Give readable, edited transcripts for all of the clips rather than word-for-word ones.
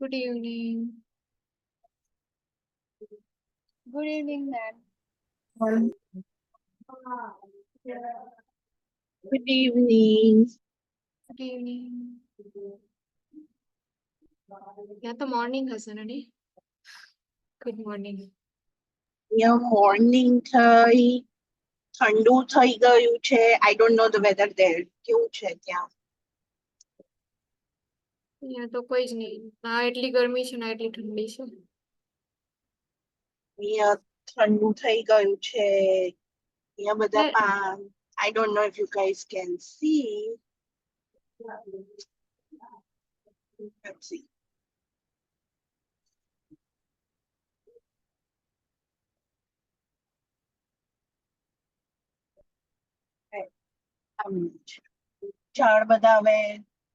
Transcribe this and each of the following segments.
Good evening. Good evening, ma'am. Good evening. Good evening. Yeah, the morning હશે ને? Good morning. Yeah, morning થઈ ઠંડુ થઈ ગયું છે. I don't know the weather there. કેવું છે ત્યાં? અહીંયા તો કોઈ જ નહીં. ના એટલી ગરમી છે ના એટલી ઠંડી છે. અહીંયા ઠંડુ થઈ ગયું છે. અહીંયા બધા I don't know if you guys can see. Let's see. ઝાડ બધા હવે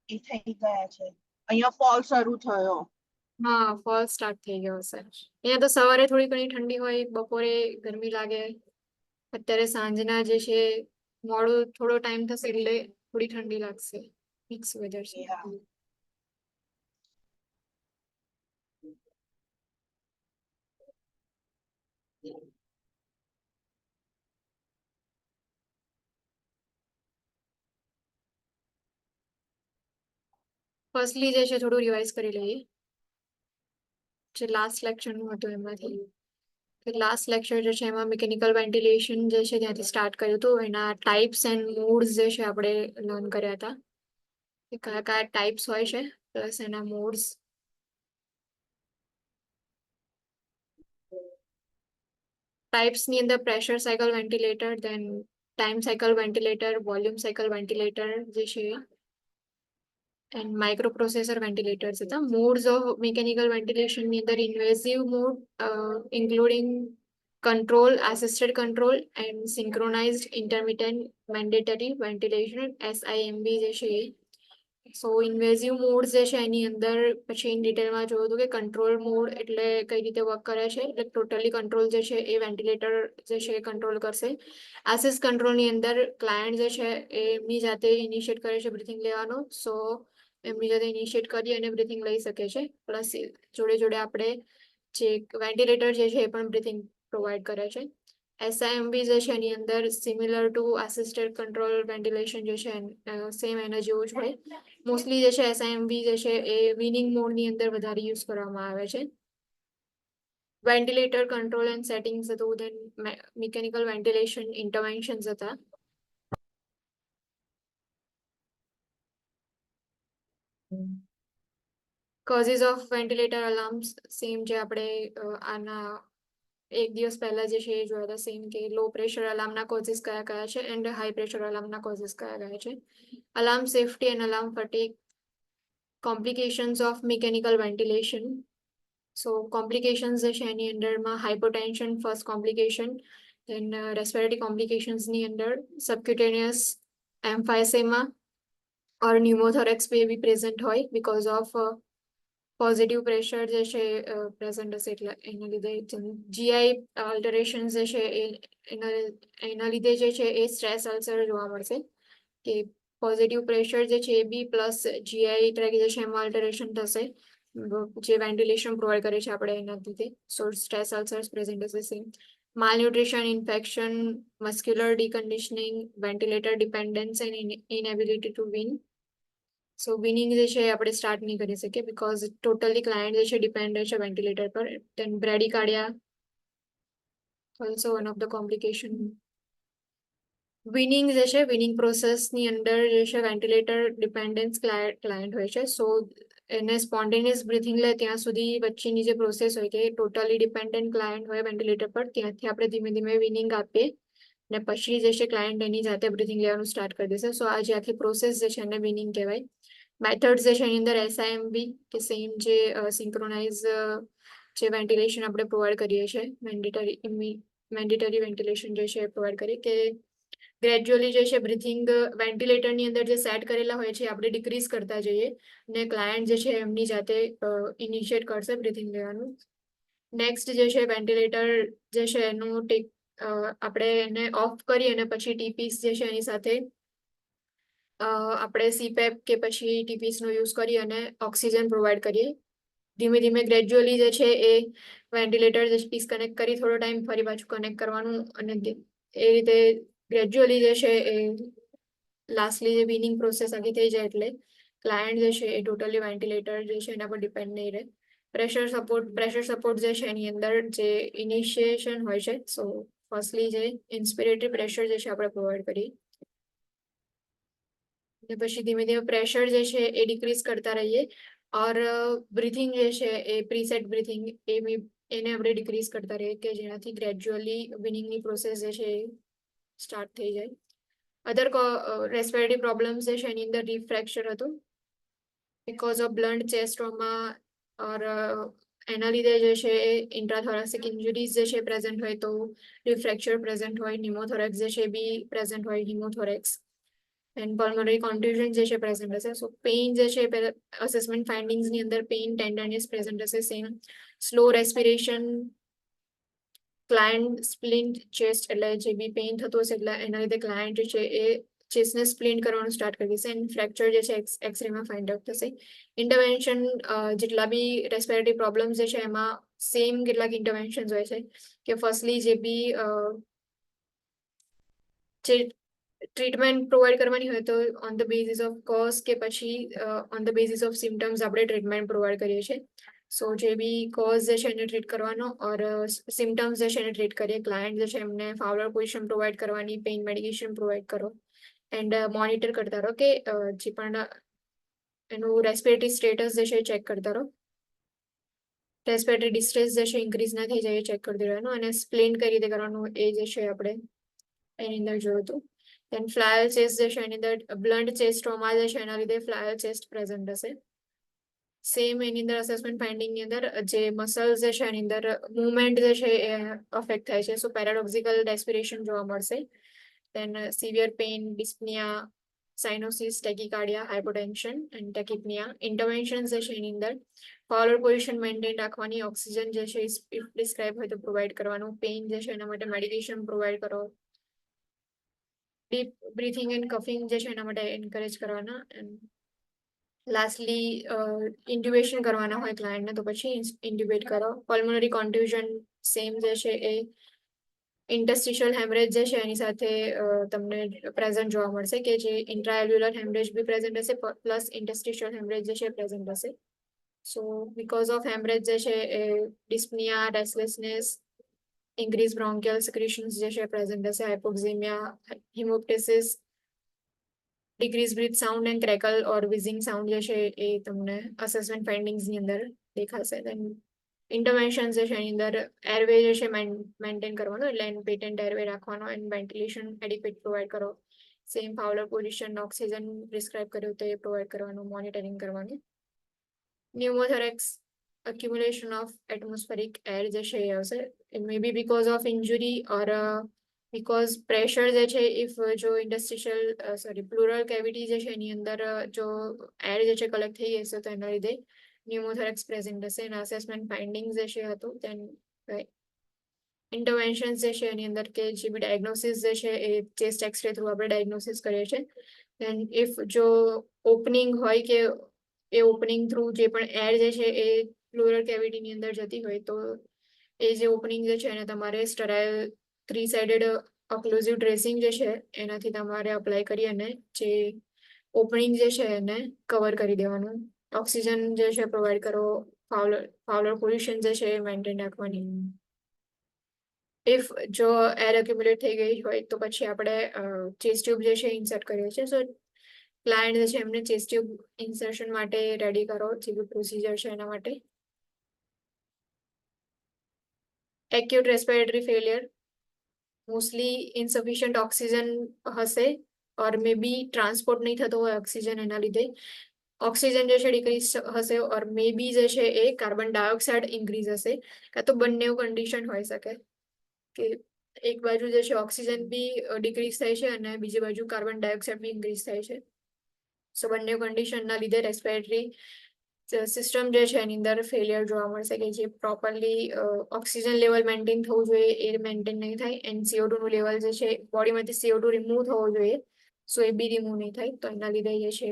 એ થઈ ગયા છે. અહીંયા ફોલ શરૂ થયો. હા, ફોલ સ્ટાર્ટ થઈ ગયો હશે. અહીંયા તો સવારે થોડી ઘણી ઠંડી હોય, બપોરે ગરમી લાગે. અત્યારે સાંજના જે છે મોડું થોડો ટાઈમ થશે એટલે થોડી ઠંડી લાગશે. મિક્સ વેધર છે. ફર્સ્ટલી જે છે થોડું રિવાઇઝ કરી લઈએ. જે લાસ્ટ લેક્ચરનું હતું એમાંથી લાસ્ટ લેક્ચર જે છે એમાં મિકેનિકલ વેન્ટિલેશન જે છે ત્યાંથી સ્ટાર્ટ કર્યું હતું. એના ટાઈપ્સ એન્ડ મોડ્સ જે છે આપણે લર્ન કર્યા હતા કે કયા કયા ટાઈપ્સ હોય છે પ્લસ એના મોડ્સ. ટાઈપ્સની અંદર pressure cycle ventilator, then time cycle ventilator, volume cycle ventilator જે છે એન્ડ માઇક્રોપ્રોસેસર વેન્ટિલેટર્સ હતા. મોડ્સ ઓફ મિકેનિકલ વેન્ટિલેશનની અંદર invasive mode including control, assisted control and synchronized intermittent mandatory ventilation SIMV જે છે. સો ઇન્વેઝિવ મોડ જે છે એની અંદર પછી ઇન ડિટેલમાં જોયું હતું કે કંટ્રોલ મોડ એટલે કઈ રીતે વર્ક કરે છે. એટલે ટોટલી કંટ્રોલ જે છે એ વેન્ટિલેટર જે છે એ કંટ્રોલ કરશે. આસિસ્ટ કંટ્રોલની અંદર ક્લાયન્ટ જે છે એ એમની જાતે ઇનિશિયેટ કરે છે બ્રીથિંગ લેવાનો. સો એમની જાતે ઇનિશિયેટ કરી અને બ્રીથિંગ લઈ શકે છે. પ્લસ જોડે જોડે આપણે જે વેન્ટિલેટર જે છે એ પણ બ્રીથિંગ પ્રોવાઈડ કરે છે. SIMV જે છે એની અંદર similar two assisted control ventilation જે છે સેમ એના જેવું જ હોય. મોસ્ટલી જે છે SIMV જે છે એ વિનિંગ મોડની અંદર વધારે યુઝ કરવામાં આવે છે. વેન્ટિલેટર કંટ્રોલ એન્ડ સેટિંગ્સ હતું, દેન મિકેનિકલ વેન્ટિલેશન ઇન્ટરવેન્શન્સ હતા. Causes of ventilator alarms same જે આપણે આના એક દિવસ પહેલા જે છે એ જોયા હતા સેમ કે લો પ્રેશર અલાર્મના કોઝિસ કયા કયા છે એન્ડ હાઈ પ્રેશર અલાર્મના કોઝિસ કયા કયા છે. Alarm safety and alarm fatigue, complications of mechanical ventilation. So complications જે છે એની અંદરમાં હાઇપોટેન્શન ફર્સ્ટ કોમ્પ્લિકેશન, દેન રેસ્પિરેટરી કોમ્પ્લિકેશન્સની અંદર સબક્યુટેનિયસ એમ્ફાઇસેમા ઓર ન્યુમોથોરેક્સ બી પ્રેઝન્ટ હોય બીકોઝ ઓફ પોઝિટિવ પ્રેશર જે છે પ્રેઝન્ટ હશે એટલે એના લીધે જીઆઈ અલ્ટરેશન જે છે એના લીધે જે છે એ સ્ટ્રેસ અલ્સર જોવા મળશે કે પોઝિટિવ પ્રેશર જે છે એ બી પ્લસ જીઆઈ ટ્રેક જે છે એમાં અલ્ટરેશન થશે જે વેન્ટિલેશન પ્રોવાઈડ કરે છે આપણે એના લીધે. સો સ્ટ્રેસ અલ્સર્સ પ્રેઝન્ટ હશે same. malnutrition, infection, muscular deconditioning, ventilator dependence and inability to win. So winning જે છે આપણે સ્ટાર્ટ નહીં કરી શકીએ બીકોઝ ટોટલી ક્લાયન્ટ જે છે ડિપેન્ડ રહે છે વેન્ટિલેટર પર. Then bradycardia also one of the complication. Weaning જે છે વિનિંગ પ્રોસેસની અંદર જે છે વેન્ટિલેટર ડિપેન્ડન્સ ક્લાયન્ટ હોય છે. સો એને સ્પોન્ટેનિયસ બ્રીથિંગ લે ત્યાં સુધી વચ્ચેની જે પ્રોસેસ હોય કે ટોટલી ડિપેન્ડન્ટ ક્લાયન્ટ હોય વેન્ટિલેટર પર ત્યાંથી આપણે ધીમે ધીમે વિનિંગ આપીએ ને પછી જે છે ક્લાયન્ટ એની જાતે બ્રીથિંગ લેવાનું સ્ટાર્ટ કરી દેશે. સો આ જે આખી પ્રોસેસ જે છે એને વિનિંગ કહેવાય. મેથડ્સ જે છે એની અંદર SIMV કે સેમ જે સિંક્રોનાઇઝ જે વેન્ટિલેશન આપણે પ્રોવાઈડ કરીએ છીએ મેન્ડેટરી વેન્ટિલેશન જે છે પ્રોવાઈડ કરીએ કે ગ્રેજ્યુઅલી જે છે બ્રીથિંગ વેન્ટિલેટરની અંદર જે સેટ કરેલા હોય છે આપણે ડિક્રીઝ કરતા જઈએ ને ક્લાયન્ટ જે છે એમની જાતે ઇનિશિયેટ કરશે બ્રીથિંગ લેવાનું. નેક્સ્ટ જે છે વેન્ટિલેટર જે છે એનું આપણે એને ઓફ કરી અને પછી ટીપીસ જે છે એની સાથે આપણે CPAP કે પછી ટીપીસનો યુઝ કરી અને ઓક્સિજન પ્રોવાઈડ કરીએ ધીમે ધીમે ગ્રેજ્યુઅલી જે છે એ વેન્ટિલેટર જે ડિસ્કનેક્ટ કરી થોડો ટાઈમ ફરી પાછું કનેક્ટ કરવાનું અને એ રીતે ગ્રેજ્યુઅલી જે છે એ લાસ્ટલી જે વીનિંગ પ્રોસેસ આખી થઈ જાય એટલે ક્લાયન્ટ જે છે એ ટોટલી વેન્ટિલેટર જે છે એના પર ડિપેન્ડ નહીં રહે. પ્રેશર સપોર્ટ જે છે એની અંદર જે ઇનિશિએશન હોય છે, સો ફર્સ્ટલી જે ઇન્સ્પિરેટરી પ્રેશર જે છે આપણે પ્રોવાઈડ કરીએ અને પછી ધીમે ધીમે પ્રેશર જે છે એ ડિક્રીઝ કરતા રહીએ ઓર બ્રીથિંગ જે છે એ પ્રીસેટ બ્રીથિંગ એને આપણે ડિક્રીઝ કરતા રહીએ કે જેનાથી ગ્રેજ્યુઅલી વિનિંગની પ્રોસેસ જે છે એ સ્ટાર્ટ થઈ જાય. અધર રેસ્પિરેટરી પ્રોબ્લેમ્સ જે છે એની અંદર રીફ ફ્રેક્ચર હતું because of blunt chest trauma or એના લીધે જે છે ઇન્ટ્રાથોરેસિક ઇન્જરીઝ જે છે પ્રેઝન્ટ હોય તો રીફ ફ્રેક્ચર પ્રેઝન્ટ હોય, ન્યુમોથોરેક્સ જે છે બી પ્રેઝન્ટ હોય, હિમોથોરેક્સ એન્ડ પલ્મોનરી કોન્ટ્યુઝન જે છે પ્રેઝન્ટ હશે. સો પેઇન જે છે અસેસમેન્ટ ફાઇન્ડિંગ્સની અંદર પેઇન ટેન્ડરનેસ પ્રેઝન્ટ હશે, same slow respiration, client splint chest એટલે જે બી પેઇન થતું હશે એટલે એના લીધે ક્લાયન્ટ જે છે એ ચેસ્ટને સ્પ્લિન્ટ કરવાનું સ્ટાર્ટ કરી દેશે એન્ડ ફ્રેક્ચર જે છે એક્સરેમાં ફાઇન્ડ આઉટ થશે. ઇન્ટરવેન્શન જેટલા બી રેસ્પિરેટરી પ્રોબ્લેમ્સ જે છે એમાં સેમ કેટલાક ઇન્ટરવેન્શન્સ હોય છે કે ફર્સ્ટલી જે બી જે ટ્રીટમેન્ટ પ્રોવાઈડ કરવાની હોય તો on the basis of cause કે પછી on the basis of symptoms આપણે ટ્રીટમેન્ટ પ્રોવાઈડ કરીએ છીએ. સો જે બી કોઝ જે છે એને ટ્રીટ કરવાનો ઓર સિમ્ટમ્સ જે છે એને ટ્રીટ કરીએ. ક્લાયન્ટ જે છે એમને ફાવલર પોઝિશન પ્રોવાઈડ કરવાની, પેઇન મેડિકેશન પ્રોવાઈડ કરો એન્ડ મોનિટર કરતા રહો કે જે પણ એનું રેસ્પિરેટરી સ્ટેટસ જે છે ચેક કરતા રહો. રેસ્પિરેટરી ડિસ્ટ્રેસ જે છે ઇન્ક્રીઝ ના થઈ જાય ચેક કરતી રહેવાનું અને સ્પ્લિન કઈ રીતે કરવાનું એ જે છે આપણે એની અંદર જોયું હતું. દેન ફ્લાયલ ચેસ્ટ જે છે એની અંદર બ્લન્ટ ચેસ્ટ ટ્રોમા જે છે એના લીધે ફ્લાયલ ચેસ્ટ પ્રેઝન્ટ હશે. સેમ એની અંદર અસેસમેન્ટ ફાઇન્ડિંગની અંદર જે મસલ્સ જે છે એની અંદર મુવમેન્ટ જે છે એ અફેક્ટ થાય છે. સો પેરાડોક્સિકલ રેસ્પિરેશન જોવા મળશે. દેન સિવિયર પેઇન, ડિસ્પનિયા, સાઇનોસિસ, ટેકિકાર્ડિયા, હાઇપોટેન્શન એન્ડ ટેકિપનિયા. ઇન્ટરવેન્શન જે છે એની અંદર ફોલોર પોઝિશન મેન્ટેન રાખવાની, ઓક્સિજન જે છે ઇફ પ્રિસ્ક્રાઇબ હોય તો પ્રોવાઈડ કરવાનું, પેઇન જે છે એના માટે મેડિકેશન પ્રોવાઈડ કરો, ડીપ બ્રીથિંગ એન્ડ કફિંગ જે છે એના માટે એન્કરેજ કરવાના એન્ડ લાસ્ટલી ઇન્ટ્યુબેશન કરવાના હોય ક્લાયન્ટને તો પછી ઇન્ટ્યુબેટ કરો. પલ્મોનરી કોન્ટ્યુઝન સેમ જે છે એ ઇન્ટરસ્ટિશિયલ હેમરેજ જે છે એની સાથે તમને પ્રેઝન્ટ જોવા મળશે કે જે ઇન્ટ્રાએલ્યુલર હેમરેજ બી પ્રેઝન્ટ હશે પ્લસ ઇન્ટરસ્ટિશિયલ હેમરેજ જે છે પ્રેઝન્ટ હશે. સો બીકોઝ ઓફ હેમરેજ જે છે એ ડિસ્પનિયા, રેસ્ટલેસનેસ, ઇન્ક્રીઝ બ્રોન્કિયલ સિક્રેશન્સ જે છે પ્રેઝન્ટ હશે, hypoxemia, hemoptysis, decrease breath sound and crackle or wheezing sound જે છે એ તમને અસેસમેન્ટ ફાઇન્ડિંગ્સની અંદર દેખાશે. દેન ઇન્ટરવેન્શન જે છે એની અંદર એરવે જે છે મેન્ટેન કરવાનો એટલે એનું પેટન્ટ એરવે રાખવાનો એન્ડ વેન્ટિલેશન એડિક્વેટ પ્રોવાઈડ કરો. સેમ ફાવલર પોઝિશન, ઓક્સિજન પ્રિસ્ક્રાઇબ કર્યું તો એ પ્રોવાઈડ કરવાનું, મોનિટરિંગ કરવાનું. ન્યુમોથોરેક્સ accumulation of atmospheric air જે છે એ આવશે. It may be because of injury or because pressure જે છે if જો પ્લુરલ કેવિટી જે છે એની અંદર જો એર જે છે કલેક્ટ થઈ હશે તો એના લીધે ન્યુમોથોરેક્સ પ્રેઝન્ટ હશે અને અસેસમેન્ટ ફાઇન્ડિંગ્સ જે છે હતું દેન ઇન્ટરવેન્શન જે છે એની અંદર કે જે બી ડાયગ્નોસિસ જે છે એ ચેસ્ટ એક્સરે થ્રુ આપણે ડાયગ્નોસિસ કરીએ છીએ. દેન ઇફ જો ઓપનિંગ હોય કે એ ઓપનિંગ થ્રુ જે પણ એર જે છે એ પ્લુરલ કેવિટીની અંદર જતી હોય તો એ જે ઓપનિંગ જે છે એને તમારે સ્ટરાઇલ 3-sided ઓક્લુઝિવ ડ્રેસિંગ જે છે એનાથી તમારે અપ્લાય કરી અને જે ઓપનિંગ જે છે એને કવર કરી દેવાનું. ઓક્સિજન જે છે પ્રોવાઈડ કરો, ફાવલર પોઝિશન જે છે એ મેન્ટેન રાખવાની. ઇફ જો એર એક્યુમ્યુલેટ થઈ ગઈ હોય તો પછી આપણે ચેસ્ટ ટ્યુબ જે છે ઇન્સર્ટ કરીએ છીએ. સો ક્લાયન્ટ જે છે એમને ચેસ્ટ ટ્યુબ ઇન્સર્શન માટે રેડી કરો, જે બી પ્રોસિજર છે એના માટે. Acute respiratory failure mostly insufficient oxygen હશે ઓર મે બી ટ્રાન્સપોર્ટ નહીં થતો હોય ઓક્સિજન એના લીધે ઓક્સિજન જે છે ડિક્રીઝ હશે ઓર મે બી જે છે એ કાર્બન ડાયોક્સાઇડ ઇન્ક્રીઝ હશે કાં તો બંને કન્ડિશન હોઈ શકે કે એક બાજુ જે છે ઓક્સિજન બી ડિક્રીઝ થાય છે અને બીજી બાજુ કાર્બન ડાયોક્સાઇડ બી ઇન્ક્રીઝ થાય છે. સો બંને કન્ડિશનના લીધે રેસ્પિરેટરી સિસ્ટમ જે છે એની અંદર ફેલિયર જોવા મળશે કે જે પ્રોપરલી ઓક્સિજન લેવલ મેન્ટેન થવું જોઈએ એ મેન્ટેન નહીં થાય એન્ડ CO2 નું લેવલ જે છે બોડીમાંથી CO2 રિમૂવ થવો જોઈએ સો એ બી રિમૂવ નહીં થાય તો એના લીધે જે છે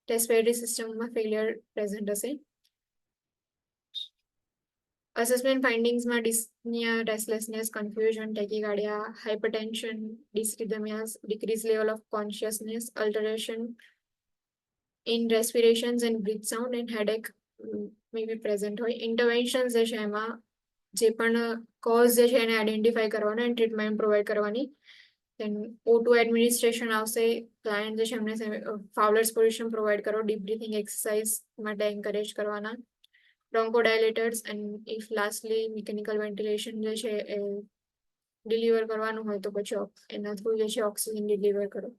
રેસ્પિરેટરી સિસ્ટમમાં ફેલિયર પ્રેઝન્ટ હશે. અસેસમેન્ટ ફાઇન્ડિંગ્સમાં dyspnea, restlessness, confusion, tachycardia, hypertension, dysrhythmias, decrease level of consciousness, alteration in respirations and breath sound and headache may be present હોય. ઇન્ટરવેન્શન્સ જે છે એમાં જે પણ કોઝ જે છે એને આઈડેન્ટિફાઈ કરવાનો એન્ડ ટ્રીટમેન્ટ પ્રોવાઈડ કરવાની. દેન O2 એડમિનિસ્ટ્રેશન આવશે. ક્લાયન્ટ જે છે એમને ફાઉલર્સ પોઝિશન પ્રોવાઈડ કરો. ડીપ બ્રીથિંગ એક્સરસાઇઝ માટે એન્કરેજ કરવાના. Bronchodilators and if lastly mechanical ventilation જે છે એ ડિલિવર કરવાનું હોય તો પછી એના થ્રુ જે છે ઓક્સિજન ડિલિવર કરો.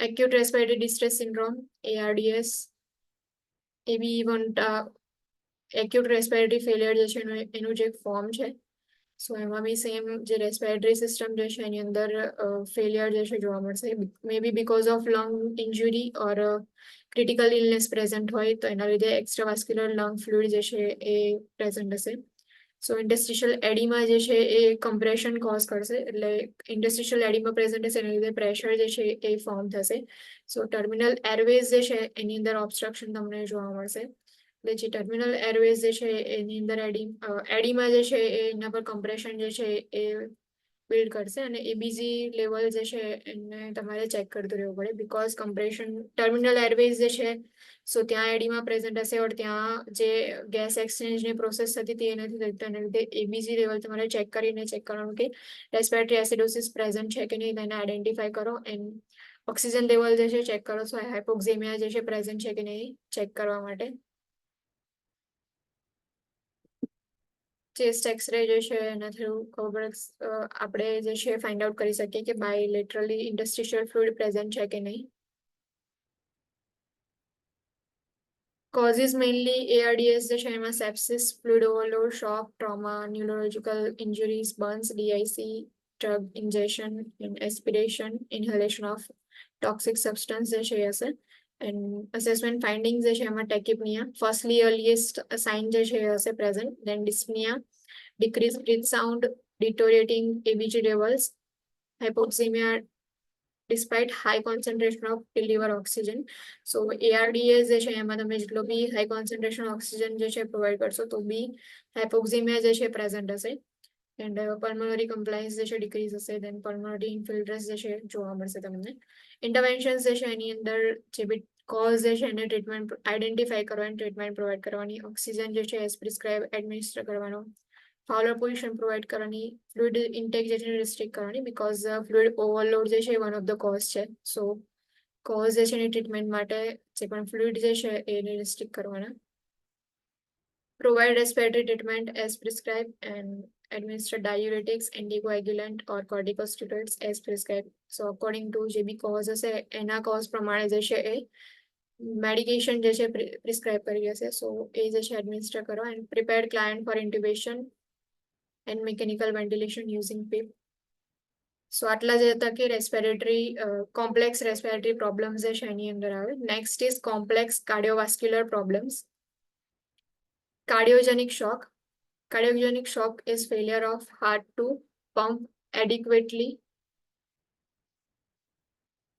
Acute respiratory distress syndrome ARDS એ બી વન એક્યુટ રેસ્પિરેટરી ફેલિયર જે છે એનું જે ફોર્મ છે. સો એમાં બી સેમ જે રેસ્પિરેટરી સિસ્ટમ જે છે એની અંદર ફેલિયર જે છે જોવા મળશે. May be because of lung injury or critical illness present હોય તો એના લીધે એક્સ્ટ્રાવાસ્ક્યુલર લંગ ફ્લુઇડ જે છે એ પ્રેઝન્ટ હશે. સો ઇન્ટરસ્ટિશિયલ એડીમાં જે છે એ કમ્પ્રેશન કોઝ કરશે. એટલે ઇન્ટરસ્ટિશિયલ એડીમાં પ્રેઝન્ટ હશે એના લીધે પ્રેશર જે છે એ ફોર્મ થશે. સો ટર્મિનલ એરવેઝ જે છે એની અંદર ઓબ્સ્ટ્રક્શન તમને જોવા મળશે. એટલે જે ટર્મિનલ એરવેઝ જે છે એની અંદર એડીમાં જે છે એના પર કમ્પ્રેશન જે છે એ બિલ્ડ કરશે અને એબીજી લેવલ જે છે એને તમારે ચેક કરતું રહેવું પડે. બીકોઝ કમ્પ્રેશન ટર્મિનલ એરવેઝ જે છે સો ત્યાં એડીમાં પ્રેઝન્ટ હશે ઓર ત્યાં જે ગેસ એક્સચેન્જની પ્રોસેસ થતી હતી એ નથી થતી. એના લીધે એબીજી લેવલ તમારે ચેક કરીને ચેક કરવાનું કે રેસ્પિરેટરી એસિડોસિસ પ્રેઝન્ટ છે કે નહીં તેને આઈડેન્ટિફાઈ કરો. એન્ડ ઓક્સિજન લેવલ જે છે ચેક કરો. સો હાઇપોક્ઝેમિયા જે છે પ્રેઝન્ટ છે કે નહીં ચેક કરવા માટે. ચેસ્ટ એક્સરે જે છે એના થ્રુ ખબર આપણે જે છે ફાઇન્ડ આઉટ કરી શકીએ કે બાયલેટરલી ઇન્ટરસ્ટિશિયલ ફ્લુઇડ પ્રેઝન્ટ છે કે નહીં. કોઝિસ મેઇનલી ARDS જે છે એમાં sepsis, fluid overload, shock, trauma, neurological injuries, burns, DIC, drug injection, aspiration, inhalation of toxic substance જે છે એ હશે. એન્ડ અસેસમેન્ટ ફાઇન્ડિંગ જે છે એમાં ટેકિપનિયા ફર્સ્ટલી અર્લીએસ્ટ સાઇન જે છે એ હશે present. Then ડિસ્પનિયા, decrease breath sound, deteriorating ABG levels, hypoxemia despite high concentration of deliver oxygen. So ARDS જે છે એમાં તમે જેટલો બી હાઈ કોન્સન્ટ્રેશન ઓક્સિજન જે છે પ્રોવાઈડ કરશો તો બી હાઇપોક્ઝેમિયા જે છે પ્રેઝન્ટ હશે. એન્ડ પલ્મોનરી કમ્પ્લાયન્સ જે છે ડિક્રીઝ હશે. દેન પલ્મોનરી ઇન્ફિલ્ટ્રસ જે છે જોવા મળશે તમને. ઇન્ટરવેન્શન્સ જે છે એની અંદર જે બી કોઝ જે છે એને ટ્રીટમેન્ટ આઈડેન્ટિફાઈ કરવાની, ટ્રીટમેન્ટ પ્રોવાઈડ કરવાની, ઓક્સિજન જે છે એઝ પ્રિસ્ક્રાઇબ એડમિનિસ્ટર કરવાનો, ફાઉલર પોઝિશન પ્રોવાઈડ કરવાની, ફ્લુઇડ ઇન્ટેક જે છે રિસ્ટ્રિક્ટ કરવાની. બીકોઝ ફ્લુઇડ ઓવરલોડ જે છે વન ઓફ ધ કોઝ છે. સો કોઝ જે છે એની ટ્રીટમેન્ટ માટે જે પણ ફ્લુઇડ જે છે એને રિસ્ટ્રિક્ટ કરવાના. Provide respiratory treatment as prescribe and administer diuretics, anticoagulant or corticosteroids as prescribed. So according to જે બી કોઝ હશે એના કોઝ પ્રમાણે જે છે એ મેડિકેશન જે છે પ્રિસ્ક્રાઇબ કરી હશે. સો એ જે છે એડમિનિસ્ટર કરો and prepare client for intubation and mechanical ventilation using PIP. So આટલા જે હતા કે રેસ્પિરેટરી કોમ્પ્લેક્સ રેસ્પિરેટરી પ્રોબ્લેમ્સ જે છે એની અંદર આવે. Next is complex cardiovascular problems. Cardiogenic shock. Cardiogenic shock is failure of heart to pump adequately,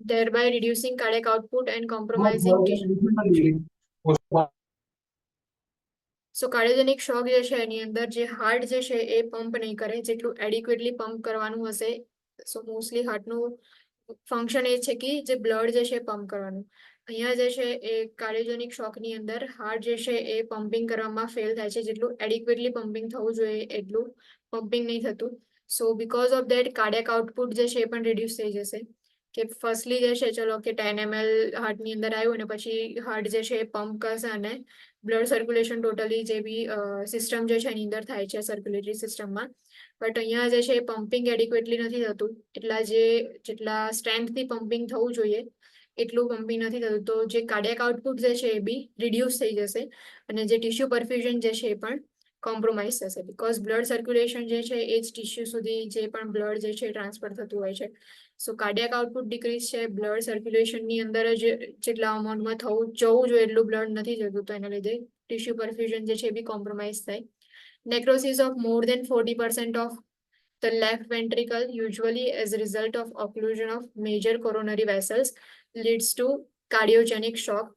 thereby reducing cardiac output and compromising tissue. So cardiogenic શોક જે છે એની અંદર જે હાર્ટ જે છે એ પંપ નહીં કરે જેટલું એડિક્વેટલી પંપ કરવાનું હશે. સો મોસ્ટલી હાર્ટનું ફંક્શન એ છે કે જે બ્લડ જે છે પંપ કરવાનું. અહીંયા જે છે એ કાર્ડિયોજેનિક શોકની અંદર હાર્ટ જે છે એ પમ્પિંગ કરવામાં ફેલ થાય છે. જેટલું એડિક્વેટલી પમ્પિંગ થવું જોઈએ એટલું પમ્પિંગ નહીં થતું. સો because of that cardiac output જે છે એ પણ રિડ્યુસ થઈ જશે. કે ફર્સ્ટલી જે છે ચલો કે 10 ml હાર્ટની અંદર આવ્યું અને પછી હાર્ટ જે છે એ પમ્પ કરશે અને બ્લડ સર્ક્યુલેશન ટોટલી જે બી સિસ્ટમ જે છે એની અંદર થાય છે સર્ક્યુલેટરી સિસ્ટમમાં. બટ અહીંયા જે છે પમ્પિંગ એડિક્વેટલી નથી થતું. જેટલા સ્ટ્રેન્થથી પમ્પિંગ થવું જોઈએ એટલું પમ્પિંગ નથી થતું. તો જે કાર્ડિયાક આઉટપુટ જે છે એ બી રિડ્યુસ થઈ જશે અને જે ટિશ્યુ પરફ્યુઝન જે છે એ પણ કોમ્પ્રોમાઇઝ થશે. બીકોઝ બ્લડ સર્ક્યુલેશન જે છે એ જ ટિશ્યુ સુધી જે પણ બ્લડ જે છે ટ્રાન્સફર થતું હોય છે. સો કાર્ડિયાક આઉટપુટ ડિક્રીઝ છે. બ્લડ સર્ક્યુલેશનની અંદર જ જેટલા અમાઉન્ટમાં જવું જોઈએ એટલું બ્લડ નથી જતું. તો એના લીધે ટિશ્યુ પરફ્યુઝન જે છે એ બી કોમ્પ્રોમાઇઝ થાય. Necrosis of more than 40% of the left ventricle, usually as a result of occlusion of major coronary vessels, leads to cardiogenic shock.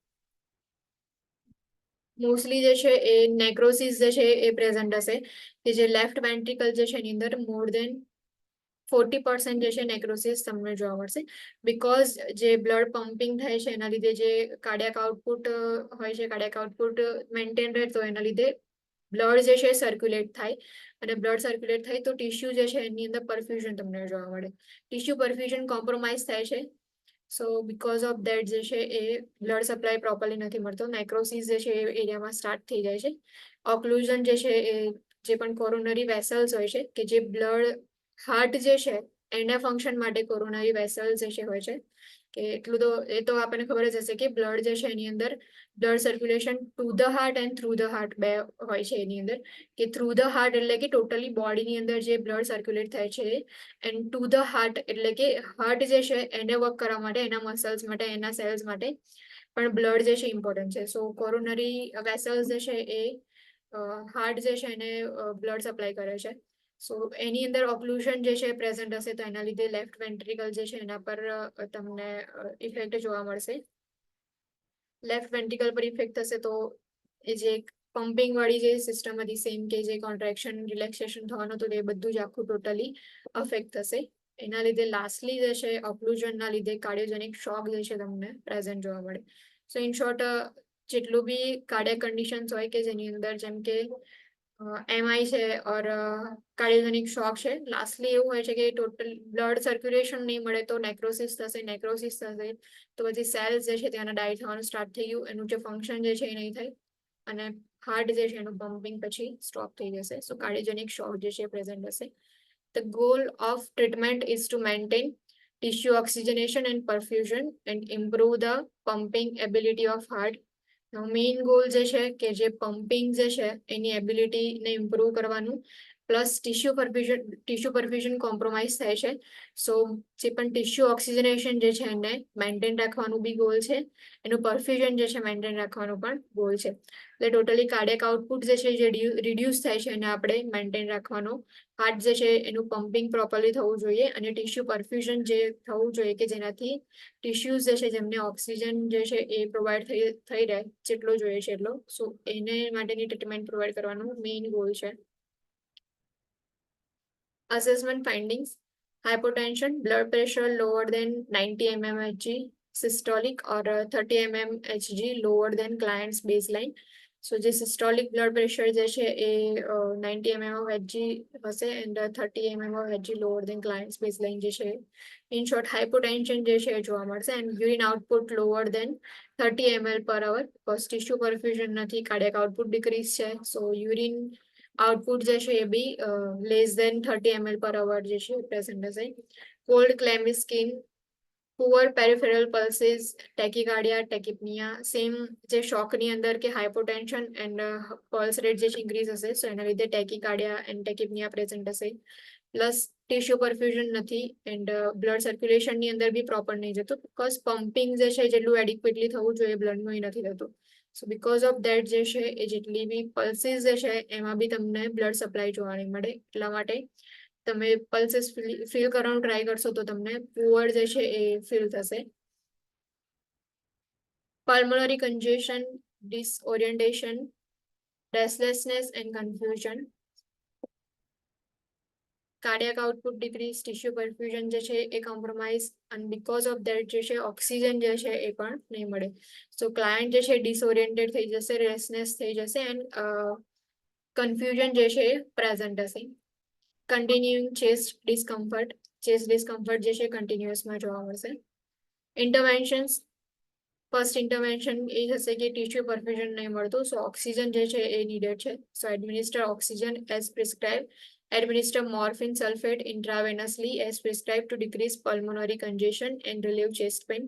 Mostly જે છે એ નેક્રોસિસ જે છે એ પ્રેઝન્ટ હશે, કે જે લેફ્ટ વેન્ટ્રિકલ જે છે એની અંદર મોર દેન 40% જે છે નેક્રોસિસ તમને જોવા મળશે, બીકોઝ જે બ્લડ પમ્પિંગ થાય છે એના લીધે જે કાર્ડિયાક આઉટપુટ હોય છે, કાર્ડિયાક આઉટપુટ મેન્ટેન રહે તો એના લીધે બ્લડ જે છે સર્ક્યુલેટ થાય, અને બ્લડ સર્ક્યુલેટ થાય તો ટિશ્યુ જે છે એની અંદર પરફ્યુઝન તમને જોવા મળે. ટિશ્યુ પરફ્યુઝન કોમ્પ્રોમાઇઝ થાય છે, સો બીકોઝ ઓફ દેટ જે છે એ બ્લડ સપ્લાય પ્રોપરલી નથી મળતો, નેક્રોસિસ જે છે એ એરિયામાં સ્ટાર્ટ થઈ જાય છે. ઓક્લુઝન જે છે એ જે પણ કોરોનરી વેસલ્સ હોય છે, કે જે બ્લડ હાર્ટ જે છે એના ફંક્શન માટે કોરોનરી વેસલ્સ જે છે હોય છે, કે એટલું તો એ તો આપણને ખબર જ હશે કે બ્લડ જે છે એની અંદર blood circulation to the heart and through the heart બે હોય છે એની અંદર, કે થ્રુ ધ હાર્ટ એટલે કે ટોટલી બોડીની અંદર જે બ્લડ સર્ક્યુલેટ થાય છે, એન્ડ ટુ ધ હાર્ટ એટલે કે હાર્ટ જે છે એને વર્ક કરવા માટે, એના મસલ્સ માટે, એના સેલ્સ માટે પણ બ્લડ જે છે ઇમ્પોર્ટન્ટ છે. સો કોરોનરી વેસલ્સ જે છે એ હાર્ટ જે છે એને બ્લડ સપ્લાય કરે છે. સો એની અંદર ઓક્લુઝન જે છે પ્રેઝન્ટ હશે તો એના લીધે લેફ્ટ વેન્ટ્રિકલ જે છે એના પર તમને ઇફેક્ટ જોવા મળશે. લેફ્ટ વેન્ટ્રિકલ પર ઇફેક્ટ થશે તો એ જે પમ્પિંગ વાળી જે સિસ્ટમ હતી સેમ, કે જે કોન્ટ્રેક્શન રિલેક્સેશન થવાનું હતું એ બધું જ આખું ટોટલી અફેક્ટ થશે. એના લીધે લાસ્ટલી જે છે ઓક્લુઝનના લીધે કાર્ડિયોજેનિક શોક જે છે તમને પ્રેઝન્ટ જોવા મળે. સો ઇન શોર્ટ જેટલું બી કાર્ડિયાક કન્ડિશન્સ હોય કે જેની અંદર જેમ કે એમઆઈ છે ઓર કાર્ડિયોજેનિક શોક છે, લાસ્ટલી એવું હોય છે કે ટોટલ બ્લડ સર્ક્યુલેશન નહીં મળે તો નેક્રોસિસ થશે, નેક્રોસિસ થશે તો પછી સેલ્સ જે છે ત્યાંના ડાય થવાનું સ્ટાર્ટ થઈ ગયું, એનું જે ફંક્શન જે છે એ નહીં થાય અને હાર્ટ જે છે એનું પમ્પિંગ પછી સ્ટોપ થઈ જશે. સો કાર્ડિયોજેનિક શોક જે છે પ્રેઝન્ટ હશે. The goal of treatment is to maintain tissue oxygenation and perfusion and improve the pumping ability of heart. Main goal જે છે કે જે પમ્પિંગ જે છે એની એબિલિટીને ઇમ્પ્રૂવ કરવાનું, પ્લસ ટિશ્યુ પરફ્યુઝન કોમ્પ્રોમાઇઝ થાય છે, સો જે પણ ટિશ્યુ ઓક્સિજનેશન જે છે એને મેન્ટેન રાખવાનું બી ગોલ છે, એનું પરફ્યુઝન જે છે મેન્ટેન રાખવાનું પણ ગોલ છે. એટલે ટોટલી કાર્ડિયાક આઉટપુટ જે છે જે રિડ્યુસ થાય છે એને આપણે મેન્ટેન રાખવાનો, હાર્ટ જે છે એનું પમ્પિંગ પ્રોપરલી થવું જોઈએ, અને ટિશ્યુ પરફ્યુઝન જે થવું જોઈએ કે જેનાથી ટિશ્યુઝ જે છે જેમને ઓક્સિજન જે છે એ પ્રોવાઈડ થઈ રહે જેટલો જોઈએ છે એટલો, સો એને માટેની ટ્રીટમેન્ટ પ્રોવાઈડ કરવાનો મેઇન ગોલ છે. Assessment findings: hypotension, blood pressure lower than 90 mmHg, systolic or 30 mmHg lower than client's baseline. So જે સિસ્ટોલિક બ્લડ પ્રેશર જે છે એ 90 mmHg હશે and 30 mmHg lower than client's baseline જે છે. ઇન શોર્ટ હાઇપોટેન્શન જે છે એ જોવા મળશે, and urine output lower than 30 ml per hour, બસ ટિશ્યુ પરફ્યુઝન નથી, કાર્ડિયાક આઉટપુટ ડિક્રીઝ છે, સો યુરિન આઉટપુટ જે છે એ બી લેસ દેન 30 ml પર અવર જે છે પ્રેઝન્ટ હશે. Cold clammy skin, poor peripheral pulses, tachycardia, tachypnoea, same જે શોકની અંદર કે હાઇપોટેન્શન એન્ડ પલ્સ રેટ જે છે ઇન્ક્રીઝ હશે, સો એના લીધે ટેકીકાર્ડિયા એન્ડ ટેકિપનિયા પ્રેઝન્ટ હશે. પ્લસ ટિશ્યુ પરફ્યુઝન નથી એન્ડ બ્લડ સર્ક્યુલેશનની અંદર બી પ્રોપર નહીં જતું, બીકોઝ પમ્પિંગ જે છે જેટલું એડિક્વેટલી થવું જોઈએ બ્લડનું એ નથી થતું. સો બીકોઝ ઓફ દેટ જે છે એ જેટલી બી પલ્સીસ જે છે એમાં બી તમને બ્લડ સપ્લાય જોવા નહીં મળે, એટલા માટે તમે પલ્સીસ ફીલ કરવાનું ટ્રાય કરશો તો તમને પુઅર જે છે એ ફીલ થશે. Pulmonary congestion, disorientation, restlessness and confusion, cardiac output decrease, tissue perfusion જે છે એ કોમ્પ્રોમાઇઝ, અને બીકોઝ ઓફ દેટ જે છે ઓક્સિજન જે છે એ પણ નહીં મળે, સો ક્લાયન્ટ જે છે ડિસઓરિએન્ટેડ થઈ જશે, રેસ્ટનેસ થઈ જશે એન્ડ કન્ફ્યુઝન જે છે એ પ્રેઝન્ટ હશે. કન્ટિન્યુઇંગ ચેસ્ટ ડિસ્કમ્ફર્ટ જે છે કન્ટિન્યુઅસમાં જોવા મળશે. ઇન્ટરવેન્શન્સ: ફર્સ્ટ ઇન્ટરવેન્શન એ થશે કે ટિશ્યુ પરફ્યુઝન નહીં મળતું, સો ઓક્સિજન જે છે એ નીડેડ છે, so administer oxygen as prescribe, administer morphine sulfate intravenously as prescribed to decrease pulmonary congestion and relieve chest pain.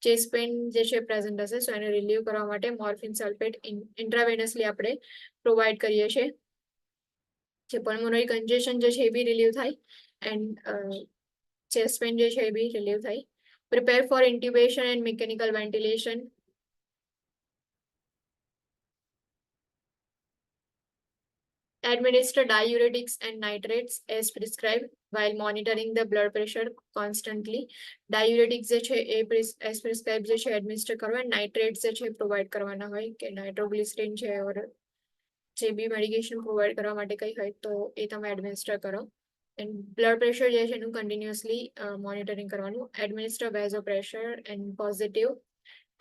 Chest pain જે છે પ્રેઝન્ટ હશે, સો એને રિલીવ કરવા માટે મોર્ફિન સલ્ફેટ ઇન્ટ્રાવેનસલી આપણે પ્રોવાઈડ કરીએ છીએ, જે પલ્મોનરી કન્જેશન જે છે એ બી રિલીવ થાય એન્ડ ચેસ્ટ પેઇન જે છે એ બી રિલીવ થાય. Prepare for intubation and mechanical ventilation, administer diuretics and nitrates as prescribed, while monitoring the blood pressure constantly. ડાયુરેટિક્સ જે છે એ એઝ પ્રિસ્ક્રાઇબ જે છે એડમિનિસ્ટર કરવા, નાઇટ્રેટ્સ જે છે પ્રોવાઈડ કરવાના હોય કે નાઇટ્રોગ્લિસરીન છે ઓર જે બી મેડિકેશન પ્રોવાઈડ કરવા માટે કંઈ હોય તો એ તમે એડમિનિસ્ટર કરો. એન્ડ બ્લડ પ્રેશર જે છે એનું કન્ટિન્યુઅસલી મોનિટરિંગ કરવાનું. Administer vasopressor and positive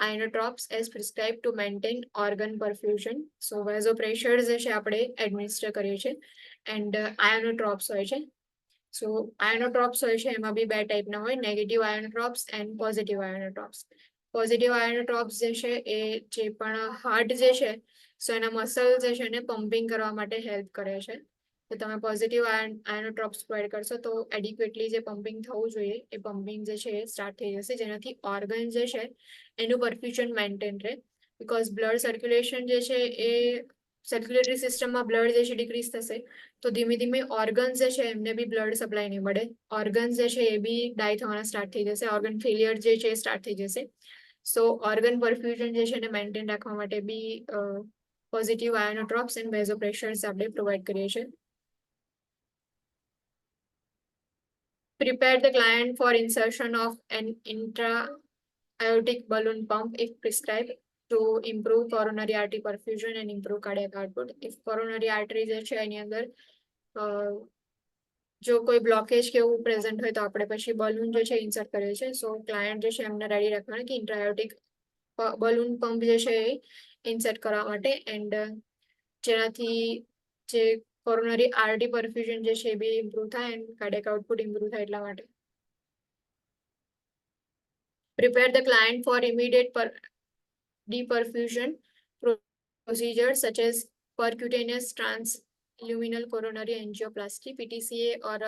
ionotropes as prescribed to maintain organ perfusion. So vasopressor જે છે આપણે એડમિનિસ્ટર કરીએ છીએ એન્ડ ionotropes હોય છે. સો ionotropes હોય છે એમાં બી બે ટાઈપના હોય, negative ionotropes and positive ionotropes. Positive ionotropes જે છે એ જે પણ હાર્ટ જે છે સો એના મસલ જે છે એને પમ્પિંગ કરવા માટે હેલ્પ કરે છે. તો તમે પોઝિટિવ ionotropes પ્રોવાઈડ કરશો તો એડિક્વેટલી જે પમ્પિંગ થવું જોઈએ એ પમ્પિંગ જે છે એ સ્ટાર્ટ થઈ જશે, જેનાથી ઓર્ગન જે છે એનું પરફ્યુઝન મેન્ટેન રહે. બીકોઝ બ્લડ સર્ક્યુલેશન જે છે એ સર્ક્યુલેટરી સિસ્ટમમાં બ્લડ જે છે ડિક્રીઝ થશે તો ધીમે ધીમે ઓર્ગન્સ જે છે એમને બી બ્લડ સપ્લાય નહીં મળે, ઓર્ગન્સ જે છે એ બી ડાય થવાના સ્ટાર્ટ થઈ જશે, ઓર્ગન ફેલિયર જે છે એ સ્ટાર્ટ થઈ જશે. સો ઓર્ગન પરફ્યુઝન જે છે એને મેન્ટેન રાખવા માટે બી પોઝિટિવ ionotropes એન્ડ વેઝોપ્રેશર્સ આપણે પ્રોવાઈડ કરીએ છીએ. Prepare the client for insertion of an intra-aortic balloon pump if prescribed to improve coronary artery perfusion and improve cardiac output. If coronary artery જે છે એની અંદર જો કોઈ બ્લોકેજ કે એવું પ્રેઝન્ટ હોય તો આપણે પછી બલૂન જે છે ઇન્સર્ટ કરીએ છીએ. સો ક્લાયન્ટ જે છે એમને રેડી રાખવાના કે ઇન્ટ્રાયોટિક બલૂન પંપ જે છે એ ઇન્સર્ટ કરવા માટે એન્ડ જેનાથી જે કોરોનરી આર્ટરી પરફ્યુઝન જે છે એ બી ઇમ્પ્રૂવ થાય એન્ડ કાર્ડિયક આઉટપુટ ઇમ્પ્રૂવ થાય એટલા માટે. Prepare the client for immediate deperfusion procedures such as percutaneous transluminal coronary angioplasty PTCA or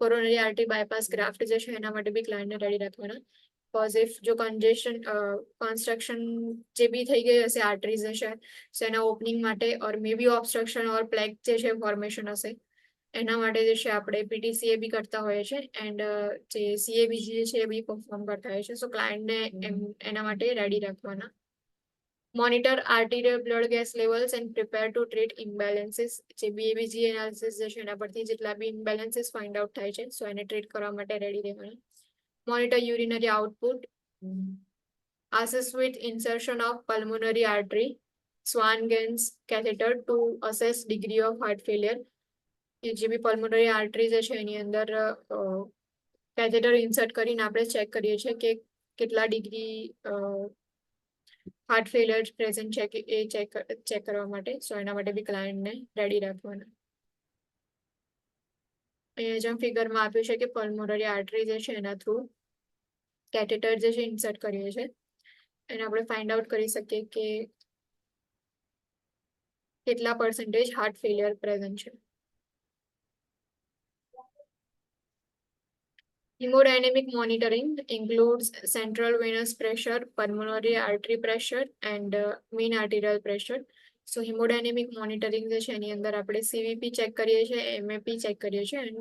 coronary artery bypass graft જે છે એના માટે બી ક્લાયન્ટને રેડી રાખવાના. Because if જો congestion construction જે બી થઈ ગઈ હશે આર્ટરીઝ હશે સો એના ઓપનિંગ માટે ઓર મે બી ઓબ્સ્ટ્રક્શન ઓર પ્લેક જે છે ફોર્મેશન હશે એના માટે જે છે આપણે પીટીસીએ બી કરતા હોઈએ છીએ એન્ડ જે સીએબીજી છે એ બી પરફોર્મ કરતા હોઈએ છીએ. સો ક્લાયન્ટને એના માટે રેડી રાખવાના. Monitor arterial blood gas levels and prepare to treat imbalances. જે બીએબીજી એનાલિસિસ જે છે એના પરથી જેટલા બી ઇમ્બેલેન્સીસ ફાઇન્ડ આઉટ થાય છે સો એને ટ્રીટ કરવા માટે રેડી રહેવાના. Monitor urinary output. Assist with insertion of pulmonary artery Swan-Ganz catheter to assess degree of heart failure. જે બી પલ્મોનરી આર્ટરી જે છે એની અંદર કેથેટર ઇન્સર્ટ કરીને આપણે ચેક કરીએ છીએ કે કેટલા ડિગ્રી હાર્ટ ફેલિયર પ્રેઝન્ટ છે કે એ ચેક કરવા માટે. સો એના માટે બી ક્લાયન્ટને રેડી રાખવાના. અહીંયા જેમ ફિગરમાં આપ્યું છે કે પલ્મોનરી આર્ટરી જે છે એના થ્રુ કેથેટર જે છે ઇન્સર્ટ કરીએ છીએ એને આપણે ફાઇન્ડ આઉટ કરી શકીએ કે કેટલા પર્સન્ટેજ હાર્ટ ફેલિયર પ્રેઝન્ટ છે. Hemodynamic monitoring includes central venous pressure, pulmonary artery pressure, and mean arterial pressure. So hemodynamic monitoring જે છે એની અંદર આપણે CVP ચેક કરીએ છીએ, MAP ચેક કરીએ છીએ and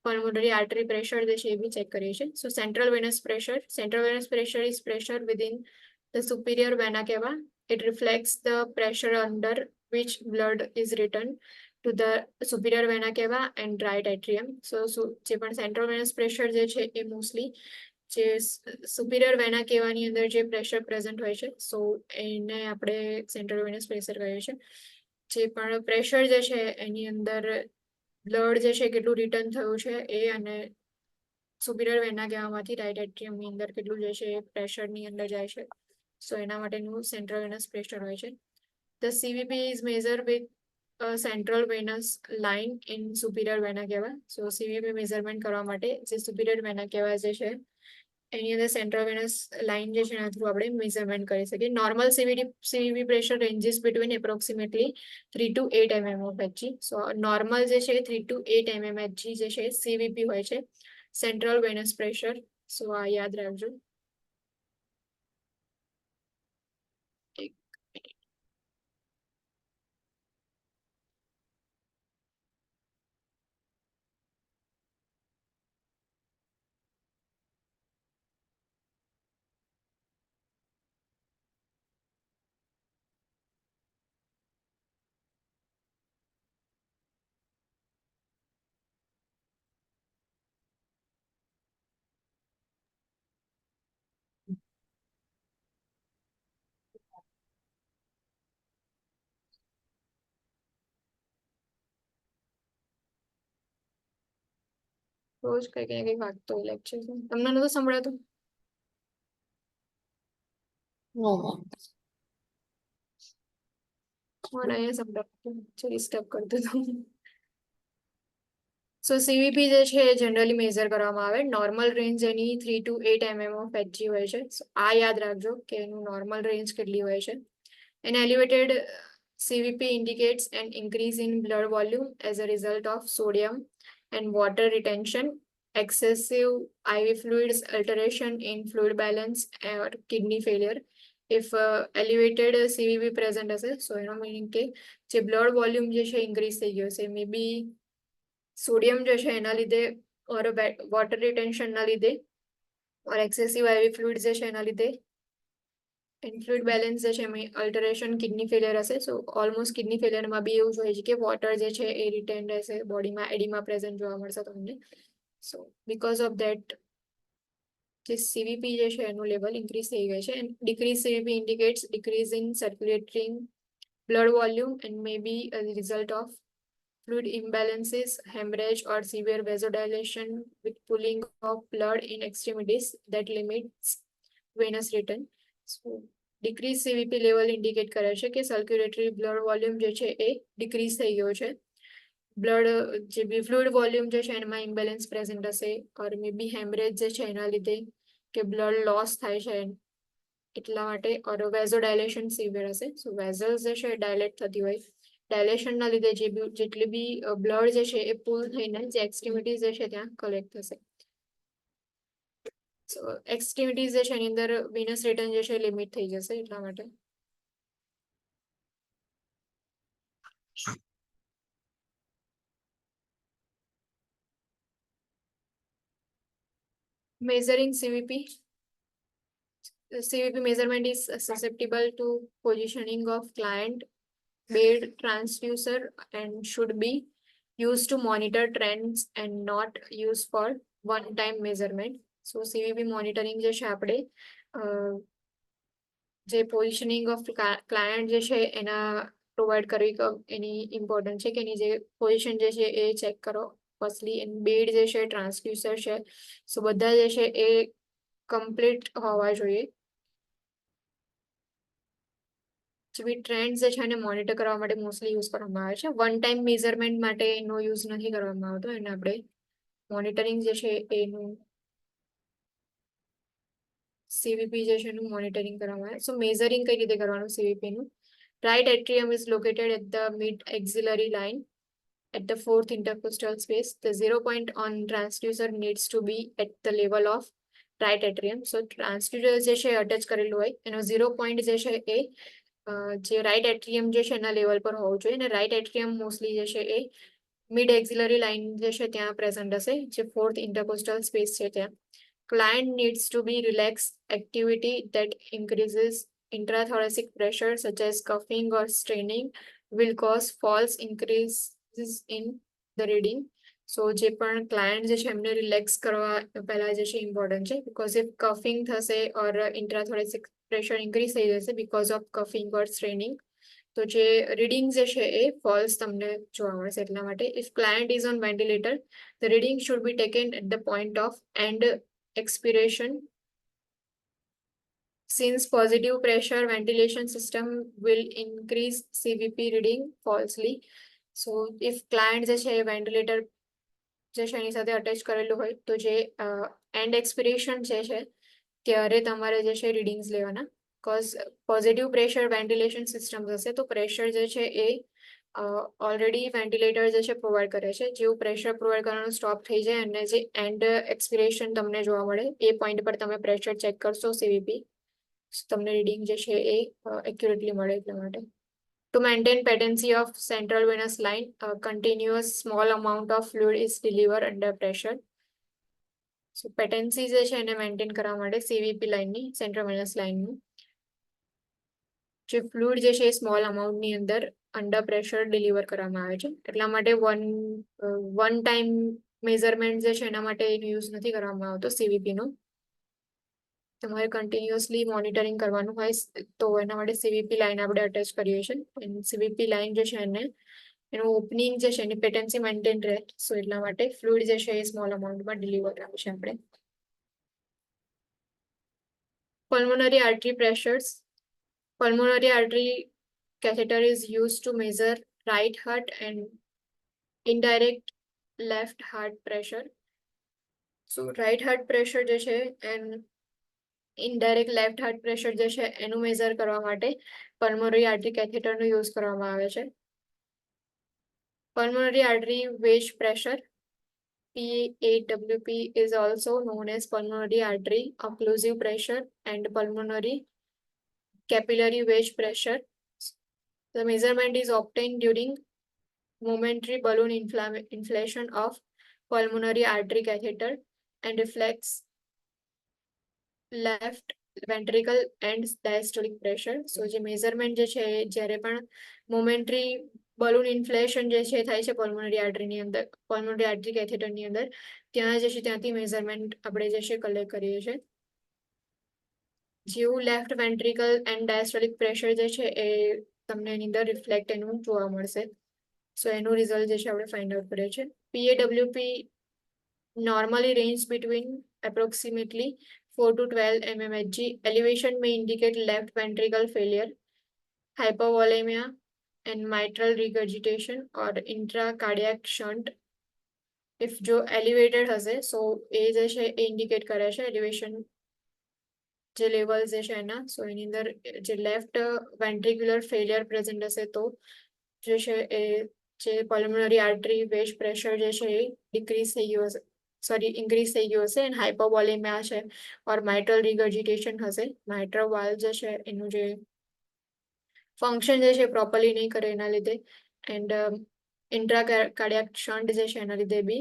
pulmonary artery pressure જે છે એ બી ચેક કરીએ છીએ. So central venous pressure is pressure within the superior vena cava. It reflects the pressure under which blood is returned to the superior vena cava and right atrium. So જે પણ central venous pressure જે છે એ mostly જે superior vena cava ની અંદર જે pressure present હોય છે સો એને આપણે central venous pressure કહીએ છીએ. જે પણ પ્રેશર જે છે એની અંદર બ્લડ જે છે કેટલું રિટર્ન થયું છે એ અને superior vena cava માંથી right atrium ની અંદર કેટલું જે છે પ્રેશર ની અંદર જાય છે સો એના માટેનું central venous pressure હોય છે. The CVP is measured with a central venous line in superior vena cava. So CVP measurement કરવા માટે જે superior vena cava જે છે એની અંદર central venous line જે છે એના થ્રુ આપણે મેઝરમેન્ટ કરી શકીએ. Normal CVP pressure ranges between approximately 3 to 8 mm of Hg. So normal જે છે 3 to 8 mm Hg જે છે CVP હોય છે સેન્ટ્રલ વેનસ પ્રેશર. સો આ યાદ રાખજો. રોજ કંઈક ને કંઈક વાગતો હોય લેક્ચર. તમને નતું સંભળાતું? નો મને અહીંયા સંભળાતું ડિસ્ટર્બ કરતું હતું. સો સીવીપી જે છે એ જનરલી મેઝર કરવામાં આવે. Normal range any 3 to 8 mm of HG હોય છે. So આ યાદ રાખજો કે એનું નોર્મલ રેન્જ કેટલી હોય છે. An elevated CVP indicates an increase in blood volume as a result of sodium and water retention, excessive IV fluids, alteration in fluid balance, or kidney failure. If elevated CVP present હશે, so એનો meaning કે જે blood volume જે છે increase થઈ ગયો છે, maybe sodium જે છે એના લીધે ઓર વોટર રિટેન્શનના લીધે ઓર એક્સેસિવ આઈવી ફ્લુઇડ જે છે એના લીધે એન્ડ ફ્લુઇડ બેલેન્સ જે છે એમાં અલ્ટરેશન કિડની ફેલિયર હશે. સો ઓલમોસ્ટ કિડની ફેલિયરમાં બી એવું જ હોય છે કે વોટર જે છે એ રિટેન રહેશે બોડીમાં, એડીમાં પ્રેઝન્ટ જોવા મળશે તમને. સો બીકોઝ ઓફ દેટ જે સીવીપી જે છે એનું લેવલ ઇન્ક્રીઝ થઈ ગઈ છે. And decrease CVP indicates decrease in circulating blood volume and may be a result of fluid imbalances, hemorrhage, or severe vasodilation with pooling of blood in extremities that limits venous return. So, decreased CVP level indicate કરે છે કે circulatory blood volume જે છે એ decrease થઈ ગયો છે. Blood જે બી fluid volume જે છે એમાં ઇમ્બેલેન્સ પ્રેઝન્ટ હશે ઓર મે બી હેમરેજ જે છે એના લીધે કે બ્લડ લોસ થાય છે એટલા માટે ઓર વેઝોડાયલેશન સિવિયર હશે. સો વેઝલ્સ જે છે ડાયલેટ થતી હોય, ડાયલેશનના લીધે જેટલી બી બ્લડ જે છે એ પુલ થઈને જે એક્સ્ટ્રીમિટીઝ જે છે ત્યાં કલેક્ટ થશે. સો એક્સ્ટ્રીમિટીઝ જે છે એની અંદર વિનસ રિટર્ન જે છે લિમિટ થઈ જશે એટલા માટે. Measuring CVP. CVP measurement is susceptible to positioning of client, bed, transducer, and should be used to monitor trends and not used for one-time measurement. So CVP monitoring જે છે આપણે જે પોઝિશનિંગ ઓફ ક્લાયન્ટ જે છે એના provide કરવી એની important છે કે એની જે પોઝિશન જે છે એ ચેક કરો. ફર્સ્ટલી એની બેડ જે છે, ટ્રાન્સડ્યુસર છે, સો બધા જે છે એ કમ્પ્લીટ હોવા જોઈએ. જેવી ટ્રેન્ડ જે છે એને મોનિટર કરવા માટે મોસ્ટલી યુઝ કરવામાં આવે છે. વન ટાઈમ મેઝરમેન્ટ માટે એનો યુઝ નથી કરવામાં આવતો. એને આપણે મોનિટરિંગ જે છે એનું સીવીપી જે છે એનું મોનિટરિંગ કરવામાં આવે. સો મેઝરિંગ કઈ રીતે કરવાનું સીવીપી નું? Right atrium is located at the mid axillary line at the fourth intercostal space. The 0 point on transducer needs to be at the level of right atrium. So transducer જે છે attach કરેલું હોય એનો 0 point જે છે એ જે right એટ્રિયમ જે છે એના લેવલ પર હોવું જોઈએ. અને રાઇટ એટ્રિયમ મોસ્ટલી જે છે એ મિડ એક્ઝિલરી લાઇન જે છે ત્યાં પ્રેઝન્ટ હશે, જે ફોર્થ ઇન્ટરકોસ્ટલ સ્પેસ છે ત્યાં. Client needs to be relaxed activity that increases intrathoracic pressure such as coughing or straining will cause false increases in the reading. So જે પણ ક્લાયન્ટ જે છે એમને રિલેક્સ કરવા પહેલા જે છે ઇમ્પોર્ટન્ટ છે, બીકોઝ ઇફ કફિંગ થશે ઓર ઇન્ટ્રાથોરેસિક પ્રેશર ઇન્ક્રીઝ થઈ જશે because of coughing or straining, તો જે રીડિંગ જે છે એ ફોલ્સ તમને જોવા મળશે. એટલા માટે if client is on ventilator the reading should be taken at the point of end expiration. Since positive pressure ventilation system will increase CVP reading falsely. So if client જે છે ventilator જે છે એની સાથે અટેચ કરેલું હોય તો જે and એક્સપિરેશન જે છે ત્યારે તમારે જે છે રીડિંગ્સ લેવાના. Because positive pressure ventilation system હશે તો પ્રેશર જે છે એ ઓલરેડી વેન્ટિલેટર જે છે પ્રોવાઈડ કરે છે. જેવું પ્રેશર પ્રોવાઈડ કરવાનું સ્ટોપ થઈ જાય અને જે એન્ડ એક્સપિરેશન તમને જોવા મળે એ પોઈન્ટ પર તમે પ્રેશર ચેક કરશો સીવીપી, તમને રીડિંગ જે છે એ એક્યુરેટલી મળે. એટલા માટે to maintain patency of central venous line, a continuous small amount of fluid is delivered under pressure. So patency જે છે એને મેન્ટેન કરવા માટે સીવીપી લાઇનની, સેન્ટ્રલ વેનસ લાઇનનું જે ફ્લુઇડ જે છે એ સ્મોલ અમાઉન્ટની અંદર અંડર પ્રેશર ડિલિવર કરવામાં આવે છે. એટલા માટે વન ટાઈમ મેઝરમેન્ટ જે છે એના માટે એનો યુઝ નથી કરવામાં આવતો સીવીપીનો. તમારે કન્ટિન્યુઅસલી મોનિટરિંગ કરવાનું હોય તો એના માટે સીવીપી લાઇન આપણે અટેચ કરીએ છીએ. સીવીપી લાઇન જે છે એને એનું ઓપનિંગ જે છે એની પેટન્સી મેન્ટેન રહે, સો એટલા માટે ફ્લુઇડ જે છે એ સ્મોલ અમાઉન્ટમાં ડિલિવર કરે છે આપણે. Pulmonary artery pressures. Pulmonary artery catheter is used to measure right heart and indirect left heart pressure. So right heart pressure જે છે and indirect left heart pressure જે છે એનું મેઝર કરવા માટે pulmonary artery catheter નો યુઝ કરવામાં આવે છે. Pulmonary artery wedge pressure, PAWP, is also known as pulmonary artery occlusive pressure and pulmonary capillary wedge pressure. The measurement is obtained during momentary balloon inflation of pulmonary artery catheter and reflects left ventricle and diastolic pressure. So જે measurement જે છે જ્યારે પણ momentary balloon inflation જે છે થાય છે pulmonary આર્ટરીની અંદર, પલ્મોનરી આર્ટરી કેથેટરની અંદર, ત્યાં જે છે ત્યાંથી મેઝરમેન્ટ આપણે જે છે કલેક્ટ કરીએ છીએ. જેવું left ventricle and diastolic pressure જે છે એ તમને એની અંદર રિફ્લેક્ટ એનું જોવા મળશે. સો એનું રિઝલ્ટ જે છે આપણે ફાઇન્ડ આઉટ કરીએ છીએ. PAWP normally range between approximately 4 to 12 mmHg. Elevation may indicate left ventricle failure, hypovolemia, and mitral regurgitation or intracardiac shunt. If જો elevated હશે, so એ જે છે એ ઇન્ડિકેટ કરે છે એલિવેશન જે લેવલ જે છે એના. સો એની અંદર જે લેફ્ટ વેન્ટ્રિક્યુલર ફેલિયર પ્રેઝન્ટ હશે તો જે છે એ જે પલ્મોનરી આર્ટરી વેજ પ્રેશર જે છે એ ડિક્રીઝ થઈ ગયું હશે, સોરી ઇન્ક્રીઝ થઈ ગયું હશે, એન્ડ હાઇપોવોલેમિયા છે ઓર માઇટ્રલ રિગર્જિટેશન હશે. માઇટ્રલ વાલ્વ જે છે એનું જે ફંક્શન જે છે પ્રોપરલી નહીં કરે એના લીધે, એન્ડ ઇન્ટ્રાકાર્ડિયાક શન્ટ જે છે એના લીધે બી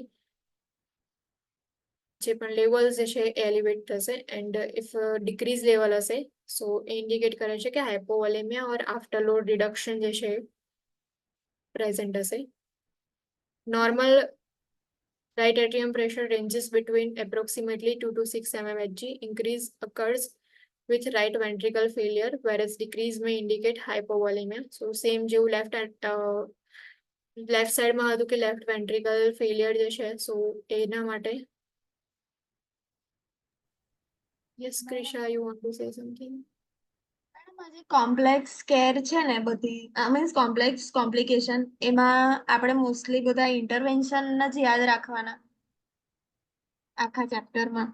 જે પણ લેવલ જે છે એલિવેટ થશે. એન્ડ ઇફ ડિક્રીઝ લેવલ હશે સો એ ઇન્ડિકેટ કરે છે કે હાઇપોવોલેમિયા ઓર આફ્ટર લોડ રિડક્શન જે છે પ્રેઝન્ટ હશે. Normal right atrium pressure ranges between approximately 2 to 6 mmHg. Increase occurs with right ventricle failure, whereas decrease may indicate hypovolemia. So same જેવું left સાઈડમાં હતું કે લેફ્ટ વેન્ટ્રિકલ ફેલિયર જે છે, સો એના માટે. Yes Krisha, you want to say something? જે complex care છે ને બધી, મીન્સ કોમ્પ્લેક્સ કોમ્પ્લિકેશન, એમાં આપણે મોસ્ટલી બધા ઇન્ટરવેન્શન જ યાદ રાખવાના આખા ચેપ્ટરમાં.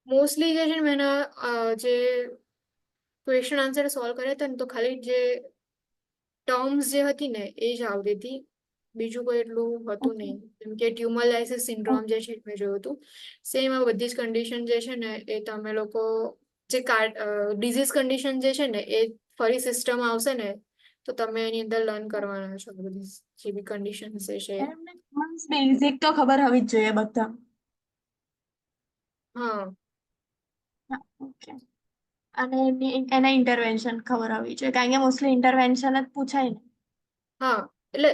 મોસ્ટલી જે છે ને મેં એના જે ક્વેશ્ચન આન્સર સોલ્વ કર્યા હતા ને તો ખાલી જે ટર્મ્સ જે હતી ને એ જ આવતી હતી, બીજું કોઈ એટલું હતું નહીં. જેમ કે ટ્યુમર લાઇસિસ સિન્ડ્રોમ જે છે મેં જોયું હતું, સેમ આ બધી જ કન્ડિશન જે છે ને એ તમે લોકો જે ડિઝીઝ કન્ડિશન જે છે ને એ ફરી સિસ્ટમ આવશે ને તો તમે એની અંદર લર્ન કરવાના છો બધી જે બી કન્ડિશન છે. મીન્સ બેઝિક તો ખબર હોવી જ જોઈએ બધા. હા. ઓકે. અને એના ઇન્ટરવેન્શન ખબર હોવી જોઈએ, કારણ કે મોસ્ટલી ઇન્ટરવેન્શન જ પૂછાય ને. હા, એટલે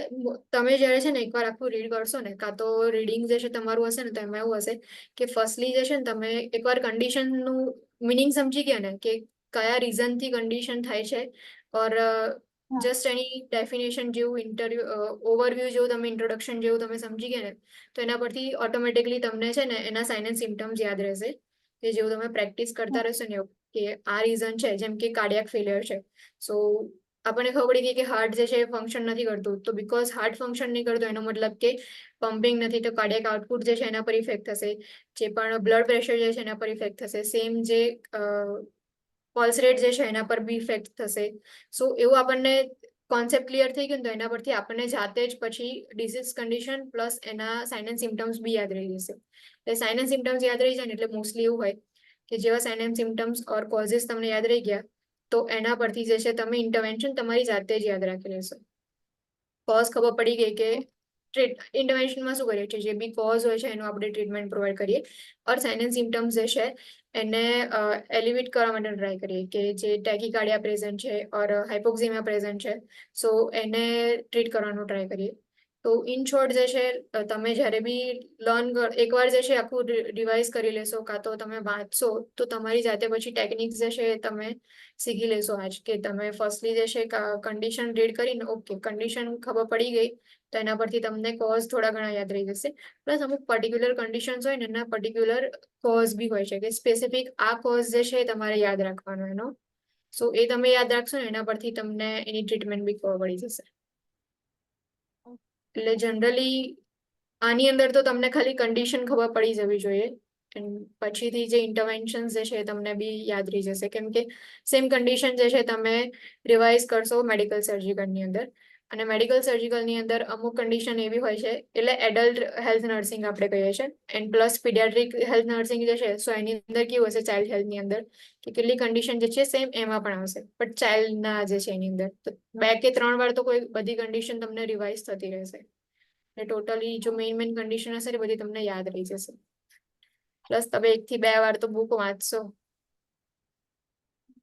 તમે જ્યારે છે ને એકવાર આખું રીડ કરશો ને, કાં તો રીડિંગ જે છે તમારું હશે ને તો એમાં એવું હશે કે ફર્સ્ટલી જે છે ને તમે એકવાર કન્ડિશનનું મિનિંગ સમજી ગયા ને કે કયા રીઝનથી કન્ડિશન થાય છે, ઓર જસ્ટ એની ડેફિનેશન જેવું ઓવરવ્યૂ જેવું તમે ઇન્ટ્રોડક્શન જેવું તમે સમજી ગયા ને તો એના પરથી ઓટોમેટિકલી તમને છે ને એના સાઇન એન્ડ સિમ્ટમ્સ યાદ રહેશે. કે જેવું તમે પ્રેક્ટિસ કરતા રહેશો ને એવું કે આ રીઝન છે, જેમ કે કાર્ડિયાક ફેલિયર છે, સો આપણને ખબર પડી ગઈ કે હાર્ટ જે છે એ ફંક્શન નથી કરતું, તો બીકોઝ હાર્ટ ફંક્શન નહીં કરતું એનો મતલબ કે પમ્પિંગ નથી, તો કાર્ડિયાક આઉટપુટ જે છે એના પર ઇફેક્ટ થશે. જે પણ બ્લડ પ્રેશર જે છે એના પર ઇફેક્ટ થશે. સેમ જે પલ્સ રેટ જે છે એના પર બી ઇફેક્ટ થશે. સો એવું આપણને કોન્સેપ્ટ ક્લિયર થઈ ગયું તો એના પરથી આપણને જાતે જ પછી ડિઝીઝ કન્ડિશન પ્લસ એના સાઇન એન્ડ સિમ્ટમ્સ બી યાદ રહી જશે. એટલે સાઇન એન્ડ સિમ્ટમ્સ યાદ રહી જાય ને એટલે મોસ્ટલી એવું હોય કે જેવા sign and symptoms or causes તમને યાદ રહી ગયા તો એના પરથી જે છે તમે ઇન્ટરવેન્શન તમારી જાતે જ યાદ રાખી લેશો. કોઝ ખબર પડી ગઈ કે ઇન્ટરવેન્શનમાં શું કરીએ છીએ, જે બી કોઝ હોય છે એનું આપણે ટ્રીટમેન્ટ પ્રોવાઈડ કરીએ, ઓર સાઇન એન્ડ સિમ્ટમ્સ જે છે એને એલિવેટ કરવા માટે ટ્રાય કરીએ કે જે ટેકીકાર્ડિયા પ્રેઝન્ટ છે ઓર હાઇપોક્સિમિયા પ્રેઝન્ટ છે, સો એને ટ્રીટ કરવાનું ટ્રાય કરીએ. તો ઇન શોર્ટ જે છે તમે જ્યારે બી એકવાર જે છે આખું રિવાઇઝ કરી લેશો કાં તો તમે વાંચશો તો તમારી જાતે પછી ટેકનિક્સ જે છે એ તમે શીખી લેશો આજ કે તમે ફર્સ્ટલી જે છે કન્ડિશન રીડ કરીને ઓકે કન્ડિશન ખબર પડી ગઈ તો એના પરથી તમને કોઝ થોડા ઘણા યાદ રહી જશે પ્લસ અમુક પર્ટિક્યુલર કન્ડિશન્સ હોય ને એના પર્ટિક્યુલર કોઝ બી હોય છે કે સ્પેસિફિક આ કોઝ જે છે એ તમારે યાદ રાખવાનો એનો સો એ તમે યાદ રાખશો ને એના પરથી તમને એની ટ્રીટમેન્ટ બી ખબર પડી જશે એટલે જનરલી આની અંદર તો તમને ખાલી કન્ડિશન ખબર પડી જવી જોઈએ પછીથી જે ઇન્ટરવેન્શન્સ જે છે એ તમને બી યાદ રહી જશે કેમ કે સેમ કન્ડિશન જે છે તમે રિવાઇઝ કરશો મેડિકલ સર્જિકલની અંદર અને મેડિકલ સર્જિકલની અંદર અમુક કન્ડિશન એવી હોય છે એટલે એડલ્ટ હેલ્થ નર્સિંગ આપણે કહીએ છીએ and plus paediatric health nursing જે છે સો એની અંદર કેવું હશે ચાઇલ્ડ હેલ્થની અંદર કે કેટલી કન્ડિશન જે છે સેમ એમાં પણ આવશે બટ ચાઇલ્ડના જે છે એની અંદર તો 2 કે 3 વાર તો કોઈ બધી કન્ડિશન તમને રિવાઇઝ થતી રહેશે એટલે ટોટલી જો મેઇન કન્ડિશન હશે એ બધી તમને યાદ રહી જશે પ્લસ તમે 1 થી 2 વાર તો બુક વાંચશો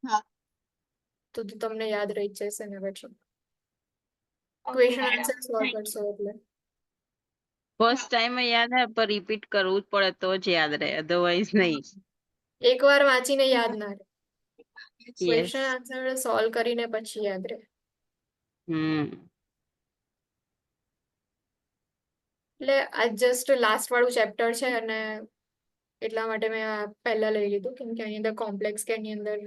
હા. તો તમને યાદ રહી જ જશે ને પછી Okay, question madam. Answer solve Thank you. કરશો એટલે ફર્સ્ટ ટાઈમ યાદ આવે પણ રિપીટ કરવું જ પડે તો જ યાદ રહે અધરવાઇઝ નહીં. એકવાર વાંચીને યાદ ના રહે યસ. ક્વેશ્ચન આન્સર સોલ્વ કરીને પછી યાદ રહે એટલે આ જસ્ટ લાસ્ટ વાળું ચેપ્ટર છે અને એટલા માટે મેં આ પહેલા લઈ લીધું કેમ કે આની અંદર કોમ્પ્લેક્સ કે એની અંદર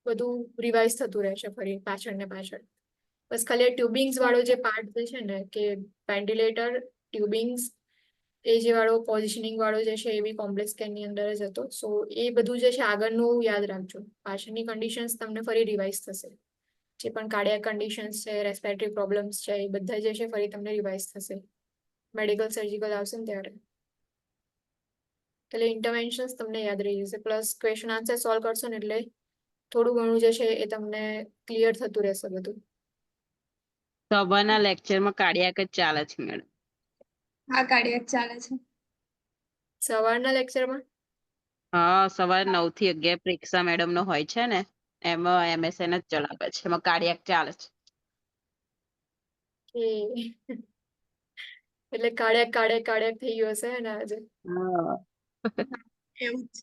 બધું રિવાઇઝ થતું રહે છે ફરી પાછળ ને પાછળ બસ ખાલી ટ્યુબિંગ્સ વાળો જે પાર્ટ જે છે ને કે વેન્ટિલેટર ટ્યુબિંગ્સ એ જે વાળો પોઝિશનિંગ વાળો જે છે એ બી કોમ્પ્લેક્સ કેરની અંદર જ હતો સો એ બધું જે છે આગળનું યાદ રાખજો પાછળની કન્ડિશન્સ તમને ફરી રિવાઇઝ થશે જે પણ કાર્ડિયાક કન્ડિશન્સ છે રેસ્પિરેટરી પ્રોબ્લેમ્સ છે એ બધા જે છે ફરી તમને રિવાઇઝ થશે મેડિકલ સર્જિકલ આવશે ને ત્યારે એટલે ઇન્ટરવેન્શન્સ તમને યાદ રહી જશે પ્લસ ક્વેશ્ચન આન્સર સોલ્વ કરશો ને એટલે થોડું ઘણું જે છે એ તમને ક્લિયર થતું રહેશે બધું સવારના લેક્ચરમાં કાર્ડિયાક જ ચાલે છે મેડમ. હા કાર્ડિયાક ચાલે છે સવારના લેક્ચરમાં હા સવારે 9 થી 11 પ્રેક્ષા મેડમ નો હોય છે ને એમાં MSN જ ચલાવે છે એમાં કાર્ડિયાક ચાલે છે. કે એટલે કાળિયાક થઈ ગયું હશે ને આજે હા. એવું જ.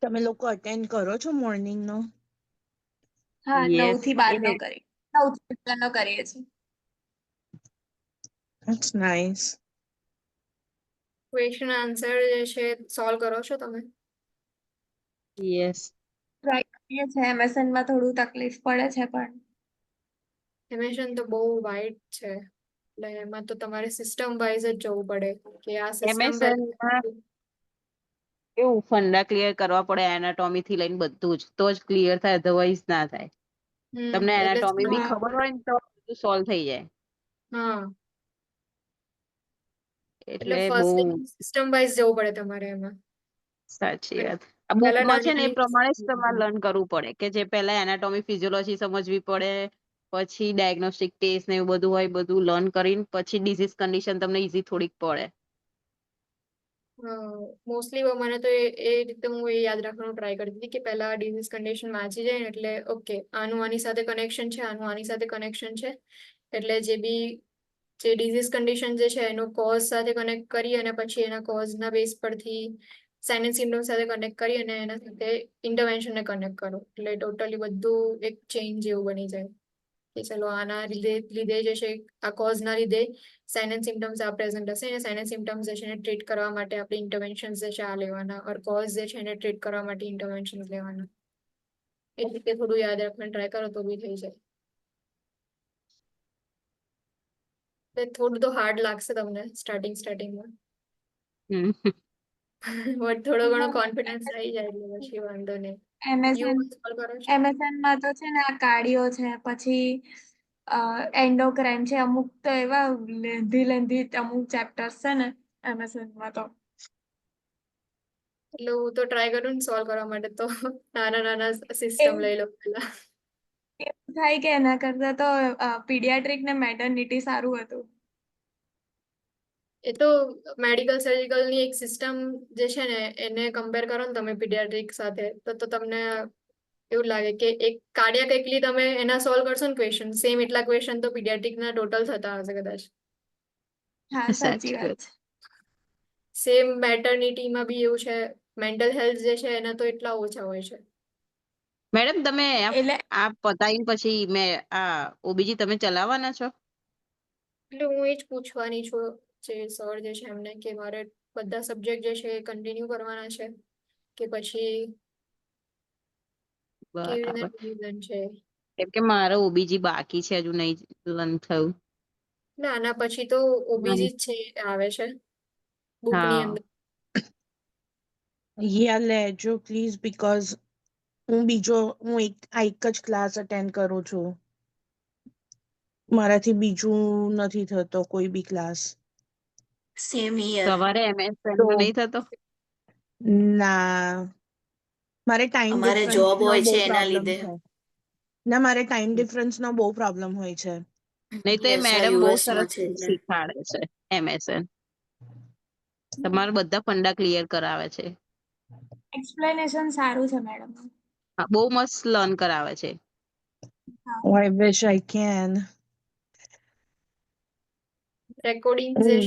તમે લોકો અટેન્ડ કરો છો મોર્નિંગ નો? હા 9 યસ થી 12 નો કરીએ 9 થી 11 નો કરીએ છીએ That's nice. ક્વેશ્ચન આન્સર જે છે સોલ્વ કરો છો તમે યસ. ટ્રાય કરીએ છીએ MSN માં થોડું તકલીફ પડે છે પણ એમેશન તો બહુ વાઇડ છે એટલે એમાં તો તમારે સિસ્ટમ વાઇઝ જ જવું પડે કે આ સિસ્ટમ MSN માં કેવું ફંડા ક્લિયર કરવા પડે એનાટોમી થી લઈને બધું જ તો જ ક્લિયર થાય અધરવાઇઝ ના થાય. તમને એટલે એનાટોમી બી હા. ખબર હોય ને તો બધું સોલ્વ થઈ જાય હા એટલે એટલે બહુ ફર્સ્ટ સિસ્ટમ વાઇઝ જવું પડે તમારે એમાં સાચી અને વાત. આ પહેલા બુકમાં છે ને નાની એ પ્રમાણે જ તમારે નાની લર્ન કરવું પડે કે જે પહેલા એનાટોમી ફિઝિયોલોજી સમજવી પડે પછી ડાયગ્નોસ્ટિક ટેસ્ટ ને એવું બધું હોય બધું લર્ન કરીને પછી ડિઝીઝ કન્ડિશન તમને ઈઝી થોડીક પડે. મોસ્ટલી મને તો એ રીતે હું એ યાદ રાખવાનું ટ્રાય કરતી હતી કે પહેલા ડિઝીઝ કન્ડિશન વાંચી જાય ને એટલે ઓકે આનું આની સાથે કનેક્શન છે આનું આની સાથે કનેક્શન છે એટલે જે ડિઝીઝ કન્ડિશન જે છે એનો કોઝ સાથે કનેક્ટ કરી અને પછી એના કોઝના બેઝ પરથી સાઇન એન્ડ સિમ્પટમ સાથે કનેક્ટ કરી અને એના સાથે ઇન્ટરવેન્શનને કનેક્ટ કરો એટલે ટોટલી બધું એક ચેઇન જેવું બની જાય કે ચલો આના લીધે જે છે આ કોઝના લીધે સાઇન એન્ડ સિમ્પટમ્સ આ પ્રેઝન્ટ હશે અને સાઇન એન્ડ સિમ્પટમ્સ જે છે એને ટ્રીટ કરવા માટે આપણે ઇન્ટરવેન્શન્સ જે છે આ લેવાના ઓર કોઝ જે છે એને ટ્રીટ કરવા માટે ઇન્ટરવેન્શન્સ લેવાના એ રીતે થોડું યાદ રાખવાનું ટ્રાય કરો તો બી થઈ જાય થોડું તો હાર્ડ લાગશે તમને સ્ટાર્ટિંગમાં હમ. બટ થોડો ઘણો કોન્ફિડન્સ આવી જાય એટલે પછી વાંધો નહીં MSN સોલ્વ કરો છો MSN માં તો છે ને આ કાર્ડિયો છે પછી એન્ડોક્રાઇન છે અમુક તો એવા લેન્ધી અમુક ચેપ્ટર્સ છે ને MSN માં તો એટલે હું તો ટ્રાય કરું ને સોલ્વ કરવા માટે તો નાના સિસ્ટમ એવું લઈ લો પેલા એવું થાય કે એના કરતા તો પીડિયાટ્રિક ને મેટર્નિટી સારું હતું એ તો મેડિકલ સર્જિકલની એક સિસ્ટમ જે છે ને એને કમ્પેર કરો ને તમે પીડિયાટ્રિક સાથે તો તમને એવું લાગે કે એક કાર્ડિયાક એકલી તમે એના સોલ્વ કરશો ને ક્વેશ્ચન સેમ એટલા ક્વેશ્ચન તો પીડિયાટ્રિકના ટોટલ થતા હશે કદાચ. હા સાચી સાચી વાત છે. સેમ મેટર્નિટીમાં બી એવું છે, મેન્ટલ હેલ્થ જે છે એના તો એટલા ઓછા હોય છે. મેડમ તમે એટલે આ પતાવીને પછી મેં આ ઓબીજી તમે ચલાવવાના છો? એટલે હું એ જ પૂછવાની છું જે સર જે છે એમને કે મારે બધા સબ્જેક્ટ જે છે એ કન્ટિન્યુ કરવાના છે કે પછી કેવી બરાબર. રીતે ડિવિઝન છે. કેમ કે મારે ઓબીજી બાકી છે, હજુ નહીં લર્ન થયું. એટલે આના પછી તો ઓબીજી જ છે આવે છે બુકની હા અંદર. યા લેજો પ્લીઝ બીકોઝ હું એક જ ક્લાસ અટેન્ડ કરું છું. મારાથી બીજું નથી થતો કોઈ બી ક્લાસ. Same here. સવારે એમએસએન તો નો નહીં થતો? ના, મારે ટાઈમ અમારે ડિફરન્સ જોબ નો હોય બહુ છે એના પ્રોબ્લેમ લીધે. છે. ના, મારે ટાઈમ ડિફરન્સ નો બહુ પ્રોબ્લેમ હોય છે. નહીં તો એ યસ આ મેડમ બહુ યુએસ સરસ માં છે એટલે. શીખવાડે છે એમએસએન. તમારા બધા ફંડા ક્લિયર કરાવે છે. એક્સપ્લેનેશન સારું છે મેડમ. હા, બહુ મસ્ત લર્ન કરાવે છે. I wish I can. Recording હું જે છે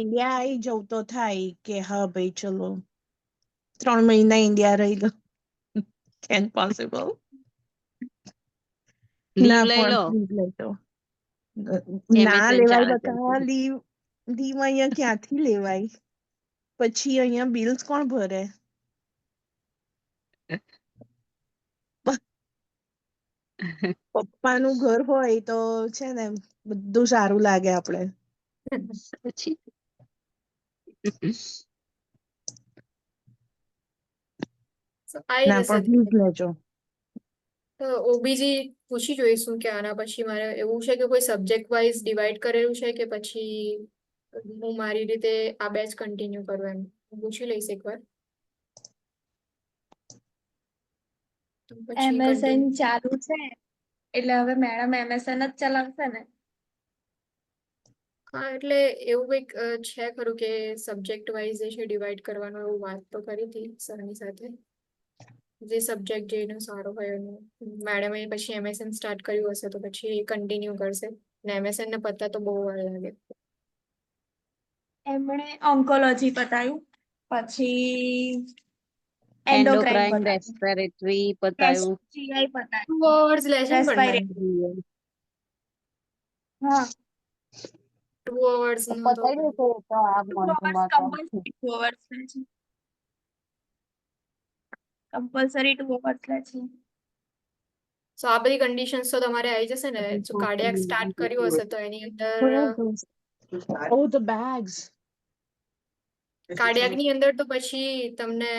ઇન્ડિયા આવી જવું તો થાય કે હા ભાઈ ચલો 3 મહિના ઇન્ડિયા રહી લો. Can possible? લીવ ના લઈ પણ લો, પ્લીઝ લેતો. ના એમએસએન લેવાય ચાલે છે. બકા. લીવ અહીંયા ક્યાંથી લેવાય? પછી અહીંયા બિલ્સ કોણ ભરે? પપ્પાનું ઘર હોય તો છે ને બધું સારું લાગે આપણે. પછી આવી ના જશે. પણ પ્લીઝ લેજો. ઓબીજી પૂછી જોઈશું કે આના પછી મારે એવું છે કે કોઈ સબ્જેક્ટ વાઇઝ ડિવાઈડ કરેલું છે કે પછી હું મારી રીતે આ બેચ કન્ટિન્યુ કરું એમ હું પૂછી લઈશ એકવાર. તો પછી એમએસએન કન્ટિન્યુ. ચાલુ છે એટલે હવે મેડમ એમએસએન જ ચલાવશે ને. હા એટલે એવું કંઈક છે ખરું કે સબ્જેક્ટ વાઇઝ જે છે ડિવાઈડ કરવાનું એવું વાત તો કરી હતી સરની સાથે. જે સબ્જેક્ટ જેનો સારો હોય એનું મેડમે પછી એમએસએન સ્ટાર્ટ કર્યું હશે તો પછી કન્ટિન્યુ કરશે ને એમએસએન ને પતા તો બહુ વાર લાગે. એમણે ઓન્કોલોજી પતાયું, પછી એન્ડોક્રાઇન એન્ડોક્રાઇન, પતાયું, રેસ્પિરેટરી પતાયું. જીઆઈ 2 પતાયું, hours લે છે ને પણ રેસ્પાયરેટરી. હા 2 hours નો તો પતાવી દેશો તો આ 2 hours મંથમાં કમ્પલસરી 2 hours લે છે. કમ્પલસરી 2 hours લે છે. સો આ બધી કન્ડિશન્સ તો તમારે આવી જશે ને જો કાર્ડિયાક સ્ટાર્ટ કર્યું હશે તો એની અંદર Oh, the bags. કાર્ડિયાક ની અંદર તો પછી તમને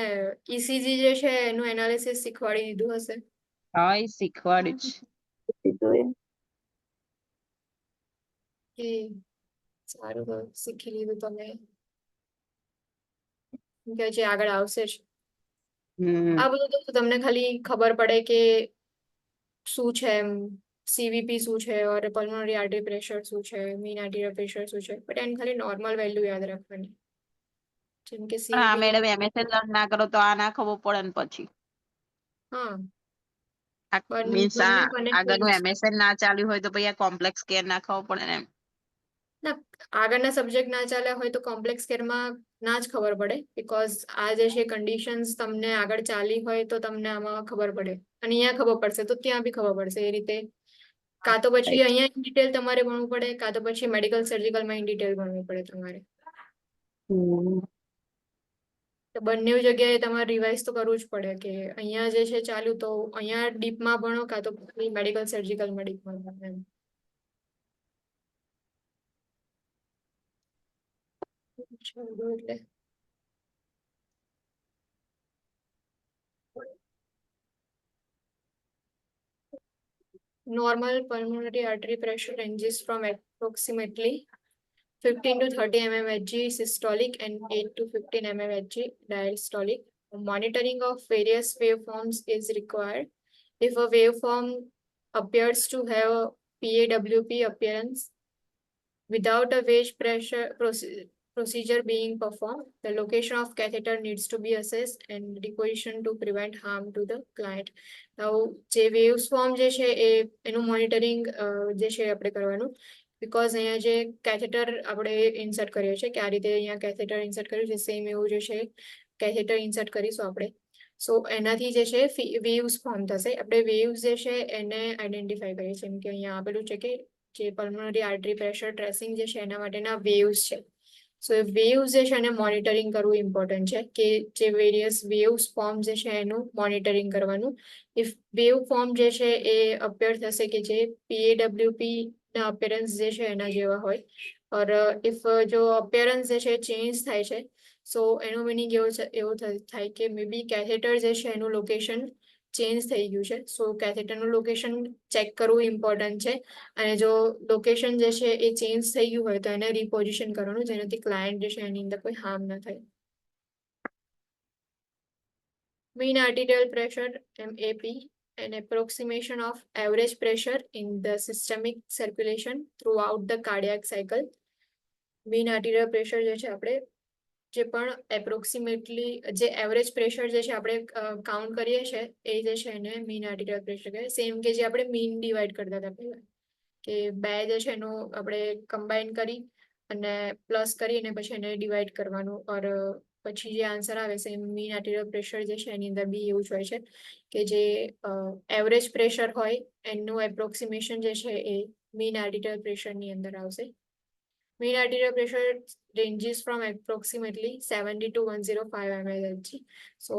ઈસીજી જે છે એનું એનાલિસિસ શીખવાડી દીધું હશે. હા એ શીખવાડ્યું જ. કે સારું તો શીખી લીધું તમે કે જે આગળ આવશે જ. હમ આ બધું તો તમને ખાલી ખબર પડે કે શું છે એમ સીવીપી શું છે ઓર પલ્મોનરી આર્ટરી પ્રેશર શું છે મીન આર્ટેરિયલ પ્રેશર શું છે બટ એને ખાલી નોર્મલ વેલ્યુ યાદ રાખવાની જેમ કે હા સીવીપી. મેડમ એમએસએન લર્ન ના કરો તો આ ના ખબર પડે ને પછી હા મીન્સ બંને આ કનેક્ટેડ આગળનું છે. એમએસએન ના ચાલ્યું હોય તો પછી આ કોમ્પ્લેક્સ કેર ના ખબર પડે ને એમ. ના આગળના સબ્જેક્ટ ના ચાલ્યા હોય તો કોમ્પ્લેક્સ કેરમાં ના જ ખબર પડે બીકોઝ આ જે છે કન્ડિશન્સ તમને આગળ ચાલી હોય તો તમને આમાં ખબર પડે અને અહીંયા ખબર પડશે તો ત્યાં બી ખબર પડશે એ રીતે કાં તો પછી અહીંયા ઇન ડિટેલ તમારે ભણવું પડે કાં તો પછી મેડિકલ સર્જિકલમાં ઇન ડિટેલ ભણવું પડે તમારે. તો બંને જગ્યાએ તમારે રિવાઇઝ તો કરવું જ પડે કે અહીંયા જે છે ચાલ્યું તો અહીંયા ડીપમાં ભણો કાં તો મેડિકલ સર્જિકલમાં ડીપમાં ભણો એમ. એટલે normal pulmonary artery pressure ranges from approximately 15 to 30 mmHg systolic and 8 to 15 mmHg diastolic. Monitoring of various waveforms is required. If a waveform appears to have a PAWP appearance without a wave pressure procedure being performed, the location of catheter needs to be assessed and deposition to prevent harm to the client. Now, જે waves form જે છે એનું monitoring જે છે આપણે કરવાનું, because અહીંયા જે catheter આપણે insert કર્યો છે કે આ રીતે અહીંયા catheter insert કર્યું છે, same એવું જે છે catheter insert કરીશું આપણે. સો એનાથી જે છે waves form થશે. આપણે waves જે છે એને identify કરીએ છીએ, જેમ કે અહીંયા આપેલું છે કે જે pulmonary artery pressure tracing જે છે એના માટેના waves છે. સો એ waves જે છે એને મોનિટરિંગ કરવું ઇમ્પોર્ટન્ટ છે કે જે વેરિયસ waves ફોર્મ જે છે એનું મોનિટરિંગ કરવાનું. ઇફ વેવ ફોર્મ જે છે એ અપિયર થશે કે જે PAWP ના અપિયરન્સ જે છે એના જેવા હોય, ઓર ઇફ જો અપિયરન્સ જે છે ચેન્જ થાય છે, સો એનું મિનિંગ એવું થાય કે મે બી કેથેટર જે છે એનું લોકેશન ચેન્જ થઈ ગયું છે. સો કેથેટરનું લોકેશન ચેક કરવું ઇમ્પોર્ટન્ટ છે, અને જો લોકેશન જે છે એ ચેન્જ થઈ ગયું હોય તો એને રિપોઝિશન કરવાનું, જેનાથી ક્લાયન્ટ જે છે એની અંદર કોઈ હાર્મ ન થાય. Mean arterial pressure MAP, an approximation of average pressure in the systemic circulation throughout the cardiac cycle. Mean arterial pressure જે છે આપણે જે પણ એપ્રોક્સિમેટલી જે એવરેજ પ્રેશર જે છે આપણે કાઉન્ટ કરીએ છીએ એ જે છે એને મીન આર્ટિરિયલ પ્રેશર કહેવાય. સેમ કે જે આપણે મીન ડિવાઈડ કરતા હતા પહેલા, કે બે જે છે એનું આપણે કમ્બાઈન કરી અને પ્લસ કરી અને પછી એને ડિવાઈડ કરવાનું, ઓર પછી જે આન્સર આવે સેમ મીન આર્ટિરિયલ પ્રેશર જે છે એની અંદર બી એવું જ હોય છે કે જે એવરેજ પ્રેશર હોય એનું એપ્રોક્સિમેશન જે છે એ મીન આર્ટિરિયલ પ્રેશરની અંદર આવશે. Mean arterial pressure ranges from approximately 70 to 105 mHg. So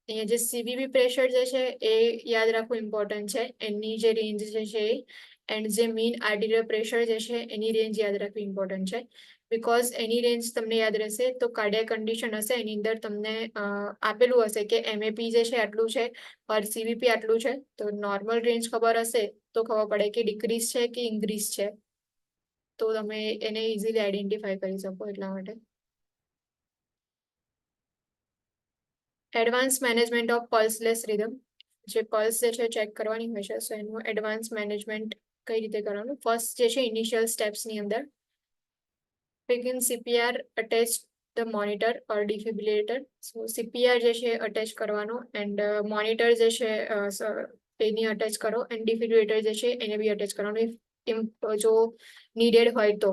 અહીંયા જે CVP પ્રેશર જે છે એ યાદ રાખવું ઇમ્પોર્ટન્ટ છે, એની જે રેન્જ જે છે એન્ડ જે મીન આર્ટિરિયલ પ્રેશર જે છે એની રેન્જ યાદ રાખવી ઇમ્પોર્ટન્ટ છે. બીકોઝ એની રેન્જ તમને યાદ રહેશે તો કાર્ડિયાક કન્ડિશન હશે એની અંદર તમને આપેલું હશે કે MAP જે છે આટલું છે ઓર CVP આટલું છે, તો નોર્મલ રેન્જ ખબર હશે તો ખબર પડે કે ડિક્રીઝ છે કે ઇન્ક્રીઝ છે, તો તમે એને ઇઝીલી આઈડેન્ટિફાઈ કરી શકો એટલા માટે. Advance management of pulseless rhythm, જે પલ્સ જે છે ચેક કરવાની હોય છે, સો એનું એડવાન્સ મેનેજમેન્ટ કઈ રીતે કરવાનું. ફર્સ્ટ જે છે ઇનિશિયલ સ્ટેપ્સની અંદર begin CPR attach the monitor or defibrillator. So CPR જે છે અટેચ કરવાનો એન્ડ મોનિટર જે છે એની અટેચ કરો એન્ડ ડિફિબ્રિલેટર જે છે એને બી અટેચ કરવાનું જો needed હોય તો.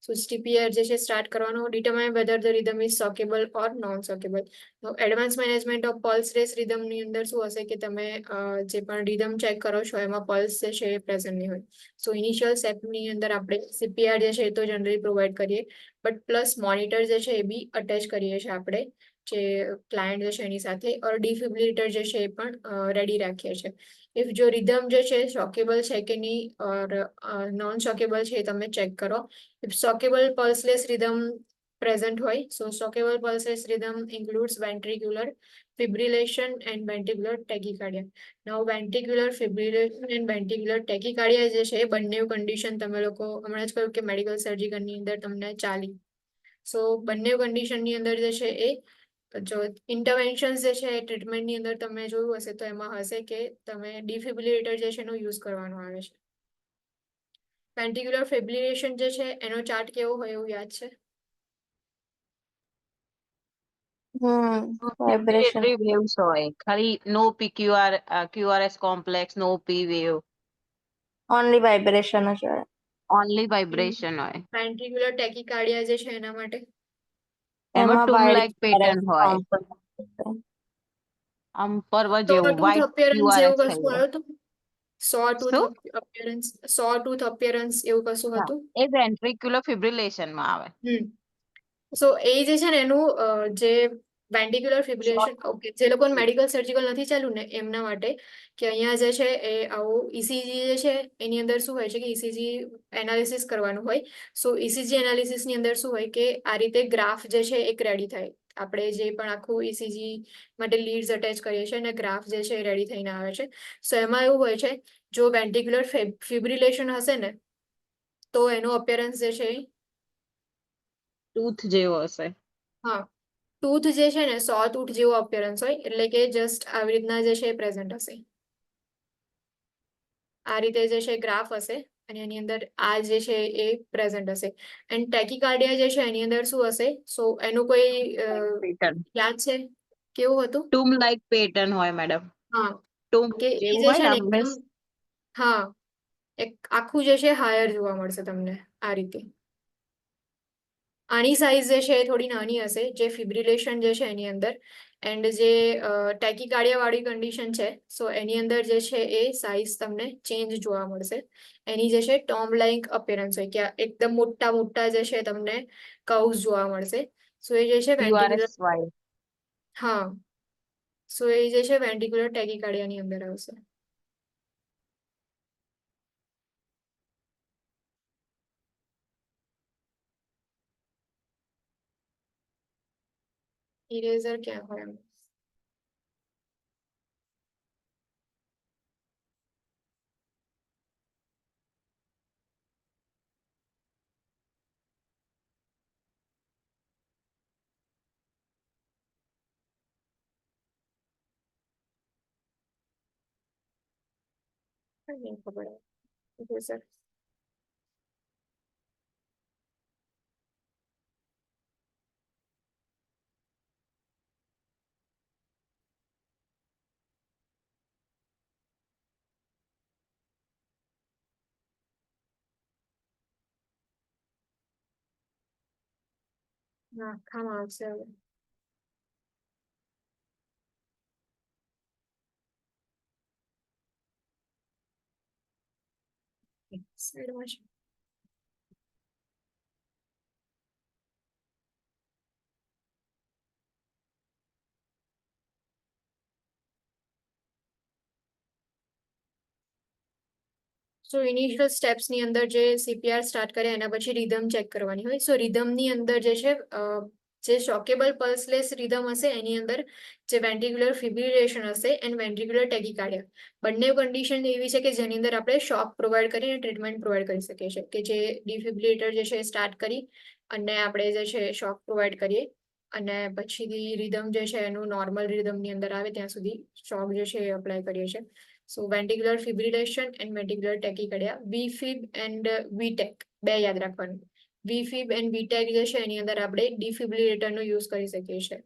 સો CPR જે છે સ્ટાર્ટ કરવાનો. determine whether the rhythm is shockable or non shockable. Advance management of pulseless રિધમની અંદર શું હશે કે તમે જે પણ રિધમ ચેક કરો છો એમાં પલ્સ જે છે એ પ્રેઝન્ટ નહીં હોય. સો ઇનિશિયલ સ્ટેપની અંદર આપણે CPR જે છે એ તો જનરલી પ્રોવાઈડ કરીએ, બટ પ્લસ મોનિટર જે છે એ બી અટેચ કરીએ છીએ આપણે જે ક્લાયન્ટ જે છે એની સાથે, ઓર ડિફિબ્રિલેટર જે છે એ પણ રેડી રાખીએ છીએ. ઇફ જો રિધમ જે છે શોકેબલ છે કે નહીં ઓર નોન શોકેબલ છે એ તમે ચેક કરો. ઇફ શોકેબલ પલ્સલેસ રિધમ present હોય, so shockable pulses rhythm includes ventricular fibrillation and ventricular tachycardia. Now ventricular fibrillation and ventricular tachycardia જે છે બંને કન્ડિશન તમે લોકો હમણાં જ કહ્યું કે મેડિકલ સર્જિકલની અંદર તમને ચાલી, સો બંને કન્ડિશનની અંદર જે છે એ જો ઇન્ટરવેન્શન જે છે ટ્રીટમેન્ટની અંદર તમે જોયું હશે તો એમાં હશે કે તમે ડિફિબ્રિલેટર જે છે એનો યુઝ કરવાનો આવે છે. વેન્ટ્રિક્યુલર ફિબ્રિલેશન જે છે એનો ચાર્ટ કેવો હોય એવું યાદ છે? વાઇબ્રેશન Respiratory waves હોય ખાલી, no PQR QRS complex, no P wave, only vibration જ હોય. only vibration હોય. વેન્ટ્રિક્યુલર ટેકીકાર્ડિયા જે છે એના માટે એમાં એમાં tomb wide like pattern હોય, component. આમ પર્વ સો જેવું ટૂથ white અપિયરન્સ QRS એવું થઈ કશું જાય. આવ્યું હતું? સો ટૂથ શું? અપિયરન્સ, સો ટૂથ અપિયરન્સ એવું કશું હા, હતું? એ ventricular fibrillation માં આવે. સો એ જે છે ને એનું જે વેન્ટિક્યુલર ફિબ્રિલેશન, ઓકે, જે લોકોને મેડિકલ સર્જિકલ નથી ચાલ્યું ને એમના માટે કે અહીંયા જે છે એ આવું ECG જે છે એની અંદર શું હોય છે કે ECG એનાલિસિસ કરવાનું હોય. સો ECG એનાલિસિસની અંદર શું હોય કે આ રીતે ગ્રાફ જે છે એક રેડી થાય. આપણે જે પણ આખું ECG માટે લીડ્સ અટેચ કરીએ છીએ અને ગ્રાફ જે છે એ રેડી થઈને આવે છે. સો એમાં એવું હોય છે જો વેન્ટિક્યુલર ફિબ્રિલેશન હશે ને તો એનું અપિયરન્સ જે છે ટૂથ જેવો હશે. હા, ટૂથ જે છે ને સો ટૂથ જેવો અપિયરન્સ હોય, એટલે કે જસ્ટ આવી રીતના જે છે પ્રેઝન્ટ હશે. આ રીતે જે છે ગ્રાફ હશે અને એની અંદર આ જે છે એ પ્રેઝન્ટ હશે. એન્ડ ટેકીકાર્ડિયા જે છે એની અંદર શું હશે? સો એનું કોઈ પેટર્ન યાદ છે કેવું હતું? ટૂમ લાઈક પેટર્ન હોય મેડમ. હા, ટૂમ કે એ જેવું જે હોય છે ને ને આમ એકદમ હા એક આખું જે છે હાયર જોવા મળશે તમને આ રીતે. આની સાઇઝ જે છે એ થોડી નાની હશે, જે ફિબ્રિલેશન જે છે એની અંદર. એન્ડ જે ટેકીકાર્ડિયા વાળી કન્ડિશન છે, સો એની અંદર જે છે એ સાઇઝ તમને ચેન્જ જોવા મળશે. એની જે છે ટોમ લાઇક અપેરન્સ હોય કે એકદમ મોટા મોટા જે છે તમને કર્વ્સ જોવા મળશે. સો એ જે છે વેન્ટ્રિક્યુલર QRSY. હા, સો એ જે છે વેન્ટ્રિક્યુલર ટેકીકાર્ડિયાની અંદર આવશે. ઇરેઝર ક્યાં હોય એમ? નહીં ખબર ઇરેઝર. આખામાં આવશે હવે. સાઈડમાં છે. સો ઇનિશિયલ સ્ટેપ્સની અંદર જે CPR સ્ટાર્ટ કરે એના પછી રિધમ ચેક કરવાની હોય. સો રિધમની અંદર જે છે જે શોકેબલ પલ્સલેસ રિધમ હશે એની અંદર જે વેન્ટ્રિક્યુલર ફિબ્રિલેશન હશે એન્ડ વેન્ટ્રિક્યુલર ટેકીકાર્ડિયા બંને કન્ડિશન એવી છે કે જેની અંદર આપણે શોક પ્રોવાઈડ કરીને ટ્રીટમેન્ટ પ્રોવાઈડ કરી શકીએ છીએ, કે જે ડિફિબ્રિલેટર જે છે સ્ટાર્ટ કરી અને આપણે જે છે શોક પ્રોવાઈડ કરીએ અને પછીથી રિધમ જે છે એનું નોર્મલ રિધમની અંદર આવે ત્યાં સુધી શોક જે છે એ અપ્લાય કરીએ છીએ. So ventricular fibrillation and ventricular tachycardia, VFib and VTEC બે યાદ રાખવાનું. VFib એન્ડ VTEC જે છે એની અંદર આપણે ડિફિબ્રિલેટરનો યુઝ કરી શકીએ છીએ.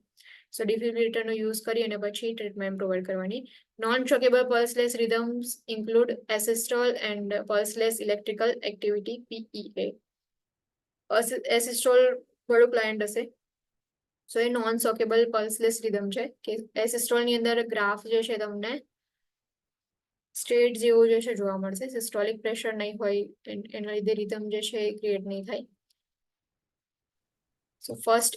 સો ડિફિબ્રિલેટરનો યુઝ કરી અને પછી ટ્રીટમેન્ટ પ્રોવાઈડ કરવાની. Non shockable pulseless rhythms include asystole and pulseless electrical activity PEA. Asystole વાળું ક્લાયન્ટ હશે. સો એ નોન શોકેબલ પલ્સલેસ રિધમ છે કે એસિસ્ટોલની અંદર ગ્રાફ જે છે તમને સ્ટ્રેટ જેવું જે છે જોવા મળશે. સિસ્ટોલિક પ્રેશર નહીં હોય એના લીધે રિધમ જે છે એ ક્રિએટ નહીં થાય. સો ફર્સ્ટ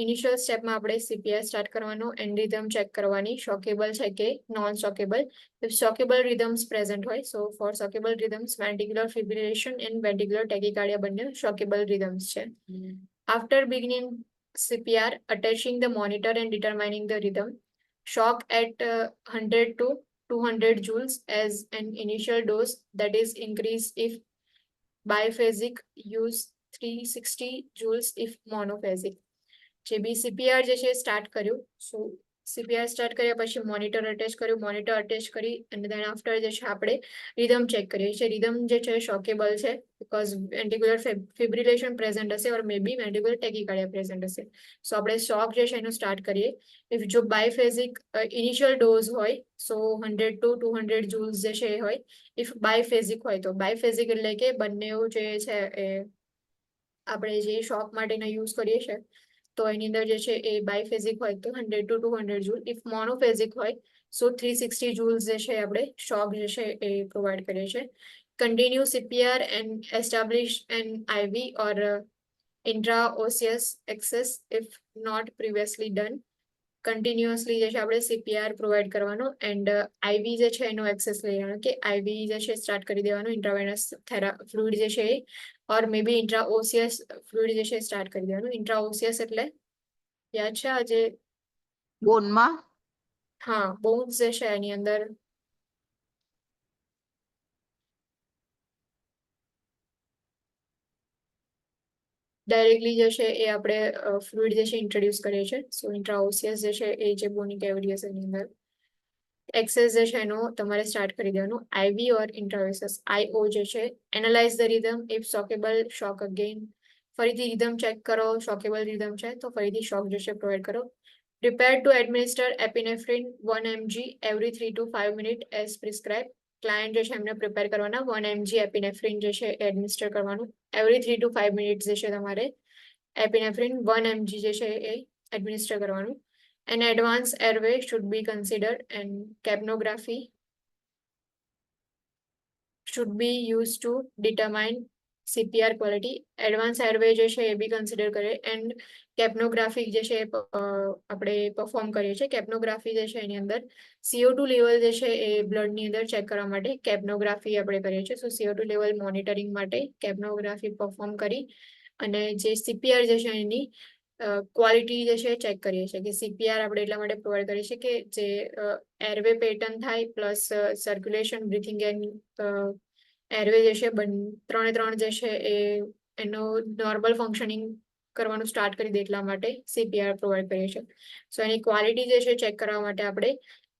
ઇનિશિયલ સ્ટેપમાં આપણે CPR સ્ટાર્ટ કરવાનું એન્ડ રિધમ ચેક કરવાની, શોકેબલ છે કે નોન શોકેબલ. ઇફ શોકેબલ રિધમ્સ પ્રેઝન્ટ હોય, સો four શોકેબલ rhythms ventricular fibrillation and ventricular ટેકીકાર્ડિયા બંને શોકેબલ રિધમ્સ છે. After beginning CPR, attaching the monitor and determining the rhythm, shock at 100 to 200 joules as an initial dose, that is increase if biphasic, use 360 joules if monophasic. જે બી CPR જે છે start કર્યું, સો CPR start કર્યા પછી monitor attach કર્યું, monitor attach કરી અને then after જે છે આપણે રિધમ ચેક કરીએ છીએ. રિધમ જે છે શોકેબલ છે બીકોઝ વેન્ટ્રિક્યુલર ફિબ્રિલેશન પ્રેઝન્ટ હશે or May B ventricular ટેકીકાર્ડિયા present હશે. સો આપણે શોક જે છે એનું સ્ટાર્ટ કરીએ. ઇફ જો બાયફેઝિક ઇનિશિયલ ડોઝ હોય, સો 100 to 200 joules જે છે એ હોય. ઇફ બાયફેઝિક હોય તો બાયફેઝિક એટલે કે બંને જે છે એ આપણે જે શોક માટેના યુઝ કરીએ છીએ તો એની અંદર જે છે એ બાયફેઝિક હોય તો 100 to 200 જૂલ. ઇફ મોનોફેઝિક હોય સો 360 જૂલ્સ જે છે આપણે શોક જે છે એ પ્રોવાઈડ કરીએ છીએ. Continue CPR and establish an IV or intraosseous access if not previously done. Continuously જે છે આપણે CPR પ્રોવાઈડ કરવાનું એન્ડ IV જે છે એનો એક્સેસ લઈ લેવાનો, કે IV જે છે સ્ટાર્ટ કરી દેવાનું ઇન્ટ્રાવેનસ ફ્લુઇડ જે છે એ ઓર મે બી ઇન્ટ્રાઓસિયસ ફ્લુઇડ જે છે સ્ટાર્ટ કરી દેવાનું. ઇન્ટ્રાઓસિયસ એટલે યાદ છે આજે? બોનમાં હા, બોન્સ જે છે એની અંદર ડાયરેક્ટલી જે છે એ આપણે ફ્લુઇડ જે છે ઇન્ટ્રોડ્યુસ કરીએ છીએ. સો ઇન્ટ્રાઓસિયસ જે છે એ જે બોની કેવિટી હશે એની અંદર એક્સેસ જે છે એનો તમારે સ્ટાર્ટ કરી દેવાનું. IV ઓર ઇન્ટ્રાવેસસ IO જે છે, analyse the rhythm if shockable shock again. ફરીથી રિધમ ચેક કરો, શોકેબલ રિધમ છે તો ફરીથી શોક જે છે પ્રોવાઈડ કરો. Prepare to administer epinephrine 1 mg every 3 to 5 minute as prescribe. Client જે છે એમને પ્રિપેર કરવાના 1 mg એપિનેફ્રિન જે છે એડમિનિસ્ટર કરવાનું. એવરી 3 to 5 મિનિટ જે છે તમારે એપિનેફ્રિન 1 mg જે છે એ એડમિનિસ્ટર કરવાનું. An advanced airway should be considered and capnography should be used to determine CPR quality. Advanced airway જે છે એ બી કન્સિડર કરે એન્ડ કેપ્નોગ્રાફી જે છે આપણે પરફોર્મ કરીએ છીએ. કેપ્નોગ્રાફી જે છે એની અંદર CO2 લેવલ જે છે એ બ્લડની અંદર ચેક કરવા માટે કેપ્નોગ્રાફી આપણે કરીએ છીએ. સો CO2 લેવલ મોનિટરિંગ માટે કેપ્નોગ્રાફી પરફોર્મ કરી અને જે CPR જે છે એની ક્વોલિટી જે છે ચેક કરીએ છીએ કે CPR આપણે એટલા માટે પ્રોવાઈડ કરીએ છીએ કે જે એરવે પેટર્ન થાય પ્લસ સર્ક્યુલેશન બ્રીથિંગ એન્ડ એરવે જે છે ત્રણે જે છે એ એનો નોર્મલ ફંક્શનિંગ કરવાનું સ્ટાર્ટ કરી દે એટલા માટે CPR પ્રોવાઈડ કરીએ છીએ. સો એની ક્વોલિટી જે છે ચેક કરવા માટે આપણે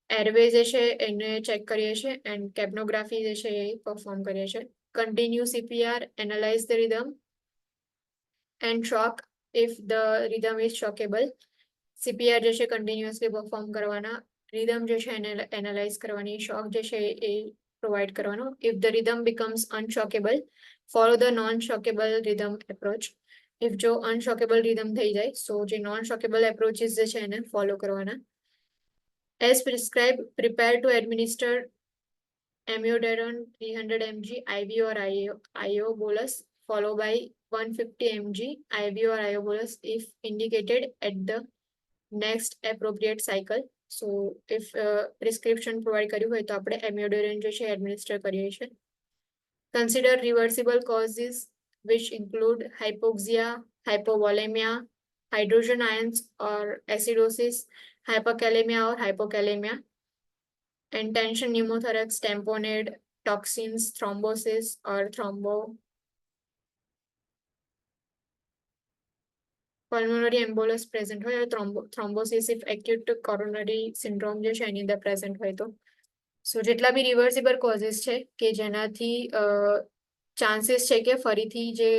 એરવે જે છે એને ચેક કરીએ છીએ એન્ડ કેપ્નોગ્રાફી જે છે એ પરફોર્મ કરીએ છીએ. Continue CPR, analyse the rhythm and shock if the rhythm is shockable. CPR જે છે કન્ટિન્યુઅસલી પરફોર્મ કરવાના, રિધમ જે છે એને એનાલાઇઝ કરવાની, શોક જે છે એ પ્રોવાઈડ કરવાનો. If the rhythm becomes unshockable, follow the non-shockable rhythm approach. If જો unshockable rhythm થઈ જાય, so જે non-shockable approaches જે છે એને ફોલો કરવાના. As prescribed, prepare to administer amiodarone 300 mg IV or IO bolus, followed by 150 mg IV or IO bolus if indicated at the next appropriate cycle. So if prescription provide કર્યું હોય તો આપણે amiodarone જે છે administer કરીએ છીએ. Consider reversible causes which include hypoxia, hypovolemia, hydrogen ions or acidosis, hyperkalemia or hypokalemia, and tension pneumothorax, tamponade, toxins, thrombosis or pulmonary embolus present હોય, thrombosis if acute coronary syndrome જે છે એની અંદર present હોય તો. સો જેટલા બી રિવર્સિબલ કોઝિસ છે કે જેનાથી ચાન્સીસ છે કે ફરીથી જે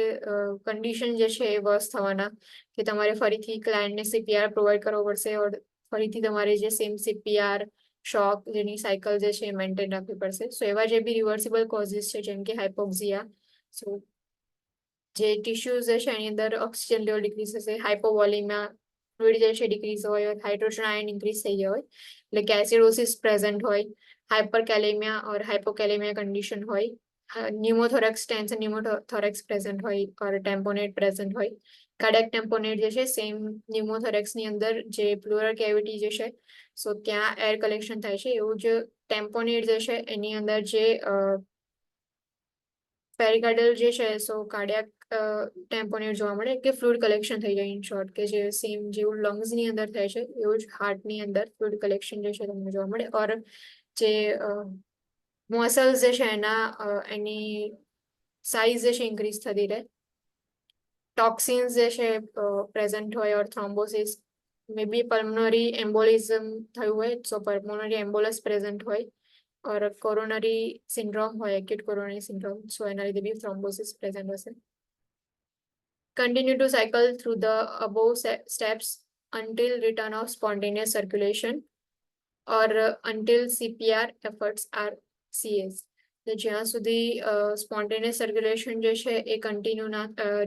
કન્ડિશન જે છે એ વર્સ થવાના, કે તમારે ફરીથી ક્લાયન્ટને CPR પ્રોવાઈડ કરવો પડશે ઓર ફરીથી તમારે જે સેમ CPR શોક જેની સાયકલ જે છે એ મેન્ટેન રાખવી પડશે. સો એવા જે બી રિવર્સિબલ કોઝિસ છે જેમ કે હાઇપોક્સિયા, સો જે ટિશ્યુઝ જે છે એની અંદર ઓક્સિજન લેવલ ડિક્રીઝ થશે, હાઇપોવોલેમિયા ફ્લુઇડ જે છે ડિક્રીઝ હોય, હાઇડ્રોજન આયન ઇન્ક્રીઝ થઈ ગયા હોય એટલે કે એસિડોસિસ પ્રેઝન્ટ હોય, હાઇપરકેલેમિયા ઓર હાઇપોકેલેમિયા કન્ડિશન હોય, ન્યુમોથોરેક્સ ટેન્શન ન્યુમોથોરેક્સ પ્રેઝન્ટ હોય ઓર ટેમ્પોનેટ પ્રેઝન્ટ હોય. કાર્ડિયાક ટેમ્પોનેટ જે છે સેમ ન્યુમોથોરેક્સની અંદર જે પ્લુરલ કેવિટી જે છે સો ત્યાં એર કલેક્શન થાય છે, એવું જ ટેમ્પોનેટ જે છે એની અંદર જે પેરિકાર્ડલ જે છે સો કાર્ડિયાક ટેમ્પોનેટ જોવા મળે કે ફ્લુઇડ કલેક્શન થઈ જાય ઇન શોર્ટ, કે જે સેમ જેવું લંગ્સની અંદર થાય છે એવું જ હાર્ટની અંદર ફ્લુઇડ કલેક્શન જે છે તમને જોવા મળે. ઓર જે મસલ્સ જે છે એની સાઇઝ જે છે ઇન્ક્રીઝ થતી રહે. ટોક્સિન્સ જે છે પ્રેઝન્ટ હોય ઓર થ્રોમ્બોસિસ, મે બી પલ્મોનરી એમ્બોલિઝમ થયું હોય સો પલ્મોનરી એમ્બોલસ પ્રેઝન્ટ હોય ઓર કોરોનરી સિન્ડ્રોમ હોય, એક્યુટ કોરોનરી સિન્ડ્રોમ, સો એના લીધે બી થ્રોમ્બોસિસ પ્રેઝન્ટ હશે. Continue to cycle through the above steps until return of spontaneous circulation or until CPR efforts are ceased. તો જ્યાં સુધી સ્પોન્ટેનિયસ સર્ક્યુલેશન જે છે એ કન્ટિન્યુ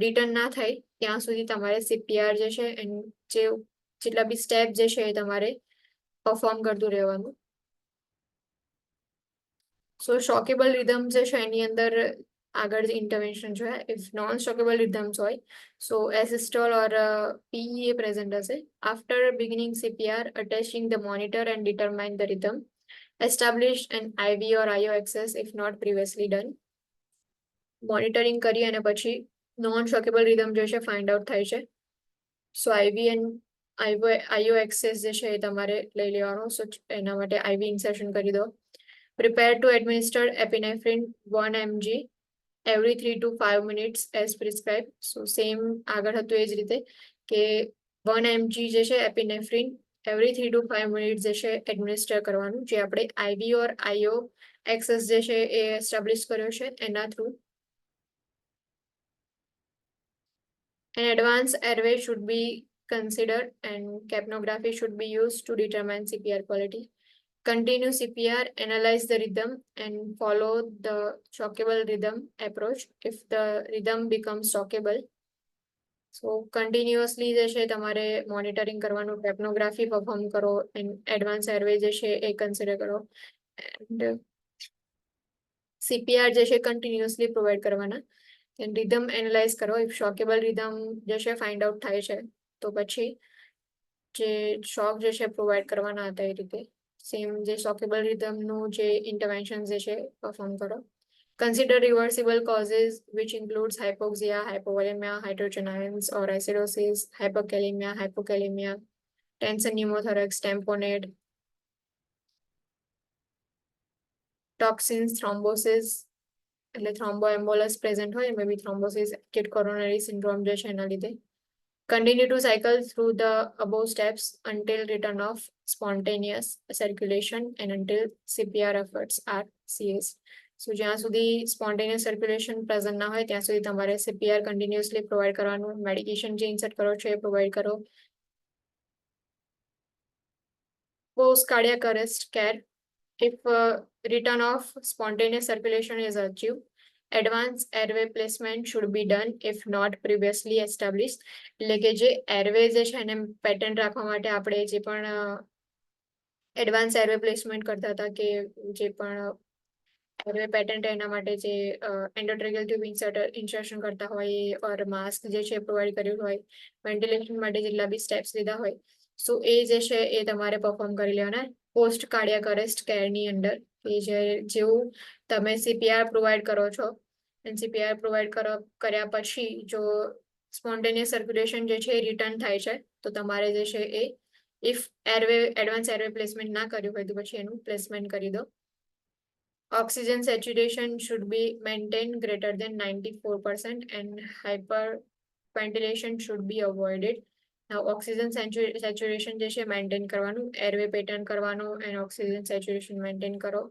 રિટર્ન ના થાય ત્યાં સુધી તમારે CPR જે છે જેટલા બી સ્ટેપ જે છે એ તમારે પરફોર્મ કરતું રહેવાનું. સો શોકેબલ રિધમ જે છે એની અંદર આગળ ઇન્ટરવેન્શન જોઈએ. ઇફ નોન શોકેબલ રિધમ્સ હોય સો એસિસ્ટોલ ઓર PEA પ્રેઝન્ટ હશે. After beginning CPR, attaching the monitor and determine the rhythm. Establish an IV or IO access if not previously done. Monitoring કરી અને પછી નોન શોકેબલ રિધમ જે છે ફાઇન્ડ આઉટ થાય છે. સો IV એન્ડ IO access જે છે એ તમારે લઈ લેવાનો. સો એના માટે IV ઇન્સર્શન કરી દો. Prepare to administer epinephrine 1 mg every 3 to 5 minutes as prescribed. So same આગળ હતું એ જ રીતે કે 1 mg જે છે એપિનેફ્રિન every 3 to 5 મિનિટ જે છે એડમિનિસ્ટર કરવાનું, જે આપણે IV ઓર IO એક્સેસ જે છે એ એસ્ટાબ્લિશ કર્યો છે એના through. An advanced airway should be considered and capnography should be used to determine CPR quality. Continue CPR, analyze the rhythm and follow the shockable rhythm approach if the rhythm becomes shockable. So continuously જે છે તમારે monitoring કરવાનું, કેપ્નોગ્રાફી perform કરો and advanced airway જે છે એ consider કરો and CPR જે છે કન્ટિન્યુઅસલી પ્રોવાઈડ કરવાના. રિધમ એનાલાઇઝ કરો, ઇફ શોકેબલ રિધમ જે છે ફાઇન્ડ આઉટ થાય છે તો પછી જે શોક જે છે પ્રોવાઈડ કરવાના હતા એ રીતે સેમ જે શોકેબલ રિધમનું જે ઇન્ટરવેન્શન જે છે પરફોર્મ કરો. Consider reversible causes which includes hypoxia, hypovolaemia, hydrogen ions or acidosis, hypokalaemia, tension pneumothorax, tamponade, toxins, thrombosis એટલે થ્રોમ્બોએમ્બોલસ પ્રેઝન્ટ હોય, may be thrombosis, acute coronary syndrome જે છે એના લીધે. Continue to cycle through the above steps until return of spontaneous circulation and until CPR efforts are ceased. So જ્યાં સુધી spontaneous circulation present ના હોય ત્યાં સુધી તમારે CPR continuously provide કરવાનું. મેડિકેશન જે ઇન્સર્ટ કરો છો એ પ્રોવાઈડ કરો. Post cardiac arrest care, if return of spontaneous circulation is achieved, advanced airway placement should be done if not previously established. એટલે કે જે એરવે જે છે એને પેટર્ન રાખવા માટે આપણે જે પણ એડવાન્સ એરવે પ્લેસમેન્ટ કરતા હતા કે જે પણ એરવે પેટર્ન એના માટે જે એન્ડોટ્રેકિયલ ટ્યુબ ઇન્સર્શન કરતા હોય ઓર માસ્ક જે છે પ્રોવાઈડ કર્યું હોય, વેન્ટિલેશન માટે જેટલા બી સ્ટેપ્સ લીધા હોય, સો એ જે છે એ તમારે પરફોર્મ કરી લેવાના પોસ્ટ કાર્ડિયાક અરેસ્ટ કેરની અંદર. કે જેવું તમે CPR પ્રોવાઈડ કરો છો અને CPR પ્રોવાઈડ કર્યા પછી જો સ્પોન્ટેનિયસ સર્ક્યુલેશન જે છે એ રિટર્ન થાય છે તો તમારે જે છે એ ઇફ એડવાન્સ એરવે પ્લેસમેન્ટ ના કર્યું હોય તો પછી એનું પ્લેસમેન્ટ કરી દો. Oxygen saturation should be maintained greater than 94% and hyperventilation should be avoided. Now oxygen saturation જે છે મેન્ટેન કરવાનું, એરવે પેટર્ન કરવાનું and oxygen saturation મેન્ટેન કરો.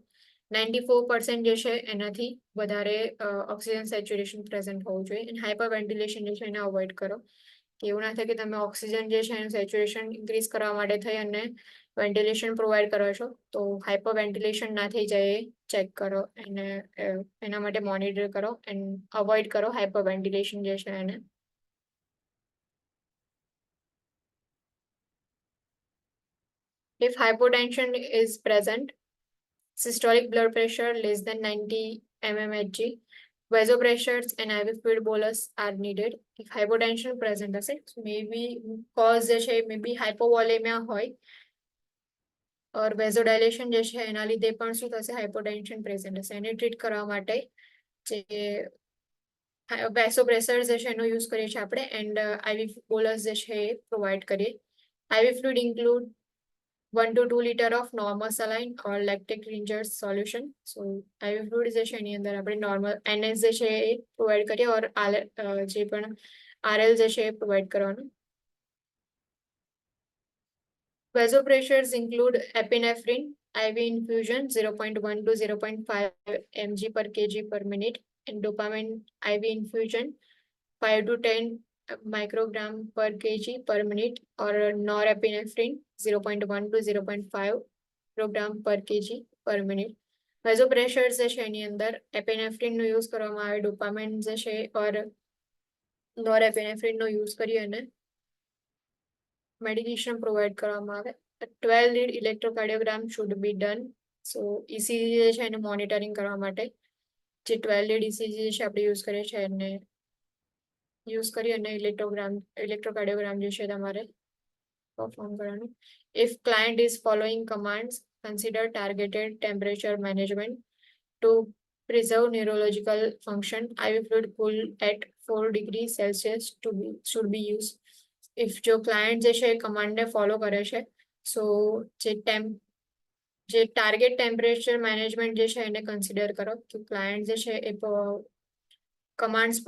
94% જે છે એનાથી વધારે ઓક્સિજન સેચ્યુરેશન પ્રેઝન્ટ હોવું જોઈએ અને હાઇપર વેન્ટિલેશન જે છે એને અવોઇડ કરો. કે એવું ના થાય કે તમે ઓક્સિજન જે છે એનું સેચ્યુરેશન ઇન્ક્રીઝ કરવા માટે થઈ અને વેન્ટિલેશન પ્રોવાઈડ કરો છો તો હાઇપર વેન્ટિલેશન ના થઈ જાય એ ચેક કરો અને એના માટે મોનિટર કરો એન્ડ અવોઇડ કરો હાઇપર વેન્ટિલેશન જે છે એને. If hypotension is present, systolic blood pressure less than 90 mmHg, vasopressors and IV fluid bolus are needed. If hypotension present હશે, so maybe cause જે છે maybe hypovolemia હોય or vasodilation જે છે એના લીધે પણ શું થશે, hypotension present હશે. એને ટ્રીટ કરવા માટે જે vasopressors જે છે એનો યુઝ કરીએ છીએ આપણે એન્ડ IV bolus જે છે એ પ્રોવાઈડ કરીએ. IV fluid include 1 to 2 liter of normal saline or lactic ringer solution. So IV fluid જે છે એની અંદર આપણે નોર્મલ NS જે છે એ પ્રોવાઈડ કરીએ ઓર જે પણ RL જે છે એ પ્રોવાઈડ કરવાનું. Vasopressors include epinephrine, IV infusion 0.1 to 0.5 mg per kg per minute and dopamine IV infusion 5 to 10 microgram per kg per minute or norepinephrine 0.1 to 0.5 microgram per kg per minute. Vasopressors જે છે એની અંદર એપિનેફ્રિન નો use કરવામાં આવે, dopamine જે છે ઓર નોરેપિનેફ્રિન નો use કરી અને મેડિકેશન પ્રોવાઈડ કરવામાં આવે. 12 lead electrocardiogram should be done. So ECG જે છે એને મોનિટરિંગ કરવા માટે જે 12 lead ECG જે છે આપણે યુઝ કરીએ છીએ એને યુઝ કરી અને ઇલેક્ટ્રોકાર્ડિયોગ્રામ જે છે તમારે પરફોર્મ કરવાનું. If client is following commands, consider targeted temperature management to preserve neurological function. IV fluid cool at 4 degrees Celsius should be used. If જો client જે છે command ને follow કરે છે so જે target temperature management જે છે એને consider કરો કે client જે છે એ કમાન્ડ્સ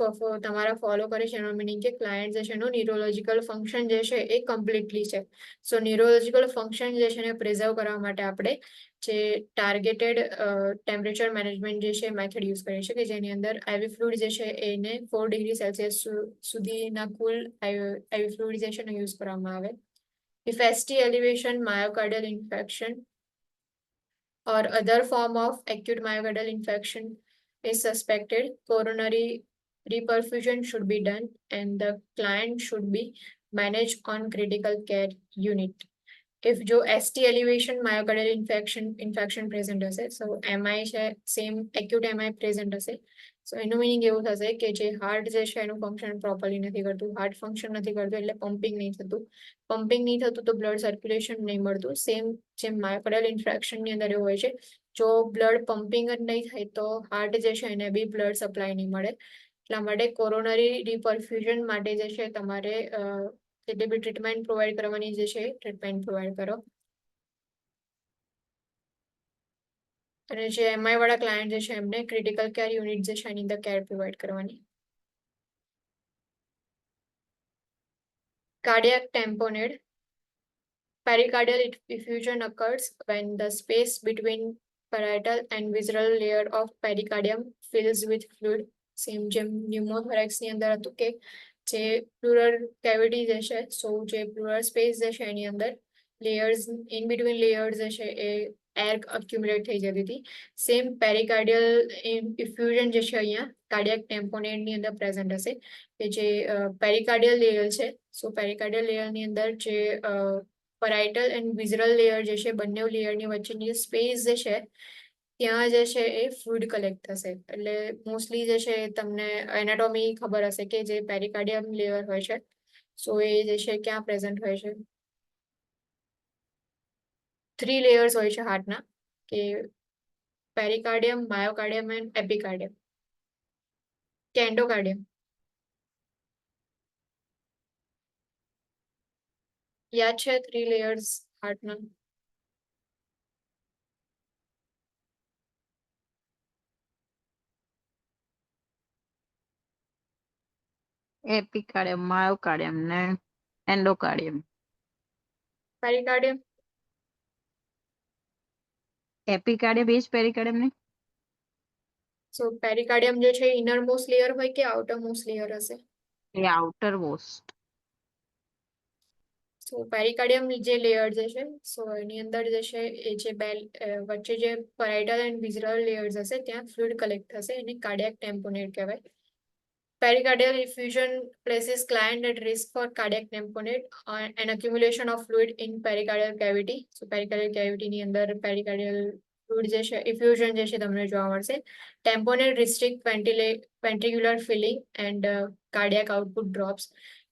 તમારા ફોલો કરે છે એનો મિનિંગ કે ક્લાયન્ટ જે છે એનું ન્યુરોલોજીકલ ફંક્શન જે છે એ કમ્પ્લીટલી છે. સો ન્યુરોલોજીકલ ફંક્શન જે છે એને પ્રિઝર્વ કરવા માટે આપણે જે ટાર્ગેટેડ ટેમ્પરેચર મેનેજમેન્ટ જે છે મેથડ યુઝ કરીએ છીએ કે જેની અંદર આઈવી ફ્લુઇડ જે છે એને 4 ડિગ્રી સેલ્સિયસ સુધીના કુલ આઈવી ફ્લુઇડ જે છે એને યુઝ કરવામાં આવે. If ST elevation, myocardial infection or other form of acute myocardial infection is suspected, coronary reperfusion should be done and the client should be managed on critical care unit. If જો ST elevation myocardial infection present હશે, so MI છે same acute MI present હશે, so એનું meaning એવું થશે કે જે heart જે છે એનું ફંક્શન પ્રોપરલી નથી કરતું, હાર્ટ ફંક્શન નથી કરતું એટલે પમ્પિંગ નહીં થતું તો બ્લડ સર્ક્યુલેશન નહીં મળતું. સેમ જેમ માયોકાર્ડિયલ ઇન્ફેક્શન ની અંદર એવું હોય છે, જો બ્લડ પમ્પિંગ જ નહીં થાય તો હાર્ટ જે છે એને બી બ્લડ સપ્લાય નહીં મળે. એટલા માટે કોરોનરી રિપરફ્યુઝન માટે જે છે તમારે જેટલી બી ટ્રીટમેન્ટ પ્રોવાઈડ કરવાની જે છે ટ્રીટમેન્ટ પ્રોવાઈડ કરો. અને જે એમઆઈ વાળા ક્લાયન્ટ જે છે એમને ક્રિટિકલ કેર યુનિટ જે છે એની અંદર કેર પ્રોવાઈડ કરવાની. Cardiac tamponade. Pericardial effusion occurs when the space between parietal and visceral layer of pericardium fills with fluid. Same જેમ pneumothorax ની અંદર હતું કે જે pleural cavity જે છે, so જે pleural space જે છે એની અંદર layers in between layers જે છે એ air accumulate થઈ જતી હતી. સેમ પેરિકાર્ડિયલ ઇફ્યુઝન જે છે અહીંયા કાર્ડિયાક ટેમ્પોનેડ ની અંદર પ્રેઝન્ટ હશે કે જે પેરિકાર્ડિયલ લેયર છે. સો પેરિકાર્ડિયલ લેયર ની અંદર જે પેરાઇટલ એન્ડ વિઝરલ લેયર જે છે બંને લેયરની વચ્ચેની સ્પેસ જે છે ત્યાં જે છે એ ફ્લુઇડ કલેક્ટ થશે. એટલે મોસ્ટલી જે છે તમને એનાટોમી ખબર હશે કે જે પેરિકાર્ડિયમ લેયર હોય છે, સો એ જે છે ક્યાં પ્રેઝન્ટ હોય છે. 3 લેયર્સ હોય છે હાર્ટના કે પેરિકાર્ડિયમ, માયોકાર્ડિયમ એન્ડ એપિકાર્ડિયમ કે એન્ડોકાર્ડિયમ. યાદ છે 3 લેયર્સ હાર્ટના? એપિકાર્ડિયમ, માયોકાર્ડિયમ ને એન્ડોકાર્ડિયમ. પેરિકાર્ડિયમ, એપિકાર્ડિયમ એ જ પેરિકાર્ડિયમ ને? સો પેરિકાર્ડિયમ જે છે ઇનર મોસ્ટ લેયર હોય કે આઉટર મોસ્ટ લેયર હશે? એ આઉટર મોસ્ટ. સો પેરિકાર્ડિયમ જે લેયર જે છે, સો એની અંદર જે છે એ જે વચ્ચે જે પેરાઇટલ એન્ડ વિઝરલ લેયર્સ હશે ત્યાં ફ્લુઇડ કલેક્ટ થશે એને કાર્ડિયાક ટેમ્પોનેડ કહેવાય. Pericardial effusion places client at risk for cardiac tamponade and accumulation of fluid in pericardial cavity. So pericardial cavity ની અંદર pericardial fluid જે છે effusion જે છે તમને જોવા મળશે. Tamponade restrict ventricular filling and cardiac output drops.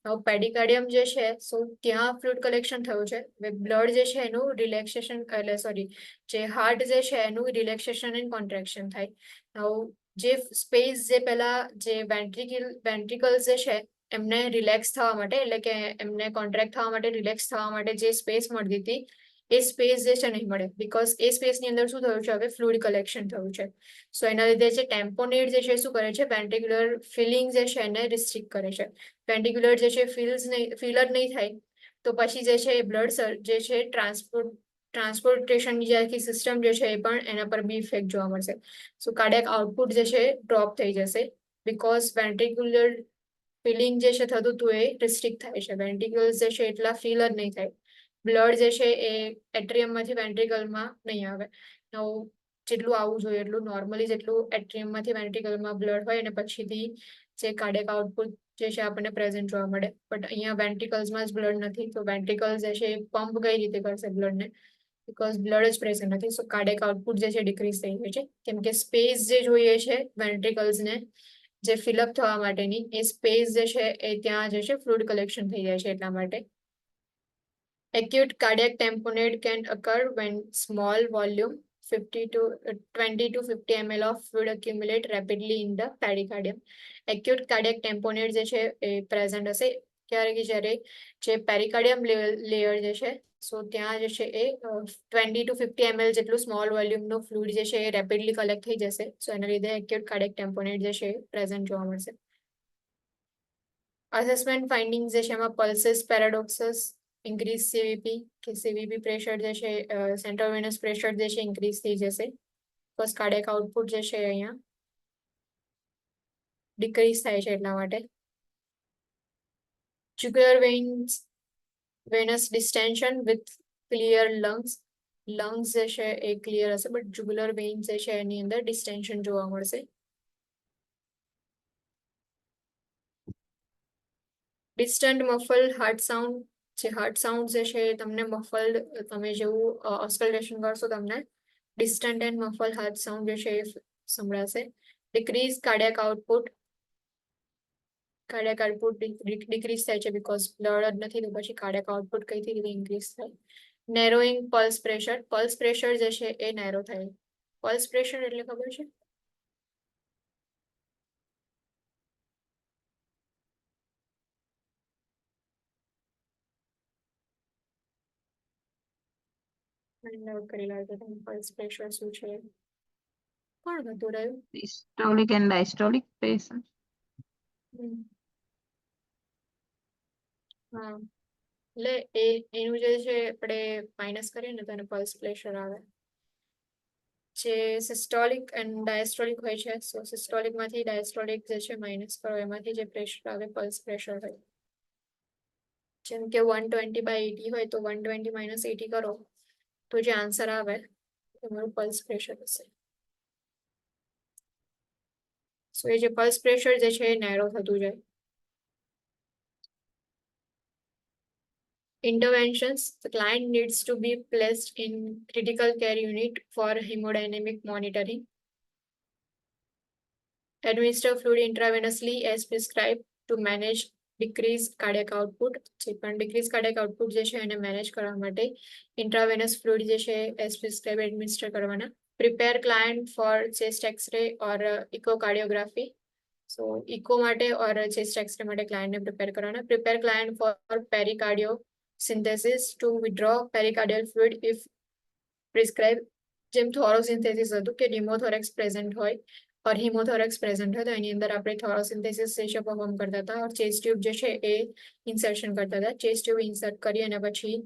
Now pericardium જે છે, so ત્યાં fluid collection થયું છે, blood જે છે એનું relaxation એટલે સોરી જે હાર્ટ જે છે એનું relaxation and contraction થાય. Now જે સ્પેસ જે પહેલા જે વેન્ટ્રિકલ્સ જે છે એમને રિલેક્સ થવા માટે એટલે કે એમને કોન્ટ્રાક્ટ થવા માટે રિલેક્સ થવા માટે જે સ્પેસ મળતી હતી એ સ્પેસ જે છે નહીં મળે, બીકોઝ એ સ્પેસની અંદર શું થયું છે હવે ફ્લુઇડ કલેક્શન થયું છે. સો એના લીધે જે ટેમ્પોનેડ જે છે શું કરે છે વેન્ટ્રિક્યુલર ફિલિંગ જે છે એને રિસ્ટ્રિક્ટ કરે છે. વેન્ટ્રિક્યુલર જે છે ફિલર નહીં થાય તો પછી જે છે એ બ્લડ જે છે ટ્રાન્સપોર્ટેશનની જે આખી સિસ્ટમ જે છે એ પણ એના પર બી ઇફેક્ટ જોવા મળશે. સો કાર્ડિયાક આઉટપુટ જે છે ડ્રોપ થઈ જશે બીકોઝ વેન્ટ્રિક્યુલર ફિલિંગ જે છે થતું હતું એ રિસ્ટ્રિક્ટ થાય છે. વેન્ટ્રિકલ્સ જે છે એટલા ફિલ જ નહીં થાય, બ્લડ જે છે એ એટ્રિયમમાંથી વેન્ટ્રિકલમાં નહીં આવે. જેટલું આવવું જોઈએ એટલું નોર્મલી જેટલું એટ્રિયમમાંથી વેન્ટ્રિકલમાં બ્લડ હોય અને પછીથી જે કાર્ડિયાક આઉટપુટ જે છે આપણને પ્રેઝન્ટ જોવા મળે, બટ અહીંયા વેન્ટ્રિકલ્સમાં જ બ્લડ નથી તો વેન્ટ્રિકલ્સ જે છે એ પમ્પ કઈ રીતે કરશે બ્લડને, બીકોઝ બ્લડ જ પ્રેઝન્ટ નથી. સો કાર્ડિયાક આઉટપુટ જે છે ડિક્રીઝ થઈ ગયું છે કેમ કે સ્પેસ જે જોઈએ છે વેન્ટ્રિકલ્સને જે ફિલઅપ થવા માટેની એ સ્પેસ જે છે એ ત્યાં જે છે ફ્લુઇડ કલેક્શન થઈ જાય છે એટલા માટે. Acute cardiac tamponade can occur when small volume 20 to 50 ml of fluid accumulate rapidly in the pericardium. Acute cardiac tamponade જે છે એ પ્રેઝન્ટ હશે ક્યારે કે જ્યારે જે પેરિકાર્ડિયમ લેયર જે છે સો ત્યાં જે છે એ 20 to 50 ml જેટલું સ્મોલ વોલ્યુમનો ફ્લુઇડ જે છે એ રેપિડલી કલેક્ટ થઈ જશે. સો એના લીધે એક્યુટ કાર્ડિયક ટેમ્પોનેટ જે છે એ પ્રેઝન્ટ જોવા મળશે. અસેસમેન્ટ ફાઇન્ડિંગ્સ જે છે એમાં પલ્સીસ, પેરાડોક્સસ, ઇન્ક્રીઝ સીવીપી કે સીવીપી પ્રેશર જે છે સેન્ટ્રલ વેનસ પ્રેશર જે છે ઇન્ક્રીઝ થઈ જશે. બસ કાર્ડિયક આઉટપુટ જે છે અહીંયા ડિક્રીઝ થાય છે એટલા માટે. Jugular venous distension with clear lungs. Lungs જે છે એ ક્લિયર હશે બટ જુગ્યુલર વેઇન્સ જે છે એની અંદર ડિસ્ટેન્શન જોવા મળશે. ડિસ્ટન્ટ મફલ્ડ હાર્ટ સાઉન્ડ, જે હાર્ટ સાઉન્ડ જે છે એ તમને મફલ્ડ, તમે જેવું ઓસ્કલ્ટેશન કરશો તમને distant and muffled heart sound જે છે એ સંભળાશે. Decrease cardiac output, cardiac output decrease થાય છે બીકોઝ બ્લડ જ નથી તો પછી કાર્ડિયક આઉટપુટ કઈથી રીતે ઇન્ક્રીઝ થાય. નેરોઈંગ પલ્સ પ્રેશર જે છે એ નેરો થાય. પલ્સ પ્રેશર એટલે ખબર છે? નોટ કરી લો તો તમે પલ્સ પ્રેશર શું છે. કોણ હતું રહ્યું? Systolic and diastolic patient. હા, એટલે એનું જે છે આપણે માઇનસ કરીએ ને તો એને પલ્સ પ્રેશર આવે. જે સિસ્ટોલિક એન્ડ ડાયસ્ટોલિક હોય છે, સો સિસ્ટોલિક માંથી ડાયસ્ટોલિક જે છે માઇનસ કરો એમાંથી જે પ્રેશર આવે પલ્સ પ્રેશર હોય. જેમ કે 120/80 હોય તો 120 - 80 કરો તો જે આન્સર આવે તમારું પલ્સ પ્રેશર હશે. સો એ જે પલ્સ પ્રેશર જે છે એ નેરો થતું જાય. Interventions: the client needs to be placed in critical care unit for hemodynamic monitoring. Administer fluid intravenously as prescribed to manage decreased cardiac output. જે પણ decreased cardiac output જે છે એને મેનેજ કરવા માટે intravenous fluid જે છે as prescribed administer કરવાના. Prepare client for chest x-ray or echocardiography. So echo માટે or chest x-ray માટે client ને prepare કરવાના. Prepare client for pericardiosynthesis to withdraw pericardial fluid if prescribed. જેમ થોરોસિન્થેસિસ હતું કે ન્યુમોથોરેક્સ પ્રેઝન્ટ હોય और હિમોથોરેક્સ પ્રેઝન્ટ હોય તો એની અંદર આપણે થોરોસિન્થેસિસ જે છે પરફોર્મ કરતા હતા और ચેસ્ટ ટ્યુબ જે છે એ ઇન્સર્શન કરતા હતા. ચેસ્ટ ટ્યુબ ઇન્સર્ટ કરી અને પછી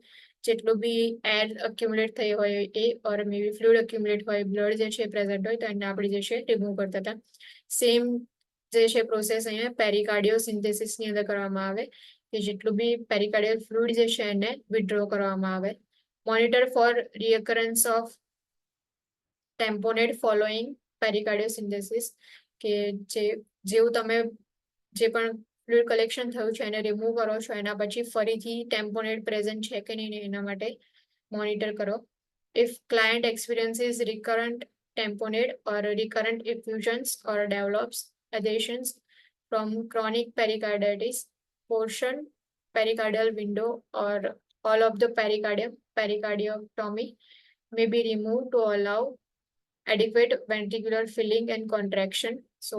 જેટલું બી એર અક્યુમ્યુલેટ થઈ હોય એ ઓર મે બી ફ્લુઇડ અક્યુમ્યુલેટ હોય, બ્લડ જે છે પ્રેઝન્ટ હોય તો એને આપણે જે છે રિમૂવ કરતા હતા. સેમ જે છે પ્રોસેસ અહીંયા પેરિકાર્ડિયોસિન્થેસિસની અંદર કરવામાં આવે કે જેટલું બી પેરિકાર્ડિયલ ફ્લુઇડ જે છે એને વિથડ્રો કરવામાં આવે. Monitor for recurrence of tamponade following pericardiocentesis કે જેવું તમે જે પણ ફ્લુઇડ કલેક્શન થયું છે એને રિમૂવ કરો છો એના પછી ફરીથી ટેમ્પોનેટ પ્રેઝન્ટ છે કે નહીં એના માટે મોનિટર કરો. If client experiences recurrent tamponade or recurrent effusions or develops adhesions from chronic pericarditis, portion pericardial window or all of the pericardium, pericardiectomy may be removed to allow adequate ventricular filling and contraction. So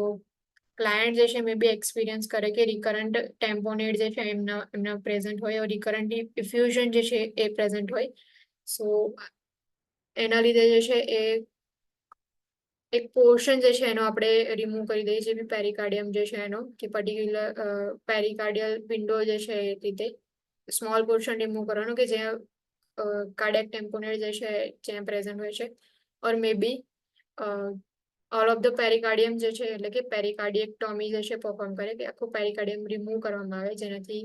client જે છે મે બી experience કરે કે recurrent ટેમ્પોનેટ જે છે એમના present હોય recurrent ઇફ્યુઝન જે છે એ પ્રેઝન્ટ હોય. સો એના લીધે જે છે એ એક પોર્શન જે છે એનો આપણે રિમૂવ કરી દઈએ જે બી પેરિકાર્ડિયમ જે છે એનો કે પર્ટિક્યુલર પેરિકાર્ડિયલ વિન્ડો જે છે એ રીતે સ્મોલ પોર્શન રિમૂવ કરવાનો કે જ્યાં કાર્ડિયક ટેમ્પોનેટ જે છે જ્યાં પ્રેઝન્ટ હોય છે ઓર મે બી ઓલ ઓફ ધ પેરિકાર્ડિયમ જે છે એટલે કે પેરિકાર્ડિએક્ટોમી જે છે પરફોર્મ કરે કે આખું પેરિકાર્ડિયમ રિમૂવ કરવામાં આવે જેનાથી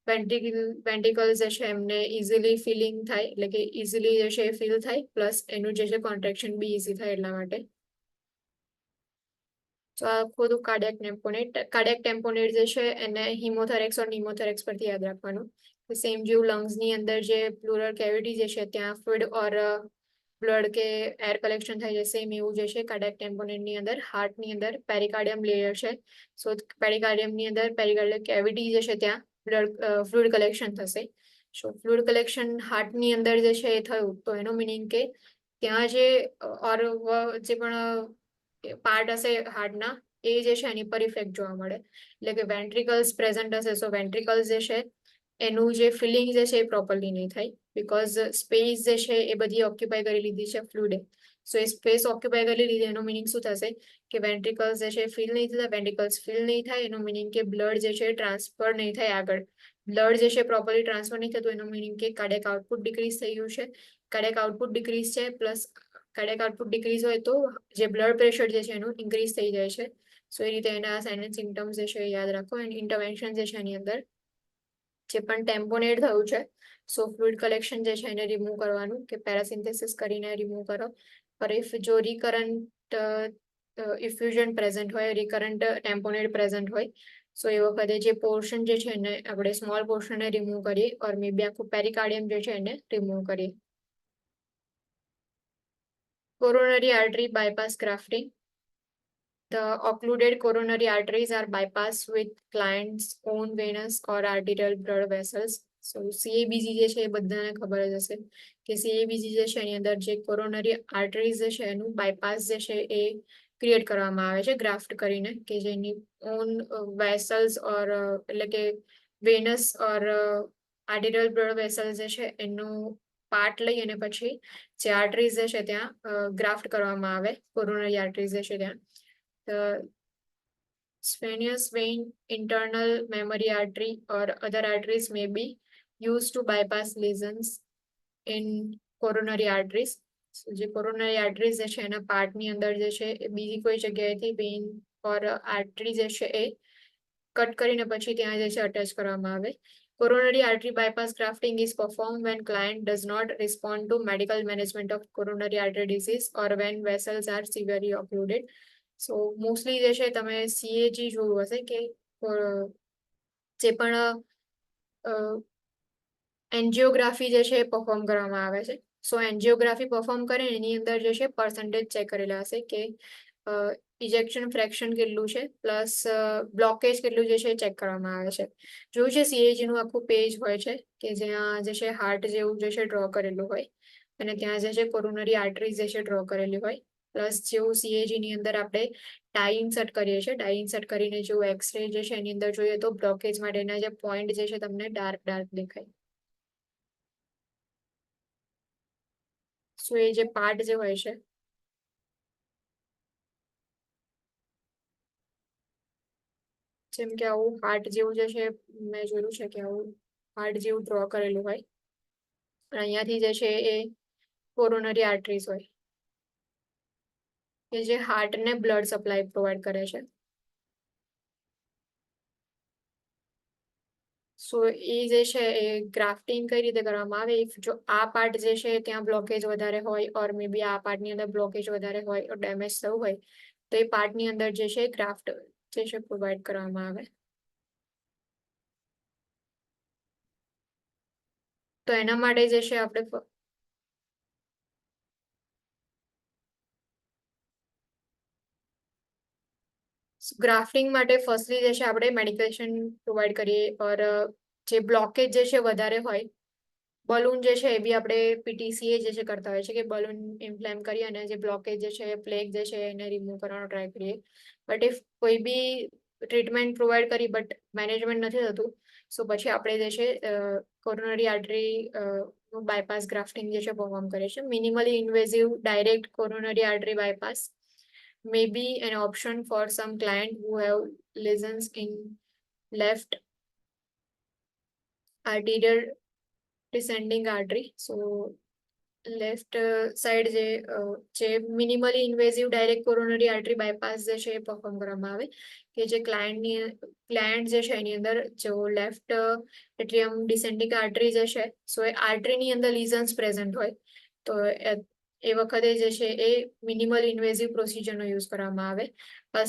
વેન્ટ્રિકલ્સ જે છે એમને ઇઝીલી ફિલિંગ થાય એટલે કે ઇઝીલી જે છે ફીલ થાય પ્લસ એનું જે છે કોન્ટ્રેક્શન બી ઇઝી થાય એટલા માટે. તો આ બધું કાર્ડિયક ટેમ્પોનેટ જે છે એને હિમોથોરેક્સ ઓર નિમોથોરેક્સ પરથી યાદ રાખવાનું. સેમ જેવું લંગ્સની અંદર જે પ્લુરલ કેવિટી જે છે ત્યાં ફ્લુઇડ ઓર બ્લડ કે એર કલેક્શન થાય છે સેમ એવું જે છે કાર્ડિયક ટેમ્પોનેટની અંદર હાર્ટની અંદર પેરિકાર્ડિયમ લેયર છે. સો પેરિકાર્ડિયમની અંદર પેરિકાર્ડિયલ કેવિટી જે છે ત્યાં ફ્લુઇડ કલેક્શન થશે. સો ફ્લુઇડ કલેક્શન હાર્ટની અંદર જે છે એ થયું તો એનો મિનિંગ કે ત્યાં જે ઓર જે પણ પાર્ટ હશે હાર્ટના એ જે છે એની પર ઇફેક્ટ જોવા મળે એટલે કે વેન્ટ્રિકલ્સ પ્રેઝન્ટ હશે સો વેન્ટ્રિકલ્સ જે છે એનું જે ફિલિંગ જે છે એ પ્રોપરલી નહીં થાય, બીકોઝ સ્પેસ જે છે એ બધી ઓક્યુપાય કરી લીધી છે ફ્લુઇડે. સો એ સ્પેસ ઓક્યુપાય કરી લીધી એનો મિનિંગ શું થશે કે વેન્ટ્રિકલ્સ જે છે ફિલ નહીં થતા, વેન્ટ્રિકલ્સ ફિલ નહીં થાય એનો મિનિંગ કે બ્લડ જે છે ટ્રાન્સફર નહીં થાય આગળ. બ્લડ જે છે પ્રોપરલી ટ્રાન્સફર નહીં થતું એનો મિનિંગ કે કાર્ડિયક આઉટપુટ ડિક્રીઝ થઈ ગયું છે. કાર્ડિયક આઉટપુટ ડિક્રીઝ છે પ્લસ કાર્ડિયક આઉટપુટ ડિક્રીઝ હોય તો જે બ્લડ પ્રેશર જે છે એનું ઇન્ક્રીઝ થઈ જાય છે. સો એ રીતે એના સાઇન એન્ડ સિમ્ટમ્સ જે છે એ યાદ રાખો. એન્ડ ઇન્ટરવેન્શન જે છે એની અંદર જે પણ ટેમ્પોનેટ થયું છે, સો ફ્લુઇડ કલેક્શન જે છે એને રિમૂવ કરવાનું, કે પેરાસિન્થેસિસ કરીને રિમૂવ કરો. પર ઇફ જો રિકરન્ટ ઇફ્યુઝન પ્રેઝન્ટ હોય, રિકરન્ટ ટેમ્પોનેટ પ્રેઝન્ટ હોય, સો એ વખતે જે પોર્શન જે છે એને આપણે સ્મોલ પોર્શનને રિમૂવ કરીએ ઓર મે બી આખું પેરિકાર્ડિયમ જે છે એને રિમૂવ કરીએ. Coronary artery bypass grafting. The occluded coronary arteries are bypassed with client's own venous or arterial blood vessels. So CABG જે છે એ બધાને ખબર જ હશે કે CABG જે છે એની અંદર જે કોરોનરી આર્ટરીઝ જે છે એનું બાયપાસ જે છે એ ક્રિએટ કરવામાં આવે છે ગ્રાફ્ટ કરીને, કે જેની ઓન વેસલ્સ ઓર એટલે કે વેનસ ઓર આર્ટેરિયલ બ્લડ વેસલ્સ જે છે એનું પાર્ટ લઈ અને પછી જે આર્ટરીઝ જે છે ત્યાં ગ્રાફ્ટ કરવામાં આવે, કોરોનરી આર્ટરીઝ જે છે ત્યાં. The spontaneous vein, internal memory artery or other arteries may be used to bypass lesions in coronary arteries. So જે coronary arteries જે છે એના પાર્ટની અંદર જે છે એ બીજી કોઈ જગ્યાએથી vein or artery જે છે એ કટ કરીને પછી ત્યાં જે છે અટેચ કરવામાં આવે. Coronary artery bypass grafting is performed when client does not respond to medical management of coronary artery disease or when vessels are severely occluded. So mostly જે છે તમે CAG જોયું હશે કે જે પણ એન્જિયોગ્રાફી જે છે એ પરફોર્મ કરવામાં આવે છે. સો એન્જિયોગ્રાફી પરફોર્મ કરે એની અંદર જે છે પર્સન્ટેજ ચેક કરેલા હશે કે ઇજેક્શન ફ્રેક્શન કેટલું છે પ્લસ બ્લોકેજ કેટલું જે છે એ ચેક કરવામાં આવે છે. જોયું છે CAG નું આખું પેજ હોય છે કે જ્યાં જે છે હાર્ટ જેવું જે છે ડ્રો કરેલું હોય અને ત્યાં જે છે કોરોનરી આર્ટરીઝ જે છે ડ્રો કરેલી હોય. પ્લસ જેવું CAG ની અંદર આપણે ડાઈ ઇન્સર્ટ કરીએ છીએ, ડાઈ ઇન્સર્ટ કરીને જેવું એક્સરે જે છે એની અંદર જોઈએ તો બ્લોકેજ માટેના જે પોઈન્ટ જે છે તમને ડાર્ક દેખાય. સો એ જે પાર્ટ જે હોય છે જેમ કે આવું હાર્ટ જેવું જે છે મેં જોયું છે કે આવું હાર્ટ જેવું ડ્રો કરેલું હોય અને અહીંયાથી જે છે એ કોરોનરી આર્ટરીઝ હોય કે જે હાર્ટને બ્લડ સપ્લાય પ્રોવાઈડ કરે છે. સો એ જે છે એ ગ્રાફ્ટિંગ કઈ રીતે કરવામાં આવે, ઇફ જો આ પાર્ટ જે છે ત્યાં બ્લોકેજ વધારે હોય ઓર મે બી આ પાર્ટની અંદર બ્લોકેજ વધારે હોય ઓર ડેમેજ થયું હોય તો એ પાર્ટની અંદર જે છે ગ્રાફ્ટ જે છે પ્રોવાઈડ કરવામાં આવે. તો એના માટે જે છે આપણે ગ્રાફ્ટિંગ માટે ફર્સ્ટલી જે છે આપણે મેડિકેશન પ્રોવાઈડ કરીએ ઓર જે બ્લોકેજ જે છે વધારે હોય, બલૂન જે છે એ બી આપણે PTCA જે છે કરતા હોય છે કે બલૂન ઇન્ફ્લેમ કરી અને જે બ્લોકેજ જે છે પ્લેગ જે છે એને રિમૂવ કરવાનો ટ્રાય કરીએ. બટ ઇફ કોઈ બી ટ્રીટમેન્ટ પ્રોવાઈડ કરી બટ મેનેજમેન્ટ નથી થતું સો પછી આપણે જે છે કોરોનરી આર્ટરી બાયપાસ ગ્રાફ્ટિંગ જે છે પરફોર્મ કરીએ છીએ. મિનિમલી invasive direct coronary artery bypass may be an option for some client who have lesions in left arterial descending artery. So left side જે minimally invasive direct coronary artery bypass જે છે એ perform કરવામાં આવે કે જે client જે છે એની અંદર જો લેફ્ટ એટ્રિયમ ડિસેન્ડિંગ આર્ટરી જે છે સો એ આર્ટરીની અંદર લીઝન્સ પ્રેઝન્ટ હોય તો એ વખતે જે છે એ મિનિમલ ઇન્વેઝિવ પ્રોસિજરનો યુઝ કરવામાં આવે.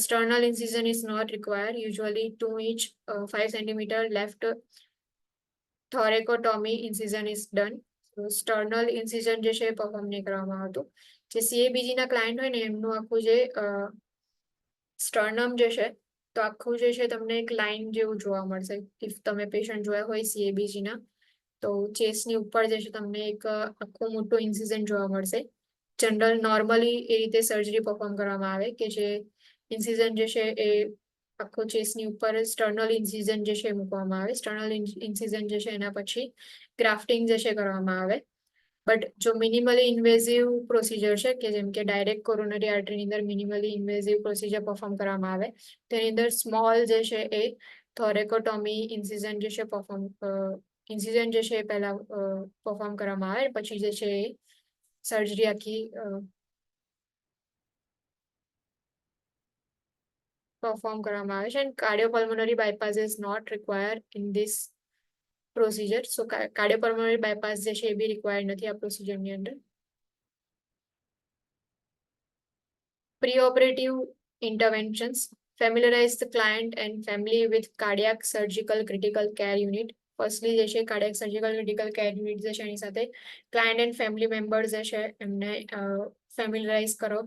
Sternal incision is not required, usually 2 inch 5 centimetre left thoracotomy incision is done. Sternal incision જે છે પરફોર્મ નહીં કરવામાં આવતું. જે CABG ના ક્લાયન્ટ હોય ને એમનું આખું જે સ્ટર્નમ જે છે તો આખું જે છે તમને એક લાઇન જેવું જોવા મળશે. ઇફ તમે પેશન્ટ જોયા હોય CABG ના તો ચેસ્ટની ઉપર જે છે તમને એક આખું મોટું ઇન્સિઝન જોવા મળશે. જનરલ નોર્મલી એ રીતે સર્જરી પરફોર્મ કરવામાં આવે કે જે ઇન્સિઝન જે છે એ આખો ચેસ્ટની ઉપર સ્ટર્નલ ઇન્સિઝન જે છે એ મૂકવામાં આવે. સ્ટર્નલ ઇન્સિઝન જે છે એના પછી ગ્રાફ્ટિંગ જે છે કરવામાં આવે. બટ જો મિનિમલી ઇન્વેઝિવ પ્રોસિજર છે કે જેમ કે ડાયરેક્ટ કોરોનરી આર્ટરીની અંદર મિનિમલી ઇન્વેઝિવ પ્રોસિજર પરફોર્મ કરવામાં આવે તેની અંદર સ્મોલ જે છે એ થોરેકોટોમી ઇન્સિઝન જે છે ઇન્સિઝન જે છે એ પહેલા પરફોર્મ કરવામાં આવે પછી જે છે એ સર્જરી આખી પરફોર્મ કરવામાં આવે છે. And cardiopulmonary bypass is not require in this procedure. So cardiopulmonary bypass જે છે એ બી રિક્વાયર્ડ નથી આ પ્રોસિજરની અંદર. Preoperative interventions. Familiarize the client and family with cardiac surgical critical care unit. Firstly જે છે cardiac surgical critical care unit જે છે એની સાથે client and family members જે છે એમને familiarize કરો.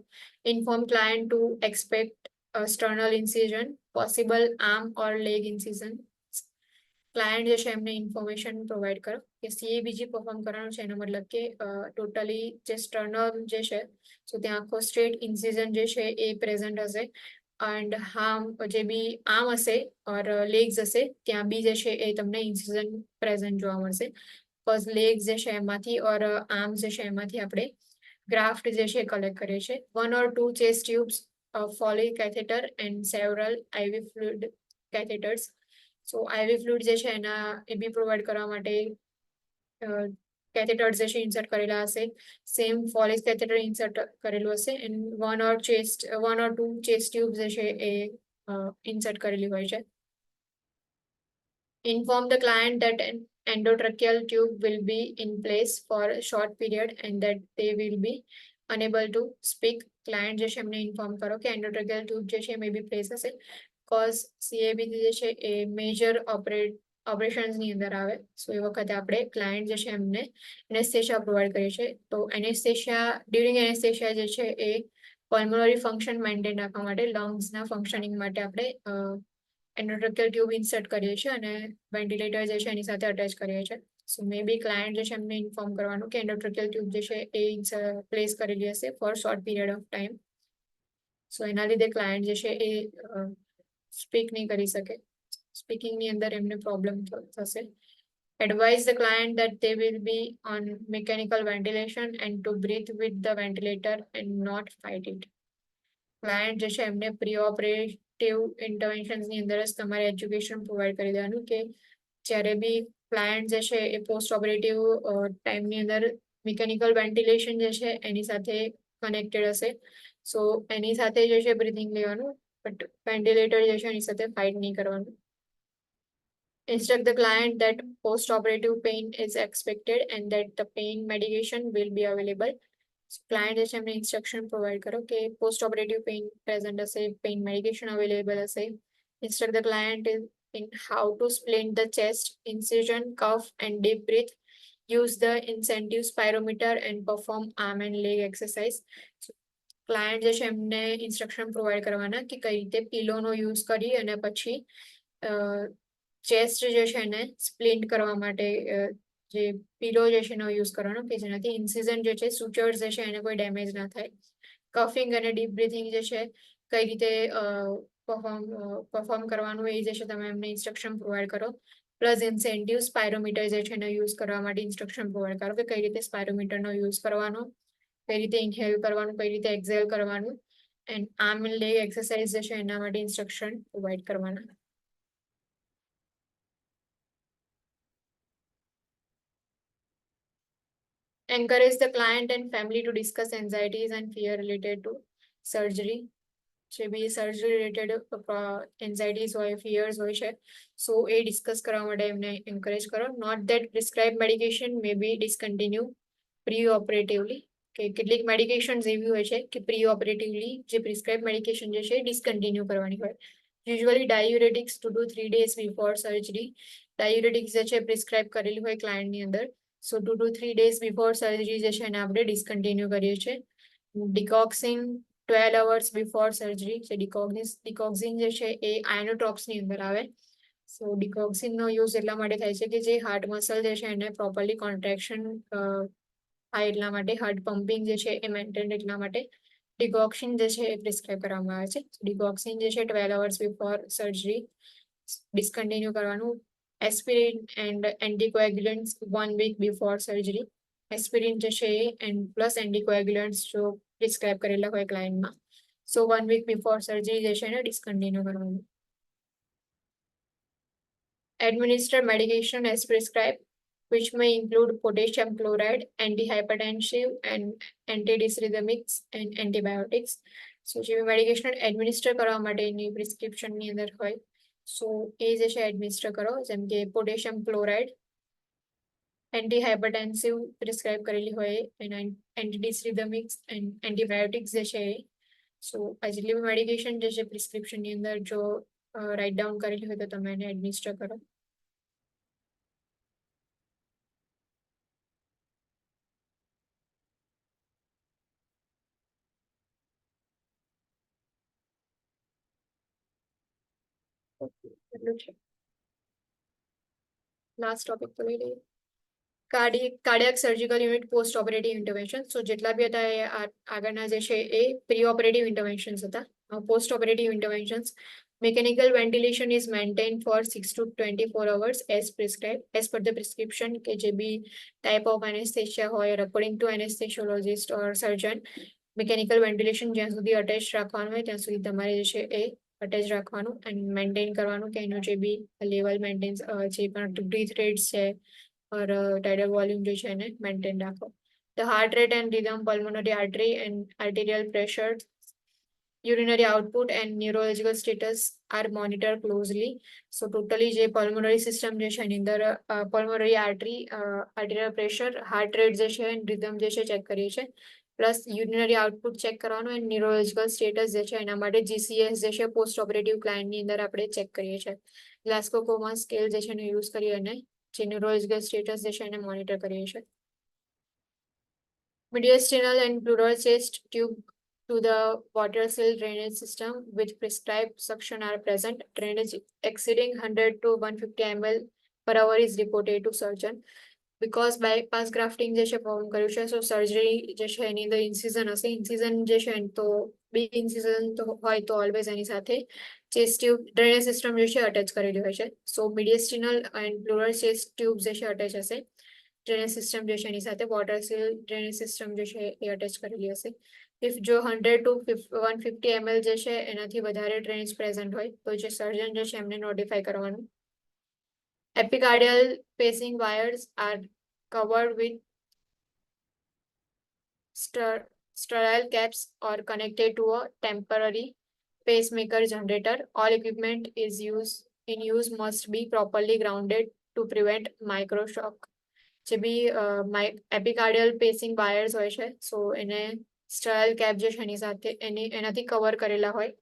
Inform client to expect a sternal incision, possible arm or leg incision. Client જે છે એમને ઇન્ફોર્મેશન પ્રોવાઈડ કરો કે CABG પરફોર્મ કરવાનું છે એનો મતલબ કે ટોટલી જે સ્ટર્નલ જે છે સો ત્યાં આખો સ્ટ્રેટ ઇન્સિઝન જે છે એ પ્રેઝન્ટ હશે એન્ડ જે બી આર્મ હશે ઓર લેગ્સ હશે ત્યાં બી જે છે એ તમને ઇન્સિઝન પ્રેઝન્ટ જોવા મળશે. ફર્સ્ટ લેગ્સ જે છે એમાંથી ઓર આર્મ્સ જે છે એમાંથી આપણે ગ્રાફ્ટ જે છે કલેક્ટ કરીએ છીએ. 1 or 2 chest tubes, Foley catheter and several IV fluid catheters. So IV fluid જે છે એના એ બી પ્રોવાઈડ કરવા માટે કેથેટર્સ જે છે ઇન્સર્ટ કરેલા હશે. સેમ ફોલિસ કેથેટર ઇન્સર્ટ કરેલું હશે એન્ડ 1 or 2 ચેસ્ટ ટ્યુબ જે છે એ ઇન્સર્ટ કરેલી હોય છે. Inform the client that an endotracheal tube will be in place for a short period and that they will be unable to speak. Client જે છે એમને ઇન્ફોર્મ કરો કે એન્ડોટ્રેકેલ ટ્યુબ જે છે એ મે બી પ્લેસ હશે કોઝ CABG જે છે એ મેજર ઓપરેશન્સની અંદર આવે. સો એ વખતે આપણે ક્લાયન્ટ જે છે એમને એનેસ્થેશિયા પ્રોવાઈડ કરીએ છીએ. તો ડ્યુરિંગ એનેસ્થેશિયા જે છે એ પલ્મોનરી ફંક્શન મેન્ટેન રાખવા માટે લંગ્સના ફંક્શનિંગ માટે આપણે એન્ડોટ્રેકેલ ટ્યુબ ઇન્સર્ટ કરીએ છીએ અને વેન્ટિલેટર જે છે એની સાથે અટેચ કરીએ છીએ. સો મે બી ક્લાયન્ટ જે છે એમને ઇન્ફોર્મ કરવાનું કે એન્ડોટ્રેકેલ ટ્યુબ જે છે એ પ્લેસ કરેલી હશે for short period of time. So એના લીધે ક્લાયન્ટ જે છે એ સ્પીક નહીં કરી શકે. સ્પીકિંગની અંદર એમને પ્રોબ્લેમ થશે. Advise the client that they will be on mechanical ventilation and to breathe with the ventilator and not fight it. Client જે છે એમને પ્રીઓપરેટિવ ઇન્ટરવેન્શન્સની અંદર જ તમારે એજ્યુકેશન પ્રોવાઈડ કરી દેવાનું કે જ્યારે બી ક્લાયન્ટ જે છે એ પોસ્ટ ઓપરેટિવ ટાઈમની અંદર મિકેનિકલ વેન્ટિલેશન જે છે એની સાથે કનેક્ટેડ હશે. સો એની સાથે જે છે બ્રીથિંગ લેવાનું બટ વેન્ટિલેટર જે છે એની સાથે ફાઇટ નહીં કરવાનું. Instruct the client that post-operative pain is expected and that the pain medication will be available. So client જે છે એમને ઇન્સ્ટ્રક્શન પ્રોવાઈડ કરો કે પોસ્ટ ઓપરેટિવ પેઇન પ્રેઝન્ટ હશે, પેઇન મેડિકેશન અવેલેબલ હશે. Instruct the client in how to splint the chest, incision, cuff and deep breath. Use the incentive spirometer and perform arm and leg exercise. So client જે છે એમને instruction provide કરવાના કે કઈ રીતે પિલોનો use કરી અને પછી ચેસ્ટ જે છે એને સ્પ્લિન્ટ કરવા માટે જે પિલો જે છે એનો યુઝ કરવાનો કે જેનાથી ઇન્સિઝન જે છે સુચર્સ જે છે એને કોઈ ડેમેજ ના થાય. કફિંગ અને ડીપ બ્રીથિંગ જે છે કઈ રીતે પરફોર્મ કરવાનું એ જે છે તમે એમને ઇન્સ્ટ્રક્શન પ્રોવાઈડ કરો. પ્લસ ઇન્સેન્ટિવ સ્પાયરોમીટર જે છે એનો યુઝ કરવા માટે ઇન્સ્ટ્રક્શન પ્રોવાઈડ કરો કે કઈ રીતે સ્પાયરોમીટરનો યુઝ કરવાનો, કઈ રીતે ઇન્હેલ કરવાનું, કઈ રીતે એક્ઝેલ કરવાનું and arm and leg exercise જે છે એના માટે ઇન્સ્ટ્રક્શન પ્રોવાઈડ કરવાના. Encourage the client and family to discuss anxieties and fear related to surgery. જે બી સર્જરી રિલેટેડ એન્ઝાઇટીઝ હોય, ફિયર્સ હોય છે સો એ ડિસ્કસ કરવા માટે એમને એન્કરેજ કરો. Note that prescribe medication may be discontinue pre operatively કે કેટલીક મેડિકેશન્સ એવી હોય છે કે પ્રી ઓપરેટિવલી જે પ્રિસ્ક્રાઇબ મેડિકેશન જે છે ડિસકન્ટિન્યુ કરવાની હોય. Usually diuretics 2 to 3 days before surgery diuretics જે છે પ્રિસ્ક્રાઇબ કરેલી હોય ક્લાયન્ટની અંદર. So 2 to 3 days before surgery જે છે એને આપણે ડિસકન્ટિન્યુ કરીએ છીએ. ડિકોક્સિન 12 hours બિફોર સર્જરી જે ડિકોક્સિન જે છે એ આયનોટ્રોપ્સની અંદર આવે. સો ડિકોક્સિનનો યુઝ એટલા માટે થાય છે કે જે હાર્ટ મસલ જે છે એને પ્રોપરલી કોન્ટ્રેક્શન થાય એટલા માટે, હાર્ટ પમ્પિંગ જે છે એ મેન્ટેન એટલા માટે ડિગોક્સિન જે છે એ પ્રિસ્ક્રાઇબ કરવામાં આવે છે. ડિગોક્સિન જે છે 12 hours બિફોર સર્જરી ડિસ્કન્ટિન્યુ કરવાનું. Aspirin and anticoagulants 1 week before surgery. Aspirin જે છે એન્ડ પ્લસ એન્ટીકોએગ્યુલન્ટ્સ જો પ્રિસ્ક્રાઇબ કરેલા હોય ક્લાયન્ટમાં, સો 1 week બિફોર સર્જરી જે છે એને ડિસ્કન્ટિન્યુ કરવાનું. Administer medication as prescribed, which may include potassium chloride, antihypertensive and antidysrhythmics and antibiotics. So જે મેડિકેશન એડમિનિસ્ટર કરવા માટેની પ્રિસ્ક્રિપ્શનની અંદર હોય, સો એ જે છે એડમિનિસ્ટર કરો, જેમ કે પોટેશિયમ ક્લોરાઇડ, એન્ટીહાઇપરટેન્સિવ પ્રિસ્ક્રાઇબ કરેલી હોય એના એન્ટીડિસરિધમિક્સ એન્ડ એન્ટીબાયોટિક્સ જે છે એ. સો આ જેટલી બી મેડિકેશન જે છે પ્રિસ્ક્રિપ્શનની અંદર જો રાઇટ ડાઉન કરેલી હોય તો તમે એને એડમિનિસ્ટર કરો. એટલું છે. લાસ્ટ ટોપિક તો લઈ લઈએ. Cardiac surgical unit post operative intervention. So જેટલા બી હતા એ આગળના જે છે એ પ્રી ઓપરેટિવ ઇન્ટરવેન્શન્સ હતા. Post operative interventions, mechanical ventilation is maintained for 6 to 24 hours as prescribed as per the prescription કે જે બી type of anesthesia હોય, according to anesthesiologist or surgeon. Mechanical ventilation જ્યાં સુધી અટેચ રાખવાનું હોય ત્યાં સુધી તમારે જે છે એ અટેચ રાખવાનું એન્ડ મેન્ટેન કરવાનું કે એનું જે બી લેવલ મેન્ટેન જે પણ બ્રીથ રેટ્સ છે ઓર ટાઇડલ વોલ્યુમ જે છે એને મેન્ટેન રાખો. The heart rate and rhythm, pulmonary artery and arterial pressure, urinary output and neurological status are monitored closely. So totally જે pulmonary system જે છે એની અંદર pulmonary artery, arterial pressure, heart rate જે છે rhythm જે છે ચેક કરીએ છીએ, પ્લસ યુરિનરી આઉટપુટ ચેક કરવાનું એન્ડ ન્યુરોલોજિકલ સ્ટેટસ જે છે એના માટે GCS જે છે પોસ્ટ ઓપરેટિવ ક્લાયન્ટની અંદર આપણે ચેક કરીએ છીએ. ગ્લાસ્કો કોમા સ્કેલ જે છે એને યુઝ કરી અને જે ન્યુરોલોજિકલ સ્ટેટસ જે છે એને મોનિટર કરીએ છીએ. Mediastinal and pleural chest tube to the water cell drainage system with prescribed suction are present. Drainage exceeding 100 to 150 ml per hour is reported to surgeon. Because bypass grafting જે છે perform કર્યું છે, સો surgery જે છે એની અંદર ઇન્સિઝન હશે. ઇન્સિઝન જે છે તો બિગ ઇન્સિઝન તો હોય તો ઓલવેઝ એની સાથે ચેસ્ટ ટ્યુબ ડ્રેનેજ સિસ્ટમ જે છે અટેચ કરેલી હોય છે. સો મિડિયસ્ટિનલ એન્ડ પ્લુરલ ચેસ્ટ ટ્યુબ જે છે અટેચ હશે. ડ્રેનેજ સિસ્ટમ જે છે એની સાથે વોટર સેલ ડ્રેનેજ સિસ્ટમ જે છે એ અટેચ કરેલી હશે. ઇફ જો 100 to 150 ml જે છે એનાથી વધારે ડ્રેનેજ પ્રેઝન્ટ હોય તો જે સર્જન જે છે એમને નોટિફાઈ કરવાનું. Epicardial pacing wires are covered with sterile caps or connected to a temporary pacemaker generator. All equipment is in use must be properly grounded to prevent microshock. જે બી એપિકાર્ડિયલ પેસિંગ વાયર્સ હોય છે, સો એને સ્ટરાઇલ કેપ જે છે એની સાથે એનાથી cover કરેલા હોય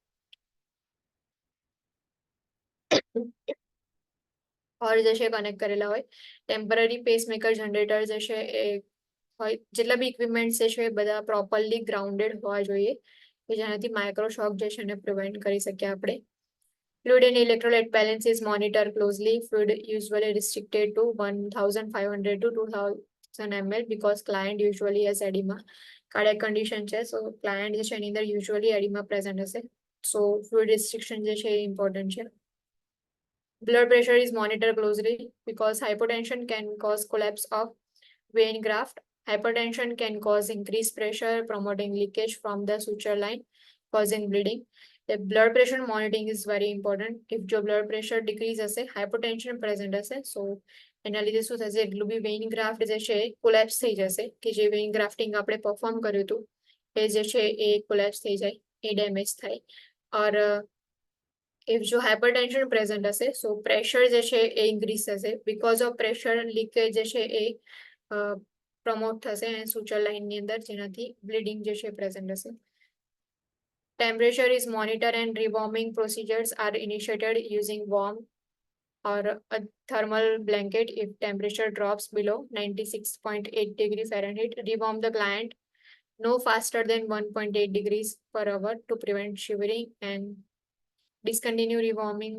ઓર જે છે કનેક્ટ કરેલા હોય. ટેમ્પરરી પેસમેકર જનરેટર જે છે એ હોય. જેટલા બી ઇક્વિપમેન્ટ્સ જે છે એ બધા પ્રોપરલી ગ્રાઉન્ડેડ હોવા જોઈએ કે જેનાથી માઇક્રોશોક જે છે એને પ્રિવેન્ટ કરી શકીએ આપણે. Fluid and electrolyte balance is monitored closely. Fluid usually restricted to 1,500 to 2,000 ml because client usually has edema. Cardiac condition છે, so client જે છે એની અંદર usually edema present હશે. So fluid restriction જે છે એ important છે. Blood pressure is monitored closely because hypotension can cause collapse of vein graft. Hypertension can cause increased pressure, promoting leakage from the suture line, causing bleeding. The blood pressure monitoring is very important. If your blood pressure decrease હશે, hypertension present હશે, so એના લીધે શું થશે, એટલું બી Wien graft જે છે collapse થઈ જશે કે જે વેઇન ગ્રાફ્ટિંગ આપણે પરફોર્મ કર્યું હતું એ જે છે એ કોલેપ્સ થઈ જાય, એ ડેમેજ થાય. ઓર if જો hypertension present હશે, so pressure જે છે એ increase થશે. because of pressure leakage જે છે એ પ્રમોટ થશે અને suture line ની અંદર જેનાથી bleeding જે છે present હશે. Temperature is monitored and rewarming procedures are initiated using warm or a thermal blanket. If temperature drops below 96.8 degrees Fahrenheit, rewarm the client no faster than 1.8 degrees per hour to prevent shivering, and discontinue rewarming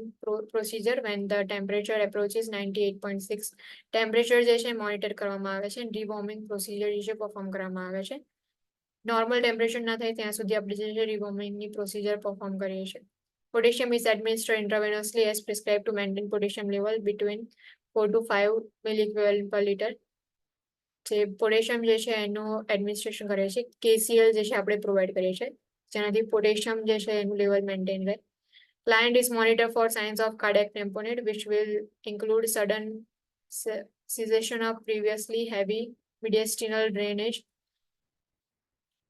procedure when the temperature approaches 98.6. Temperature જે છે monitor કરવામાં આવે છે, rewarming procedure જે છે perform કરવામાં આવે છે. નોર્મલ ટેમ્પરેચર ના થાય ત્યાં સુધી આપણે જે છે રિવોર્મિંગની પ્રોસિજર પરફોર્મ કરીએ છીએ. Potassium is administered intravenously as prescribed to maintain potassium level between 4 to 5 milliequivalent per liter. જે પોટેશિયમ જે છે એનું એડમિનિસ્ટ્રેશન કરે છે, KCl જે છે આપણે પ્રોવાઈડ કરીએ છીએ, જેનાથી પોટેશિયમ જે છે એનું લેવલ મેન્ટેન રહે. Client is monitored for signs of cardiac tamponade, which will include sudden cessation of previously heavy mediastinal drainage,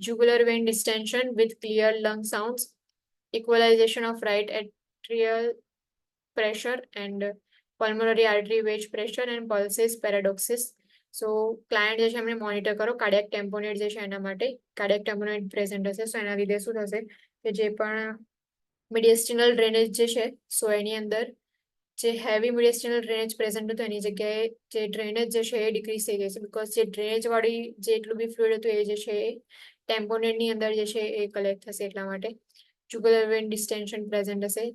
jugular vein distension with clear lung sounds, equalization of right atrial pressure and pulmonary artery wedge pressure and pulses paradoxis. So client જે છે એમને monitor કરો cardiac ટેમ્પોનેટ જે છે એના માટે. Cardiac ટેમ્પોનેટ present હશે, સો એના લીધે શું થશે કે જે પણ મિડિયસ્ટિનલ ડ્રેનેજ જે છે, સો એની અંદર જે હેવી મિડિયસ્ટિનલ ડ્રેનેજ પ્રેઝન્ટ હતું એની જગ્યાએ જે ડ્રેનેજ જે છે એ ડિક્રીઝ થઈ જશે, બીકોઝ જે ડ્રેનેજ વાળી જેટલું બી ફ્લુઇડ હતું એ જે છે એ ટેમ્પોનેટની અંદર જે છે એ કલેક્ટ થશે એટલા માટે. જુગુલર વેન ડિસ્ટેન્શન પ્રેઝન્ટ હશે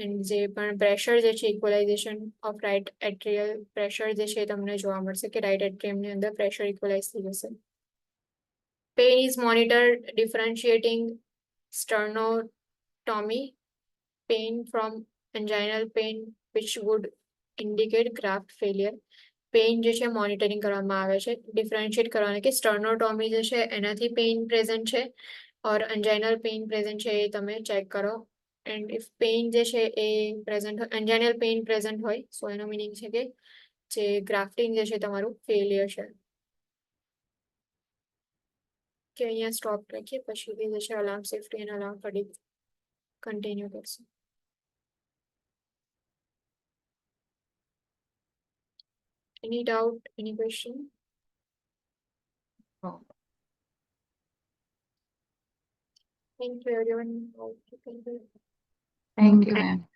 એન્ડ જે પણ પ્રેશર જે છે ઇક્વલાઇઝેશન ઓફ રાઇટ એટ્રિયલ પ્રેશર જે છે તમને જોવા મળશે કે રાઇટ એટ્રિયમની અંદર પ્રેશર ઇક્વલાઇઝ થઈ જશે. Pain is monitored differentiating sternotomy pain from anginal pain which would indicate graft failure. Pain જે છે મોનિટરિંગ કરવામાં આવે છે, ડિફરન્શિએટ કરવાનું કે સ્ટર્નોટોમી જે છે એનાથી પેઇન પ્રેઝન્ટ છે ઓર એન્જાઇનલ પેઇન પ્રેઝન્ટ છે એ તમે ચેક કરો. એન્ડ ઇફ પેઇન જે છે એ પ્રેઝન્ટ એન્જાઇનલ પેઇન પ્રેઝન્ટ હોય, સો એનો મિનિંગ છે કે જે ગ્રાફ્ટિંગ જે છે તમારું ફેલિયર છે. કે અહીંયા સ્ટોપ રાખીએ, પછી જે છે અલાર્મ સેફ્ટી એન્ડ અલાર્મ ફરી કન્ટિન્યુ કરશું. Any doubt, any question? No. Thank you everyone. Okay, thank you. Thank you, ma'am.